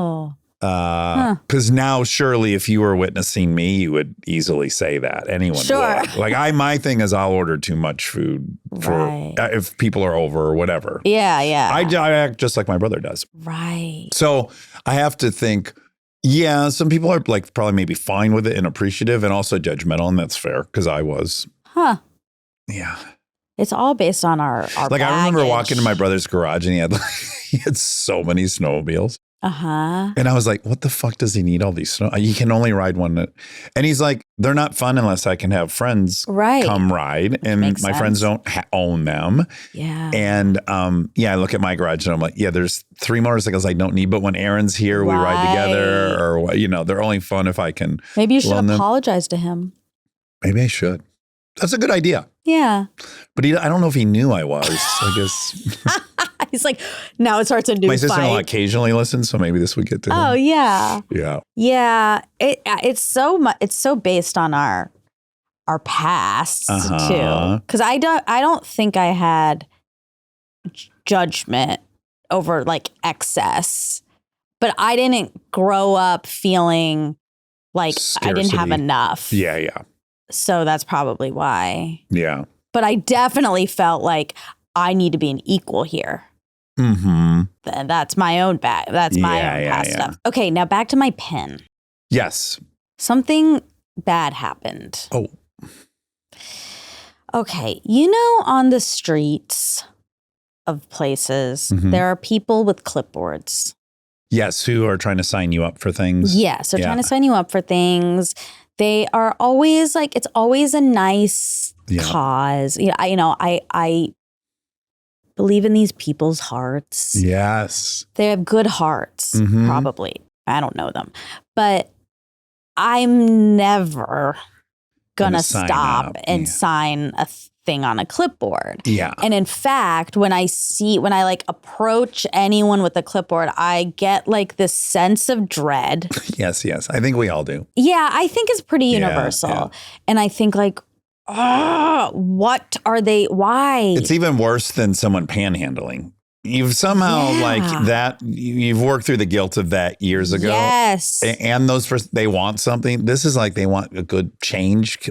Because now, surely, if you were witnessing me, you would easily say that. Anyone would. Like my thing is, I'll order too much food for if people are over or whatever. Yeah, yeah. I act just like my brother does. Right. So I have to think. Yeah, some people are like probably maybe fine with it and appreciative, and also judgmental, and that's fair because I was. Huh. Yeah. It's all based on our like baggage. I remember walking to my brother's garage and he had so many snowmobiles. And I was like, what the fuck does he need all these snow? He can only ride one. And he's like, they're not fun unless I can have friends come ride. And my friends don't own them. Yeah. And I look at my garage and I'm like, yeah, there's 3 motorcycles I don't need. But when Aaron's here, we ride together or, they're only fun if I can. Maybe you should apologize to him. Maybe I should. That's a good idea. Yeah. But I don't know if he knew I was, I guess. He's like, now it starts a new fight. My sister-in-law occasionally listens, so maybe this would get to him. Oh, yeah. Yeah. Yeah. It's so based on our pasts too. Because I don't think I had judgment over like excess, but I didn't grow up feeling like I didn't have enough. Yeah, yeah. So that's probably why. Yeah. But I definitely felt like I need to be an equal here. Mm-hmm. That's my own bag. That's my own past stuff. Okay, now back to my pen. Yes. Something bad happened. Oh. Okay, on the streets of places, there are people with clipboards. Yes, who are trying to sign you up for things. Yes, they're trying to sign you up for things. They are always like, it's always a nice cause. I believe in these people's hearts. Yes. They have good hearts, probably. I don't know them. But I'm never going to stop and sign a thing on a clipboard. Yeah. And in fact, when I like approach anyone with a clipboard, I get like this sense of dread. Yes. I think we all do. Yeah, I think it's pretty universal. Yeah. And I think like, what are they? Why? It's even worse than someone panhandling. You've somehow you've worked through the guilt of that years ago. Yes. And they want something. This is like they want a good change,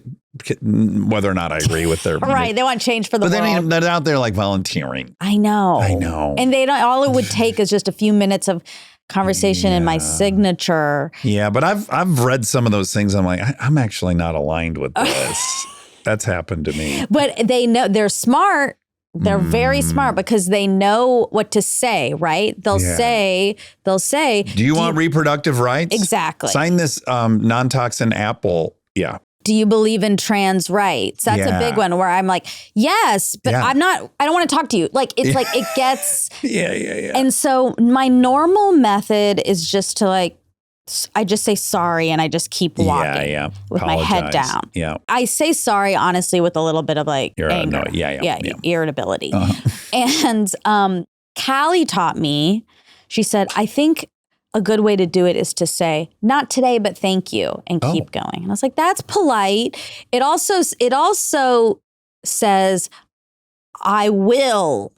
whether or not I agree with their. Right. They want change for the world. But they're out there like volunteering. I know. And they don't, all it would take is just a few minutes of conversation in my signature. Yeah. But I've read some of those things. I'm like, I'm actually not aligned with this. That's happened to me. But they know they're smart. They're very smart because they know what to say, right? They'll say, do you want reproductive rights? Exactly. Sign this non-toxin apple. Yeah. Do you believe in trans rights? That's a big one where I'm like, yes, but I don't want to talk to you. Like, it's like, it gets. Yeah. And so my normal method is just to like, I just say sorry and I just keep walking with my head down. Yeah. I say sorry, honestly, with a little bit of like anger. Irritability. And Callie taught me, she said, I think a good way to do it is to say, not today, but thank you, and keep going. And I was like, that's polite. It also says, I will.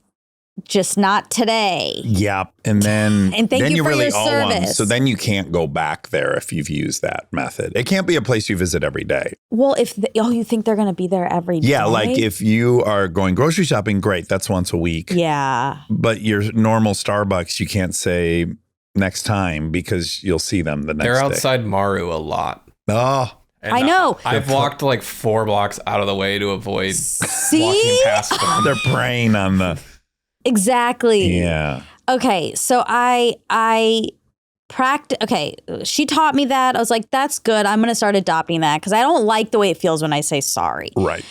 Just not today. Yep. And then thank then you for really your service. So then you can't go back there if you've used that method. It can't be a place you visit every day. Well, you think they're going to be there every day? Yeah, like if you are going grocery shopping, great, that's once a week. Yeah. But your normal Starbucks, you can't say next time because you'll see them the next day. They're outside Maru a lot. Oh. And I know. I've walked like 4 blocks out of the way to avoid walking past them. They're preying on the... Exactly. Yeah. Okay, so I practice. Okay, she taught me that. I was like, that's good. I'm going to start adopting that because I don't like the way it feels when I say sorry. Right.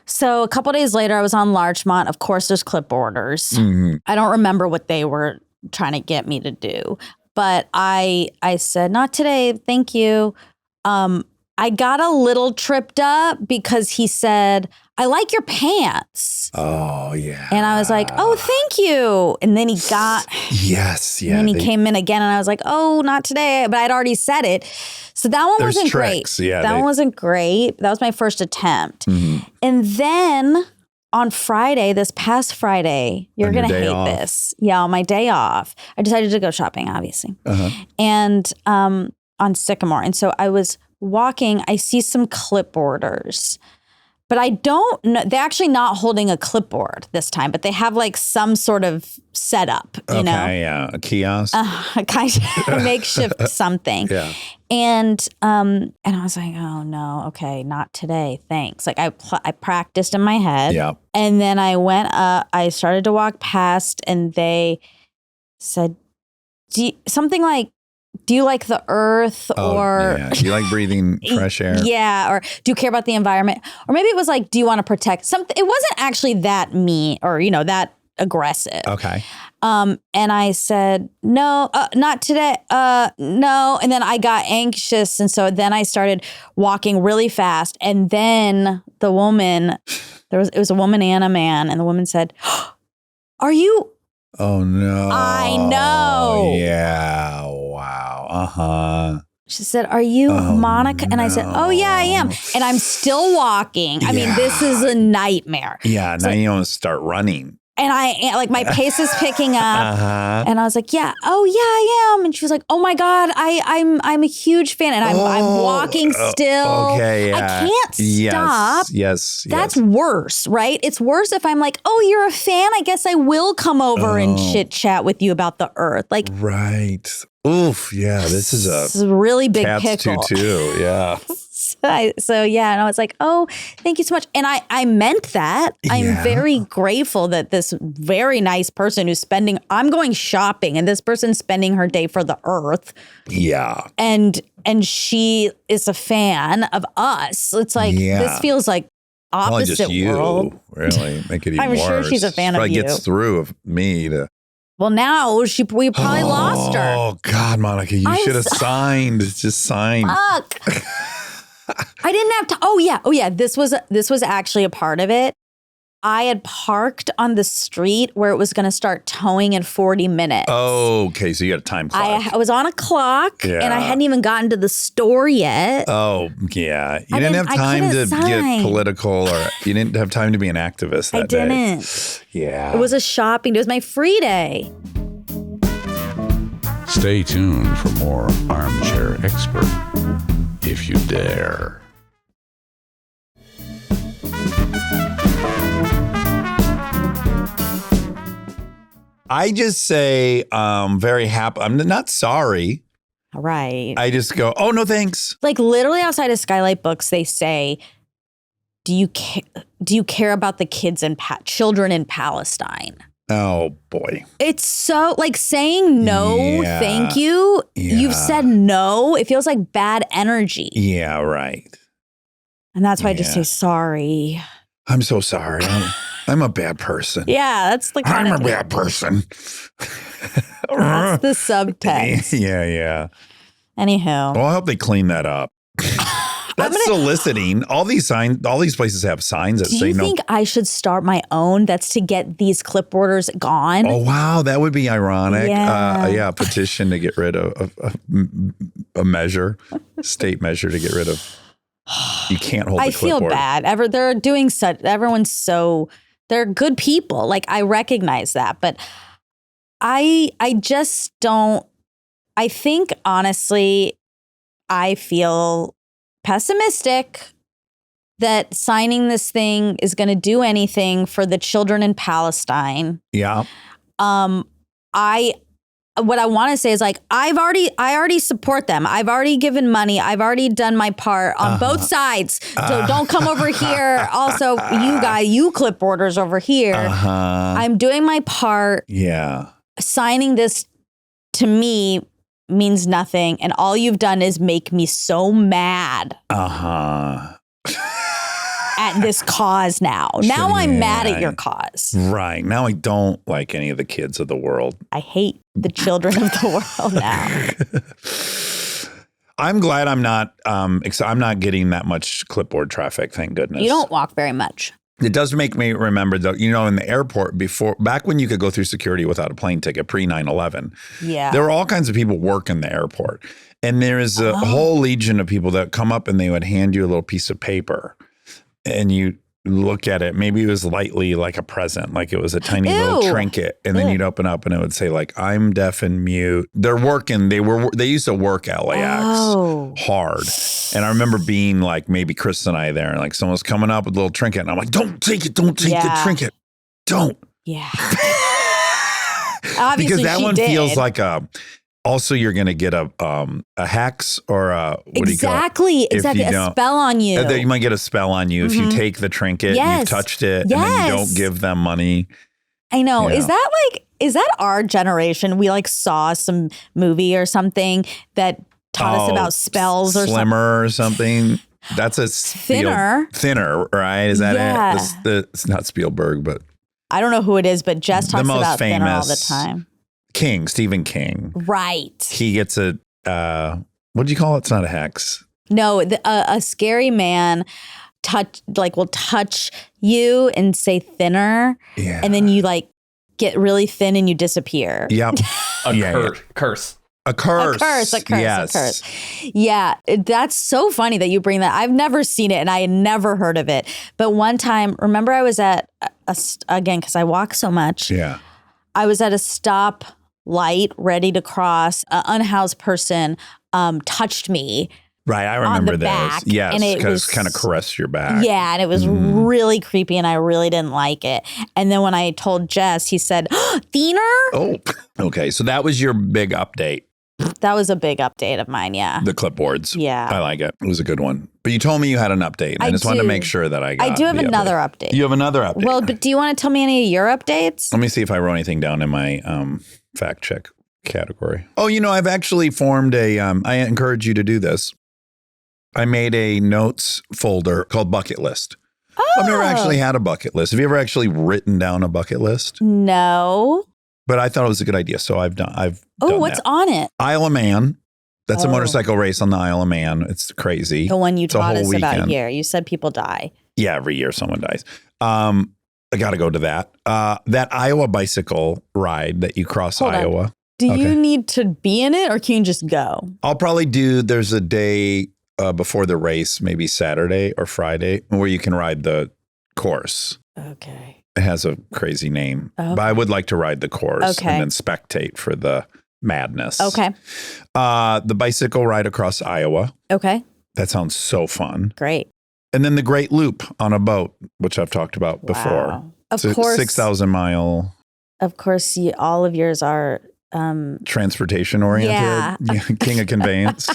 So a couple days later, I was on Larchmont. Of course, there's clipboarders. Mm-hmm. I don't remember what they were trying to get me to do, but I said, not today. Thank you. I got a little tripped up because he said, I like your pants. Oh, yeah. And I was like, oh, thank you. And then he got... Yes, yeah. And then he came in again and I was like, oh, not today. But I'd already said it. So that one wasn't tricks. great. Yeah, that one wasn't great. That was my first attempt. Mm-hmm. And then on Friday, this past Friday, you're On your going to day hate off. this. Yeah, on my day off, I decided to go shopping, obviously. And on Sycamore. And so I was walking, I see some clipboarders. But I don't know. They're actually not holding a clipboard this time, but they have like some sort of setup, you know? Okay, yeah. A kiosk. A kind of makeshift something. Yeah. And I was like, oh no, okay, not today, thanks. Like I practiced in my head. Yeah. And then I went up, I started to walk past and they said, something like, do you like the earth or yeah. Do you like breathing fresh air? Yeah, or do you care about the environment? Or maybe it was like, do you want to protect something? It wasn't actually that mean or, you know, that aggressive. Okay. And I said, no, not today. No. And then I got anxious. And so then I started walking really fast. And then the woman, it was a woman and a man. And the woman said, are you? Oh, no. I know. Yeah. Wow. Uh-huh. She said, are you Monica? And I said, oh, yeah, I am. And I'm still walking. I mean, this is a nightmare. Yeah. Now you want to start running. And like my pace is picking up. Uh-huh. And I was like, yeah, oh yeah, I am. And she was like, oh my God, I'm a huge fan. And I'm walking still. Okay, yeah. I can't stop. Yes. That's worse, right? It's worse if I'm like, oh, you're a fan. I guess I will come over and chit chat with you about the earth. Like, right. Oof. Yeah. This is a really big cat's pickle. tutu. Yeah. So yeah, and I was like, oh, thank you so much. And I meant that. I'm very grateful that this very nice person I'm going shopping and this person's spending her day for the earth. Yeah. And she is a fan of us. It's like, this feels like Probably opposite just you, world. really. Make it even I'm worse. sure she's a fan of Probably you. gets through of me to. Well, now we probably lost her. Oh, God, Monica, you should have signed. Just signed. Fuck. I didn't have to. Oh yeah. This was actually a part of it. I had parked on the street where it was going to start towing in 40 minutes. Oh, okay. So you got a time clock. I was on a clock and I hadn't even gotten to the store yet. Oh, yeah. You didn't have time to get political or you didn't have time to be an activist that day. I didn't. Yeah. It was a shopping day. It was my free day. Stay tuned for more Armchair Expert, if you dare. I just say very happy. I'm not sorry. Right. I just go, oh, no, thanks. Like literally outside of Skylight Books, they say, do you care about the children in Palestine? Oh, boy. It's so like saying no, thank you. Yeah. You've said no. It feels like bad energy. Yeah, right. And that's why I just say sorry. I'm so sorry. I'm a bad person. Yeah, that's the kind I'm of a bad person. That's the subtext. Yeah. Anyhow. Well, I hope they clean that up. That's soliciting. All these places have signs that say no. Do you think I should start my own? That's to get these clipboarders gone. Oh, wow. That would be ironic. Yeah. A petition to get rid of a measure, state measure to get rid of. You can't hold the clipboard. I feel bad. They're doing such, they're good people. Like I recognize that, but I just don't, I think honestly, I feel pessimistic that signing this thing is going to do anything for the children in Palestine. Yeah. What I want to say is like, I already support them. I've already given money. I've already done my part on both sides. So don't come over here. Also, you clipboarders over here. I'm doing my part. Yeah. Signing this to me means nothing. And all you've done is make me so mad. At this cause now. Now I'm mad at your cause. Right. Now I don't like any of the kids of the world. I hate the children of the world now. I'm glad I'm not getting that much clipboard traffic, thank goodness. You don't walk very much. It does make me remember, though, in the airport back when you could go through security without a plane ticket, pre 9/11. Yeah. There were all kinds of people working the airport. And there is a whole legion of people that come up and they would hand you a little piece of paper. And look at it. Maybe it was lightly like a present, like it was a tiny little Ew. trinket. And then you'd open up and it would say like, I'm deaf and mute. They used to work at LAX hard. And I remember being like, maybe Chris and I there, and like someone's coming up with a little trinket. And I'm like, don't take the trinket. Don't. Yeah. Obviously, because that she one did. feels like also you're going to get a hex or a, what do you call it? Exactly. If you A don't- spell on you. You might get a spell on you if you take the trinket, Yes. you've touched it, and then you don't give them money. I know. Yeah. Is that our generation? We like saw some movie or something that taught us about spells or something. Slimmer or something. That's a thinner, right? Is that it? It's not Spielberg, but I don't know who it is, but Jess talks most about thinner all the famous time. Stephen King. Right. He gets a what do you call it? It's not a hex. No, a scary man will touch you and say thinner, and then you like get really thin and you disappear. Yep. Curse. A curse. A curse. Yeah, that's so funny that you bring that. I've never seen it and I had never heard of it. But one time, remember I was at, again, because I walk so much. Yeah. I was at a stop light ready to cross. An unhoused person touched me. Right, I remember the this. back, Yes, and it because was kind of caressed your back. Yeah, and it was really creepy and I really didn't like it. And then when I told Jess, he said, thinner? Oh, okay. So that was your big update. That was a big update of mine, yeah. The clipboards. Yeah. I like it. It was a good one. But you told me you had an update. And I just wanted to make sure that I got I do have the another update. You have another update. Well, but do you want to tell me any of your updates? Let me see if I wrote anything down in my fact check category. Oh, I've actually formed I encourage you to do this. I made a notes folder called Bucket List. Oh. I've never actually had a bucket list. Have you ever actually written down a bucket list? No. But I thought it was a good idea. So I've done what's that. on it? Isle of Man. That's a motorcycle race on the Isle of Man. It's crazy. The one you It's a taught whole us about weekend. here. You said people die. Yeah, every year someone dies. I got to go to that. That Iowa bicycle ride that you cross Hold on. Iowa. Do Okay. you need to be in it or can you just go? I'll probably there's a day before the race, maybe Saturday or Friday, where you can ride the course. Okay. It has a crazy name, Okay. but I would like to ride the course Okay. and then spectate for the madness. Okay. The bicycle ride across Iowa. Okay. That sounds so fun. Great. And then the Great Loop on a boat, which I've talked about before. Wow. Of It's a course. 6,000 mile Of course, all of yours are transportation oriented. Yeah. King of conveyance.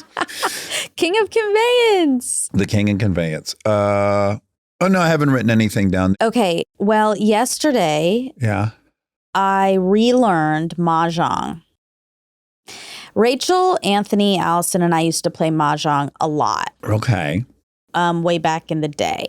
King of Conveyance. The king of conveyance. Oh no, I haven't written anything down. Okay. Well, yesterday Yeah. I relearned Mahjong. Rachel, Anthony, Allison, and I used to play Mahjong a lot Okay. way back in the day.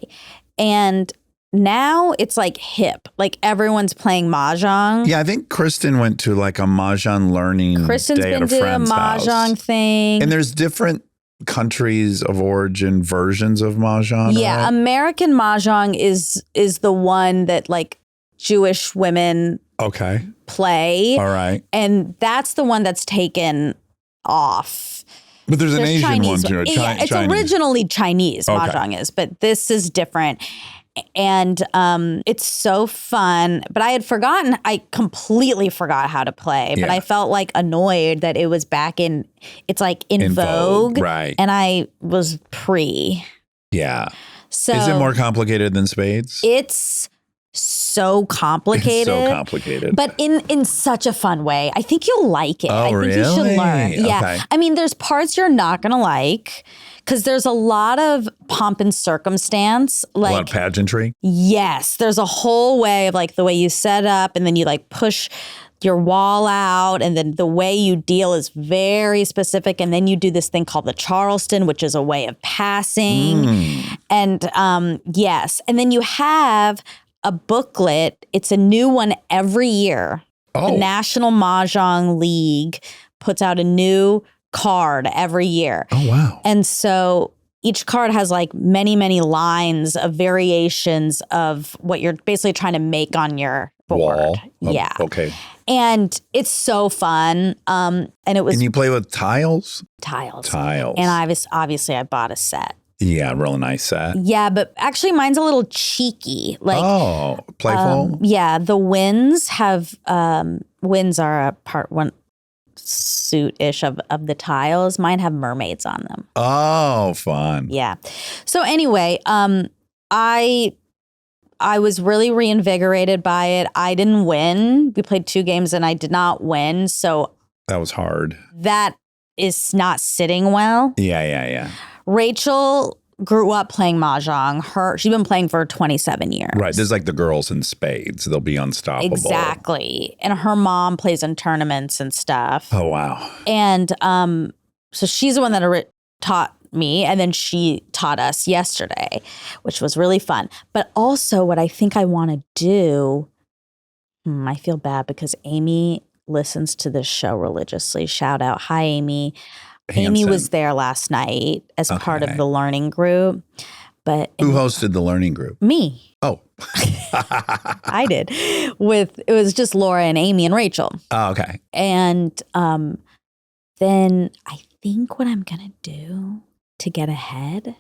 And now it's like hip. Like everyone's playing Mahjong. Yeah, I think Kristen went to like a Mahjong learning Kristen's day at been a doing a friend's Mahjong house. thing. And there's different countries of origin versions of Mahjong. Yeah, right? American Mahjong is the one that like Jewish women Okay. play. All right. And that's the one that's taken off. But there's an There's Asian Chinese one too. Yeah, it's Chinese. originally Chinese, Okay. Mahjong is, but this is different. And it's so fun. But I completely forgot how to play. But Yeah. I felt like annoyed that it was back it's like in vogue. Right. And I was pre. Yeah. So Is it more complicated than spades? it's so complicated. It's so complicated. But in such a fun way. I think you'll like it. Oh, I think you really? should learn. Yeah. Okay. I mean, there's parts you're not going to like because there's a lot of pomp and circumstance. a lot Like, of pageantry. yes, there's a whole way of like the way you set up and then you like push your wall out and then the way you deal is very specific. And then you do this thing called the Charleston, which is a way of passing. And yes. And then you have a booklet. It's a new one every year. Oh. The National Mahjong League puts out a new card every year. Oh, wow. And so each card has like many, many lines of variations of what you're basically trying to make on your board. Wall. Yeah. Okay. And it's so fun. And it was And you play with tiles? tiles. Tiles. And obviously I bought a set. Yeah, real nice set. Yeah, but actually mine's a little cheeky. Like, playful. yeah, the winds have winds are a part one suit-ish of the tiles. Mine have mermaids on them. Oh, fun. Yeah. So anyway, I was really reinvigorated by it. I didn't win. We played 2 games and I did not win. So That was hard. that is not sitting well. Yeah. Rachel grew up playing mahjong. She's been playing for 27 years. Right. There's like the girls in spades. They'll be unstoppable. Exactly. And her mom plays in tournaments and stuff. Oh, wow. And so she's the one that taught me, and then she taught us yesterday, which was really fun. But also what I think I want to do, I feel bad because Amy listens to this show religiously. Shout out. Hi, Amy. Amy Hanson. was there last night as part of the learning group. But Who hosted the learning group? me. Oh. I did. It was just Laura and Amy and Rachel. Oh, okay. And then I think what I'm going to do to get ahead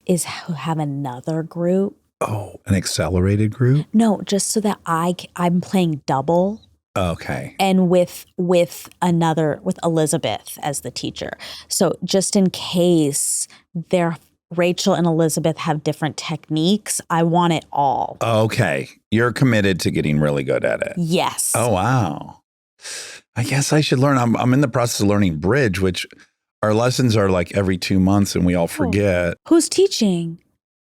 is have another group. Oh, an accelerated group? No, just so that I'm playing double. Okay. And with Elizabeth as the teacher. So just in case Rachel and Elizabeth have different techniques, I want it all. Okay. You're committed to getting really good at it. Yes. Oh, wow. I guess I should learn. I'm in the process of learning bridge, which our lessons are like every 2 months and we all forget. Who's teaching?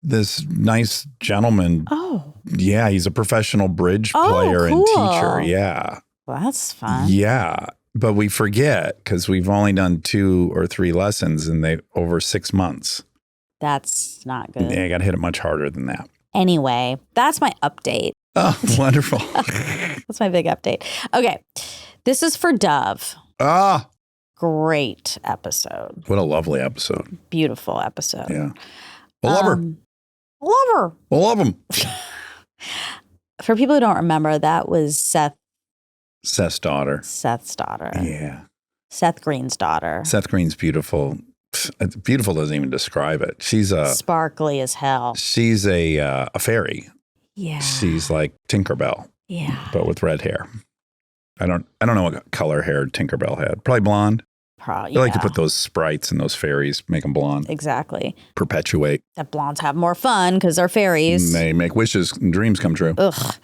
This nice gentleman. Oh. Yeah, he's a professional bridge player and cool. teacher. Yeah. Well, that's fun. Yeah. But we forget because we've only done 2 or 3 lessons and they over 6 months. That's not good. Yeah, I got to hit it much harder than that. Anyway, that's my update. Oh, wonderful. That's my big update. Okay. This is for Dove. Ah, Great episode. what a lovely episode. Beautiful episode. Yeah. We'll love her. Love her. We'll love him. For people who don't remember, that was Seth's daughter. Seth's daughter. Yeah. Seth Green's daughter. Seth Green's beautiful. Beautiful doesn't even describe it. She's Sparkly as hell. she's a fairy. Yeah. She's like Tinkerbell, Yeah. but with red hair. I don't know what color hair Tinkerbell had. Probably blonde. Probably. They like to put those sprites and those fairies, make them blonde, Exactly. perpetuate. That blondes have more fun because they're fairies. They make wishes and dreams come true. Ugh.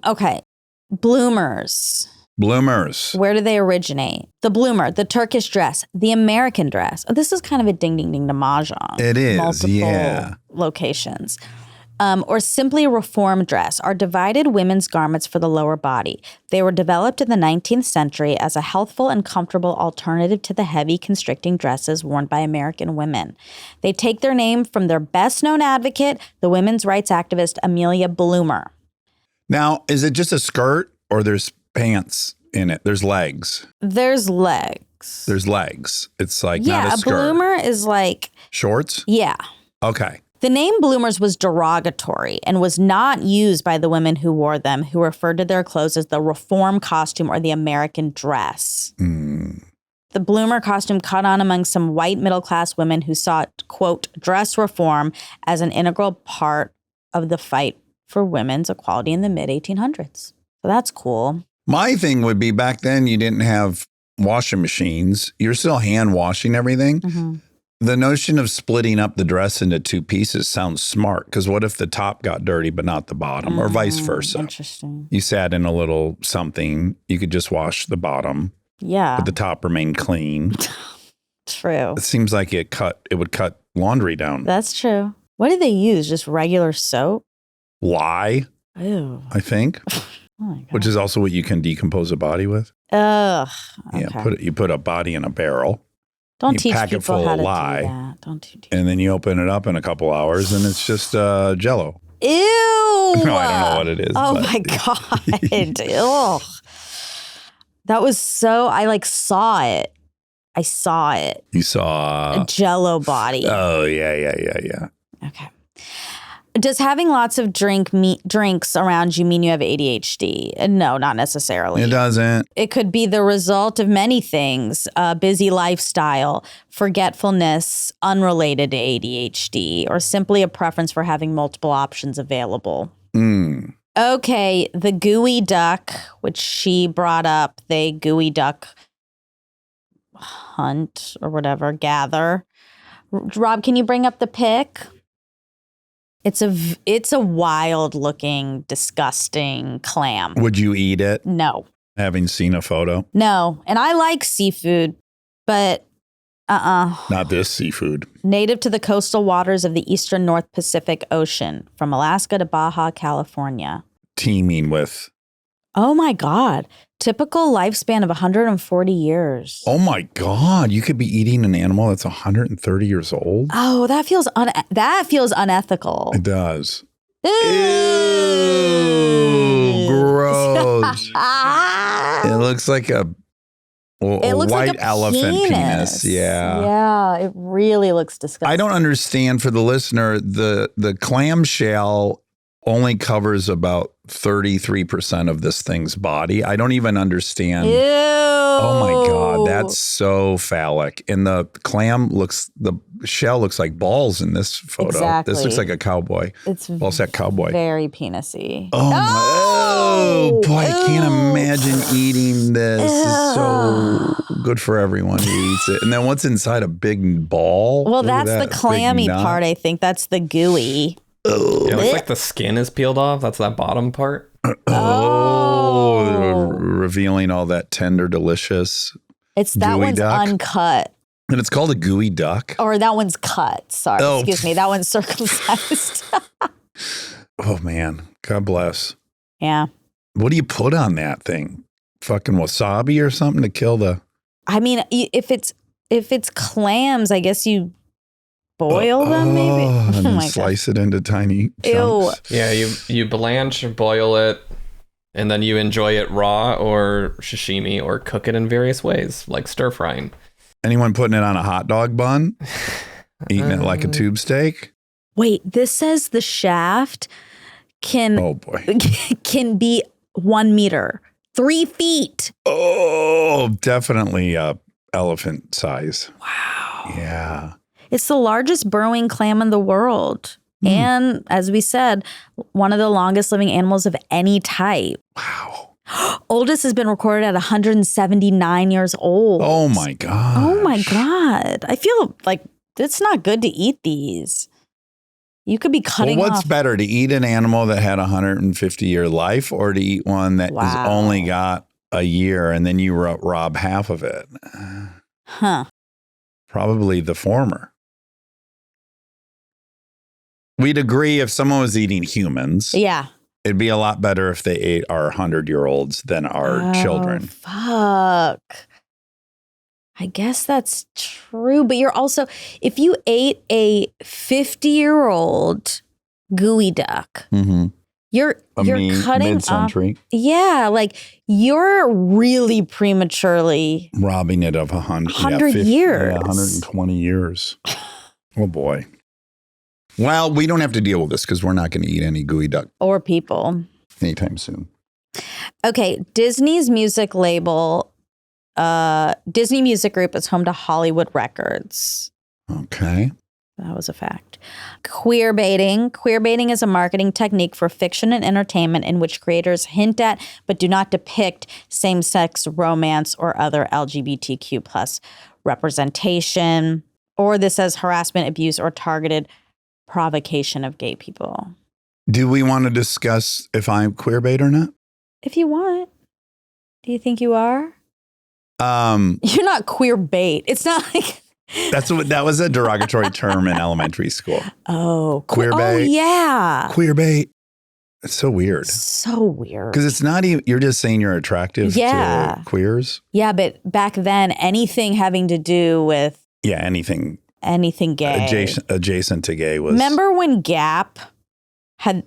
Okay. Bloomers. Bloomers. Where do they originate? The bloomer, the Turkish dress, the American dress. Oh, this is kind of a ding ding ding to mahjong. It is, Multiple yeah. locations. Or simply a reform dress are divided women's garments for the lower body. They were developed in the 19th century as a healthful and comfortable alternative to the heavy, constricting dresses worn by American women. They take their name from their best-known advocate, the women's rights activist Amelia Bloomer. Now, is it just a skirt or there's pants in it? There's legs. There's legs. There's legs. It's like not a a skirt. bloomer is like, Shorts? yeah. Okay. The name bloomers was derogatory and was not used by the women who wore them, who referred to their clothes as the reform costume or the American dress. The bloomer costume caught on among some white middle-class women who sought, quote, dress reform as an integral part of the fight for women's equality in the mid-1800s. So that's cool. My thing would be back then you didn't have washing machines. You're still hand washing everything. Mm-hmm. The notion of splitting up the dress into 2 pieces sounds smart because what if the top got dirty but not the bottom or vice versa? Interesting. You sat in a little something, you could just wash the bottom, Yeah, but the top remained clean. true. It seems like it would cut laundry down. That's true. What did they use? Just regular soap? Lye, Ew. I think, Oh my God. which is also what you can decompose a body with. Ugh. Okay. Yeah, you put a body in a barrel. Don't you teach pack it people full how of to lye, do that. Don't teach. and then you open it up in a couple hours and it's just Jell-O. Ew. No, I don't know what it is. Oh but- my God. Ugh. That was so, I saw it. I saw it. You saw. A Jell-O body. Oh, yeah. Okay. Does having lots of drinks around you mean you have ADHD? No, not necessarily. It doesn't. It could be the result of many things: a busy lifestyle, forgetfulness unrelated to ADHD, or simply a preference for having multiple options available. Okay, the gooey duck, which she brought up, they gooey duck hunt or whatever, gather. Rob, can you bring up the pic? It's a wild looking, disgusting clam. Would you eat it? No. Having seen a photo? No. And I like seafood, but Not this seafood. Native to the coastal waters of the eastern North Pacific Ocean, from Alaska to Baja, California. Teeming with. Oh my God. Typical lifespan of 140 years. Oh my God. You could be eating an animal that's 130 years old? Oh, that feels unethical. It does. Ew. Ew, gross. It looks like a looks white like a elephant penis. Yeah. Yeah, it really looks disgusting. I don't understand, for the listener, the clamshell only covers about 33% of this thing's body. I don't even understand. Ew. Oh my God, that's so phallic. And the shell looks like balls in this photo. Exactly. This looks like a cowboy. It's ball sack cowboy. Very penisy. Oh boy, I can't imagine eating this. It's so good for everyone who eats it. And then what's inside a big ball? Well, Look at that's that, the clammy big nut. part, I think. That's the gooey. Yeah, it looks like the skin is peeled off. That's that bottom part. Oh, revealing all that tender, delicious. That gooey one's duck. uncut. And it's called a gooey duck. Or that one's cut. Sorry, Oh. excuse me. That one's circumcised. Oh man, God bless. Yeah. What do you put on that thing? Fucking wasabi or something to kill the? I mean, if it's clams, I guess you boil them maybe. And Oh then my God. slice it into tiny Ew. chunks. Yeah, you blanch or boil it, and then you enjoy it raw or sashimi or cook it in various ways, like stir frying. Anyone putting it on a hot dog bun? Eating it like a tube steak? Wait, this says the shaft can Oh boy. can be 1 meter, 3 feet. Oh, definitely elephant size. Wow. Yeah. It's the largest burrowing clam in the world. And as we said, one of the longest living animals of any type. Wow. Oldest has been recorded at 179 years old. Oh my God. Oh my God. I feel like it's not good to eat these. You could be cutting Well, what's off. better, to eat an animal that had a 150-year life, or to eat one that has Wow. only got a year and then you rob half of it? Huh. Probably the former. We'd agree if someone was eating humans, Yeah. it'd be a lot better if they ate our 100-year-olds than our children. Fuck. I guess that's true. But you're also, if you ate a 50-year-old gooey duck, Mm-hmm. you're cutting off. mid-century, Yeah, like you're really prematurely. robbing it of 100 years. 120 years. Oh boy. Well, we don't have to deal with this because we're not going to eat any gooey duck Or people. anytime soon. Okay, Disney's music label, Disney Music Group is home to Hollywood Records. Okay. That was a fact. Queer baiting. Queer baiting is a marketing technique for fiction and entertainment in which creators hint at but do not depict same-sex romance or other LGBTQ plus representation. Or this says harassment, abuse, or targeted provocation of gay people. Do we want to discuss if I'm queer bait or not? If you want. Do you think you are? You're not queer bait. It's not like... That was a derogatory term in elementary school. Oh, Queer Oh, bait. yeah. Queer bait. It's so weird. So weird. Because it's not even, you're just saying you're attractive Yeah. to queers. Yeah, but back then, anything having to do with Yeah, anything anything gay. adjacent to gay was. Remember when Gap had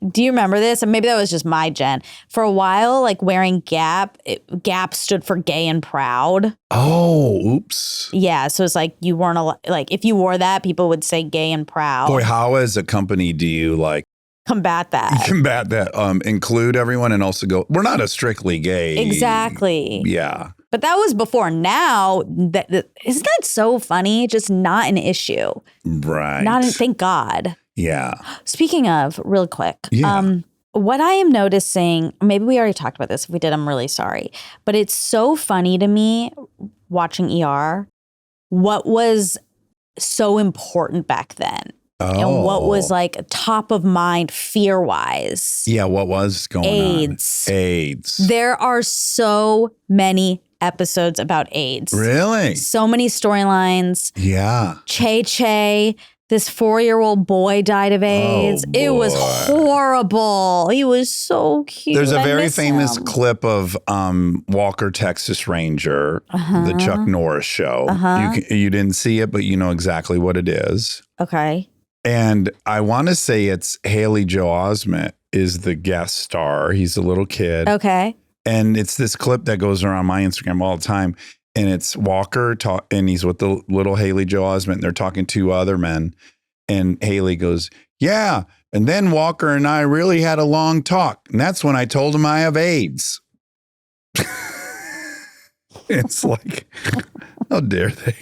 Do you remember this? And maybe that was just my gen. For a while, like wearing Gap, Gap stood for gay and proud. Oh, oops. Yeah. So it's like you weren't like if you wore that, people would say gay and proud. Boy, how as a company do you like combat that? Include everyone and also go, we're not a strictly gay. Exactly. Yeah. But that was before. Now, isn't that so funny? Just not an issue. Right. Thank God. Yeah. Speaking of, real quick, what I am noticing, maybe we already talked about this. If we did, I'm really sorry. But it's so funny to me watching ER, what was so important back then. And what was like top of mind fear-wise. Yeah, what was going on? AIDS. There are so many episodes about AIDS. Really? So many storylines. Yeah. Che, this 4-year-old boy died of AIDS. It was horrible. He was so cute. There's a very famous clip of Walker, Texas Ranger, the Chuck Norris show. You didn't see it, but you know exactly what it is. Okay. And I want to say it's Haley Joel Osment is the guest star. He's a little kid. Okay. And it's this clip that goes around my Instagram all the time. And it's Walker and he's with the little Haley Joel Osment. And they're talking to other men. And Haley goes, yeah. And then Walker and I really had a long talk. And that's when I told him I have AIDS. It's like, how dare they?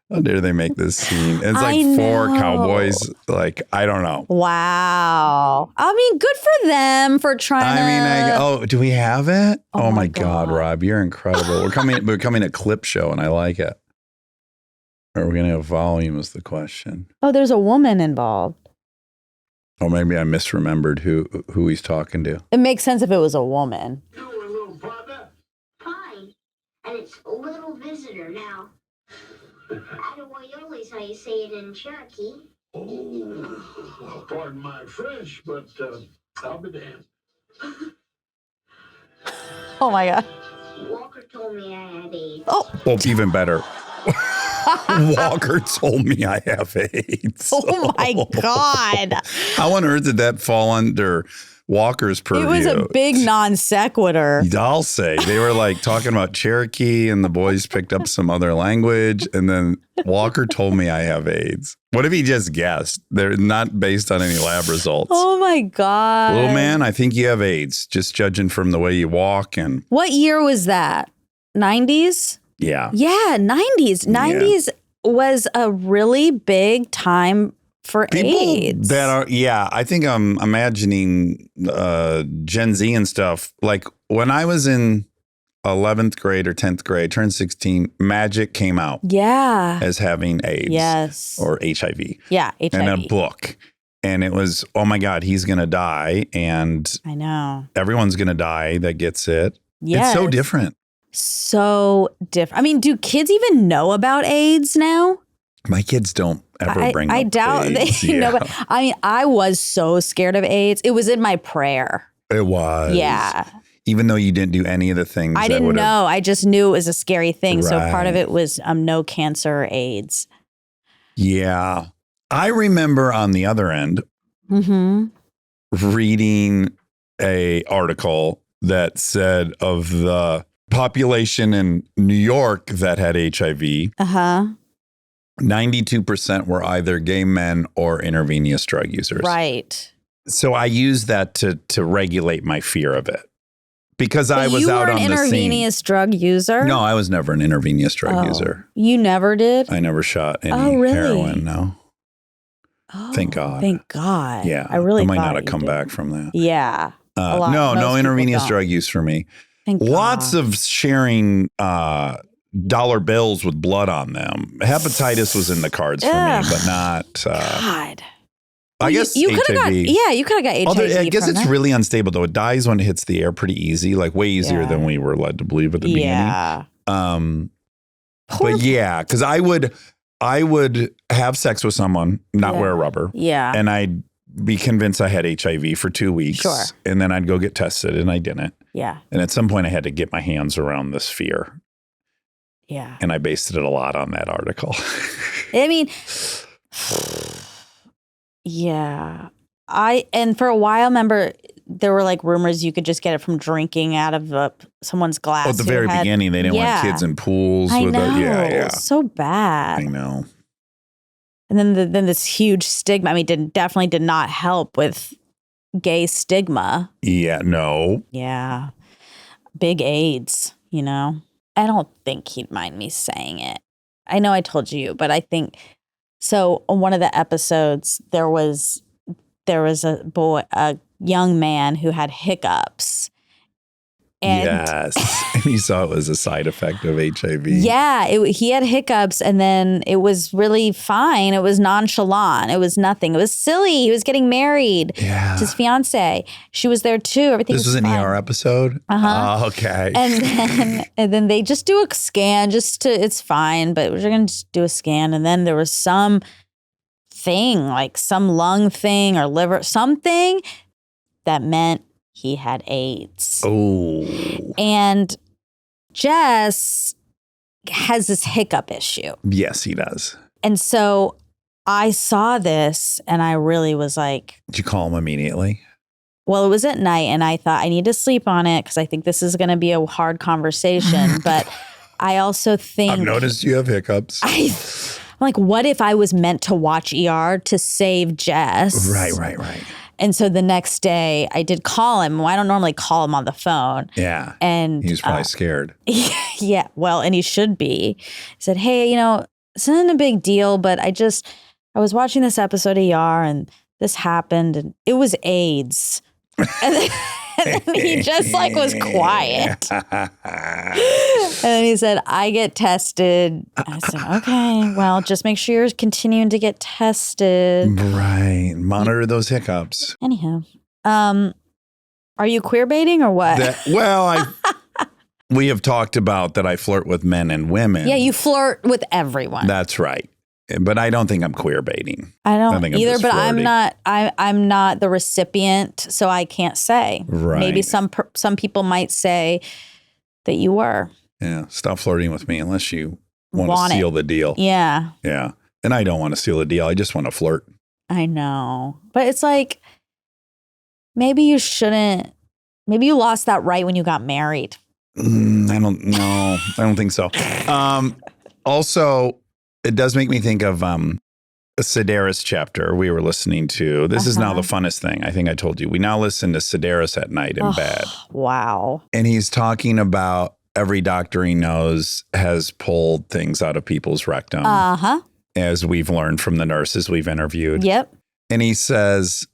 How dare they make this scene? It's like 4 cowboys. Like, I don't know. Wow. I mean, good for them for trying do we have it? Oh my God, Rob, you're incredible. We're becoming a clip show and I like it. Are we going to have volume is the question. Oh, there's a woman involved. Or maybe I misremembered who he's talking to. It makes sense if it was a woman. You a little partner? Fine. And it's a little visitor now. Attaboy is how you say it in Cherokee. Oh, well, pardon my French, but I'll be damned. Oh my God. Walker told me I had AIDS. Oh, even better. Walker told me I have AIDS. Oh my God. How on earth did that fall under Walker's purview? It was a big non sequitur. I'll say. They were like talking about Cherokee and the boys picked up some other language. And then Walker told me I have AIDS. What if he just guessed? They're not based on any lab results. Oh my God. Little man, I think you have AIDS, just judging from the way you walk. And what year was that? 90s? Yeah. Yeah, 90s. 90s was a really big time for AIDS. That are, I think I'm imagining Gen Z and stuff. Like when I was in 11th grade or 10th grade, turned 16, Magic came out. Yeah. As having AIDS. Yes. Or HIV. Yeah, HIV. And a book. And it was, oh my God, he's going to die. And I know. Everyone's going to die that gets it. Yes. It's so different. So different. I mean, do kids even know about AIDS now? My kids don't ever bring up I doubt AIDS. they know. But I mean, I was so scared of AIDS. It was in my prayer. It was. Yeah. Even though you didn't do any of the things. I didn't know. I just knew it was a scary thing. Right. So part of it was no cancer or AIDS. Yeah. I remember on the other end reading a article that said of the population in New York that had HIV, 92% were either gay men or intravenous drug users. Right. So I used that to regulate my fear of it because I was out on the scene. You were an intravenous drug user? No, I was never an intravenous drug user. You never did? I never shot any heroin, no. Oh, thank God. Thank God. Yeah. I really might thought not have you come did. back from that. Yeah. No intravenous drug use for me. Thank Lots God. of sharing dollar bills with blood on them. Hepatitis was in the cards for me, but not. God. I guess you could have got. HIV. Yeah, you could have got HIV. I guess from it's that. really unstable though. It dies when it hits the air pretty easy, like way easier than we were led to believe at the beginning. Yeah. But yeah, because I would have sex with someone, not wear rubber. Yeah. And I'd be convinced I had HIV for 2 weeks. Sure. And then I'd go get tested and I didn't. Yeah. And at some point I had to get my hands around this fear. Yeah. And I based it a lot on that article. I mean, yeah. And for a while, remember, there were like rumors you could just get it from drinking out of someone's glass. At the very beginning, they didn't want kids in pools. I with know. Yeah. So bad. I know. And then this huge stigma. I mean, definitely did not help with gay stigma. Yeah, no. Yeah. Big AIDS, you know? I don't think he'd mind me saying it. I know I told you, but I think so. On one of the episodes, there was a young man who had hiccups. And yes. And he saw it was a side effect of HIV. Yeah, he had hiccups, and then it was really fine. It was nonchalant. It was nothing. It was silly. He was getting married to his fiance. She was there too. Everything This was an fine. ER episode? Uh-huh. Oh, okay. And then they just do a scan it's fine, but we're going to just do a scan. And then there was some thing, like some lung thing or liver, something that meant he had AIDS. Oh. And Jess has this hiccup issue. Yes, he does. And so I saw this and I really was like, Did you call him immediately? well, it was at night and I thought I need to sleep on it because I think this is going to be a hard conversation. But I also think I've noticed you have hiccups. I'm like, what if I was meant to watch ER to save Jess? Right. And so the next day I did call him. Well, I don't normally call him on the phone. Yeah. And he was probably scared. Yeah. Well, and he should be. He said, hey, it's not a big deal, but I was watching this episode of ER and this happened and it was AIDS. And then he just like was quiet. And then he said, I get tested. I said, okay, well, just make sure you're continuing to get tested. Right. Monitor those hiccups. Anyhow, are you queer baiting or what? We have talked about that I flirt with men and women. Yeah, you flirt with everyone. That's right. But I don't think I'm queer baiting. I don't think I'm either, just but flirting. I'm not the recipient, so I can't say. Right. Maybe some people might say that you were. Yeah. Stop flirting with me unless you want Want to it. seal the deal. Yeah. Yeah. And I don't want to seal the deal. I just want to flirt. I know. But it's like, maybe you shouldn't, maybe you lost that right when you got married. I don't know. I don't think so. Also, it does make me think of a Sedaris chapter we were listening to. This is now the funnest thing. I think I told you. We now listen to Sedaris at night in bed. Wow. And he's talking about every doctor he knows has pulled things out of people's rectum. Uh-huh. As we've learned from the nurses we've interviewed. Yep. And he says,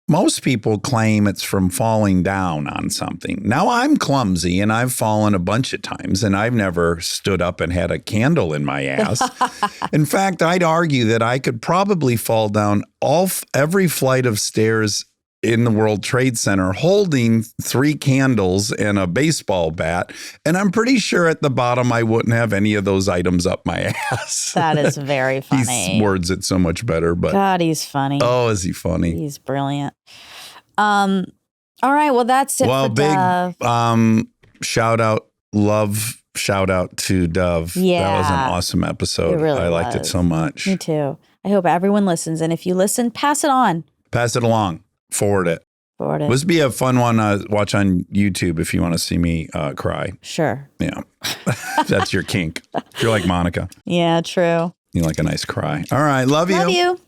most people claim it's from falling down on something. Now, I'm clumsy and I've fallen a bunch of times and I've never stood up and had a candle in my ass. In fact, I'd argue that I could probably fall down every flight of stairs in the World Trade Center holding 3 candles and a baseball bat. And I'm pretty sure at the bottom I wouldn't have any of those items up my ass. That is very funny. He words it so much better. But God, he's funny. Oh, is he funny? He's brilliant. All right. Well, that's it for big Dove. shout out to Dove. Yeah. That was an awesome episode. It really I liked it was. so much. Me too. I hope everyone listens. And if you listen, pass it on. Pass it along. Forward it. This would be a fun one to watch on YouTube if you want to see me cry. Sure. Yeah. That's your kink. If you're like Monica. Yeah, true. You like a nice cry. All right. Love you. Love you.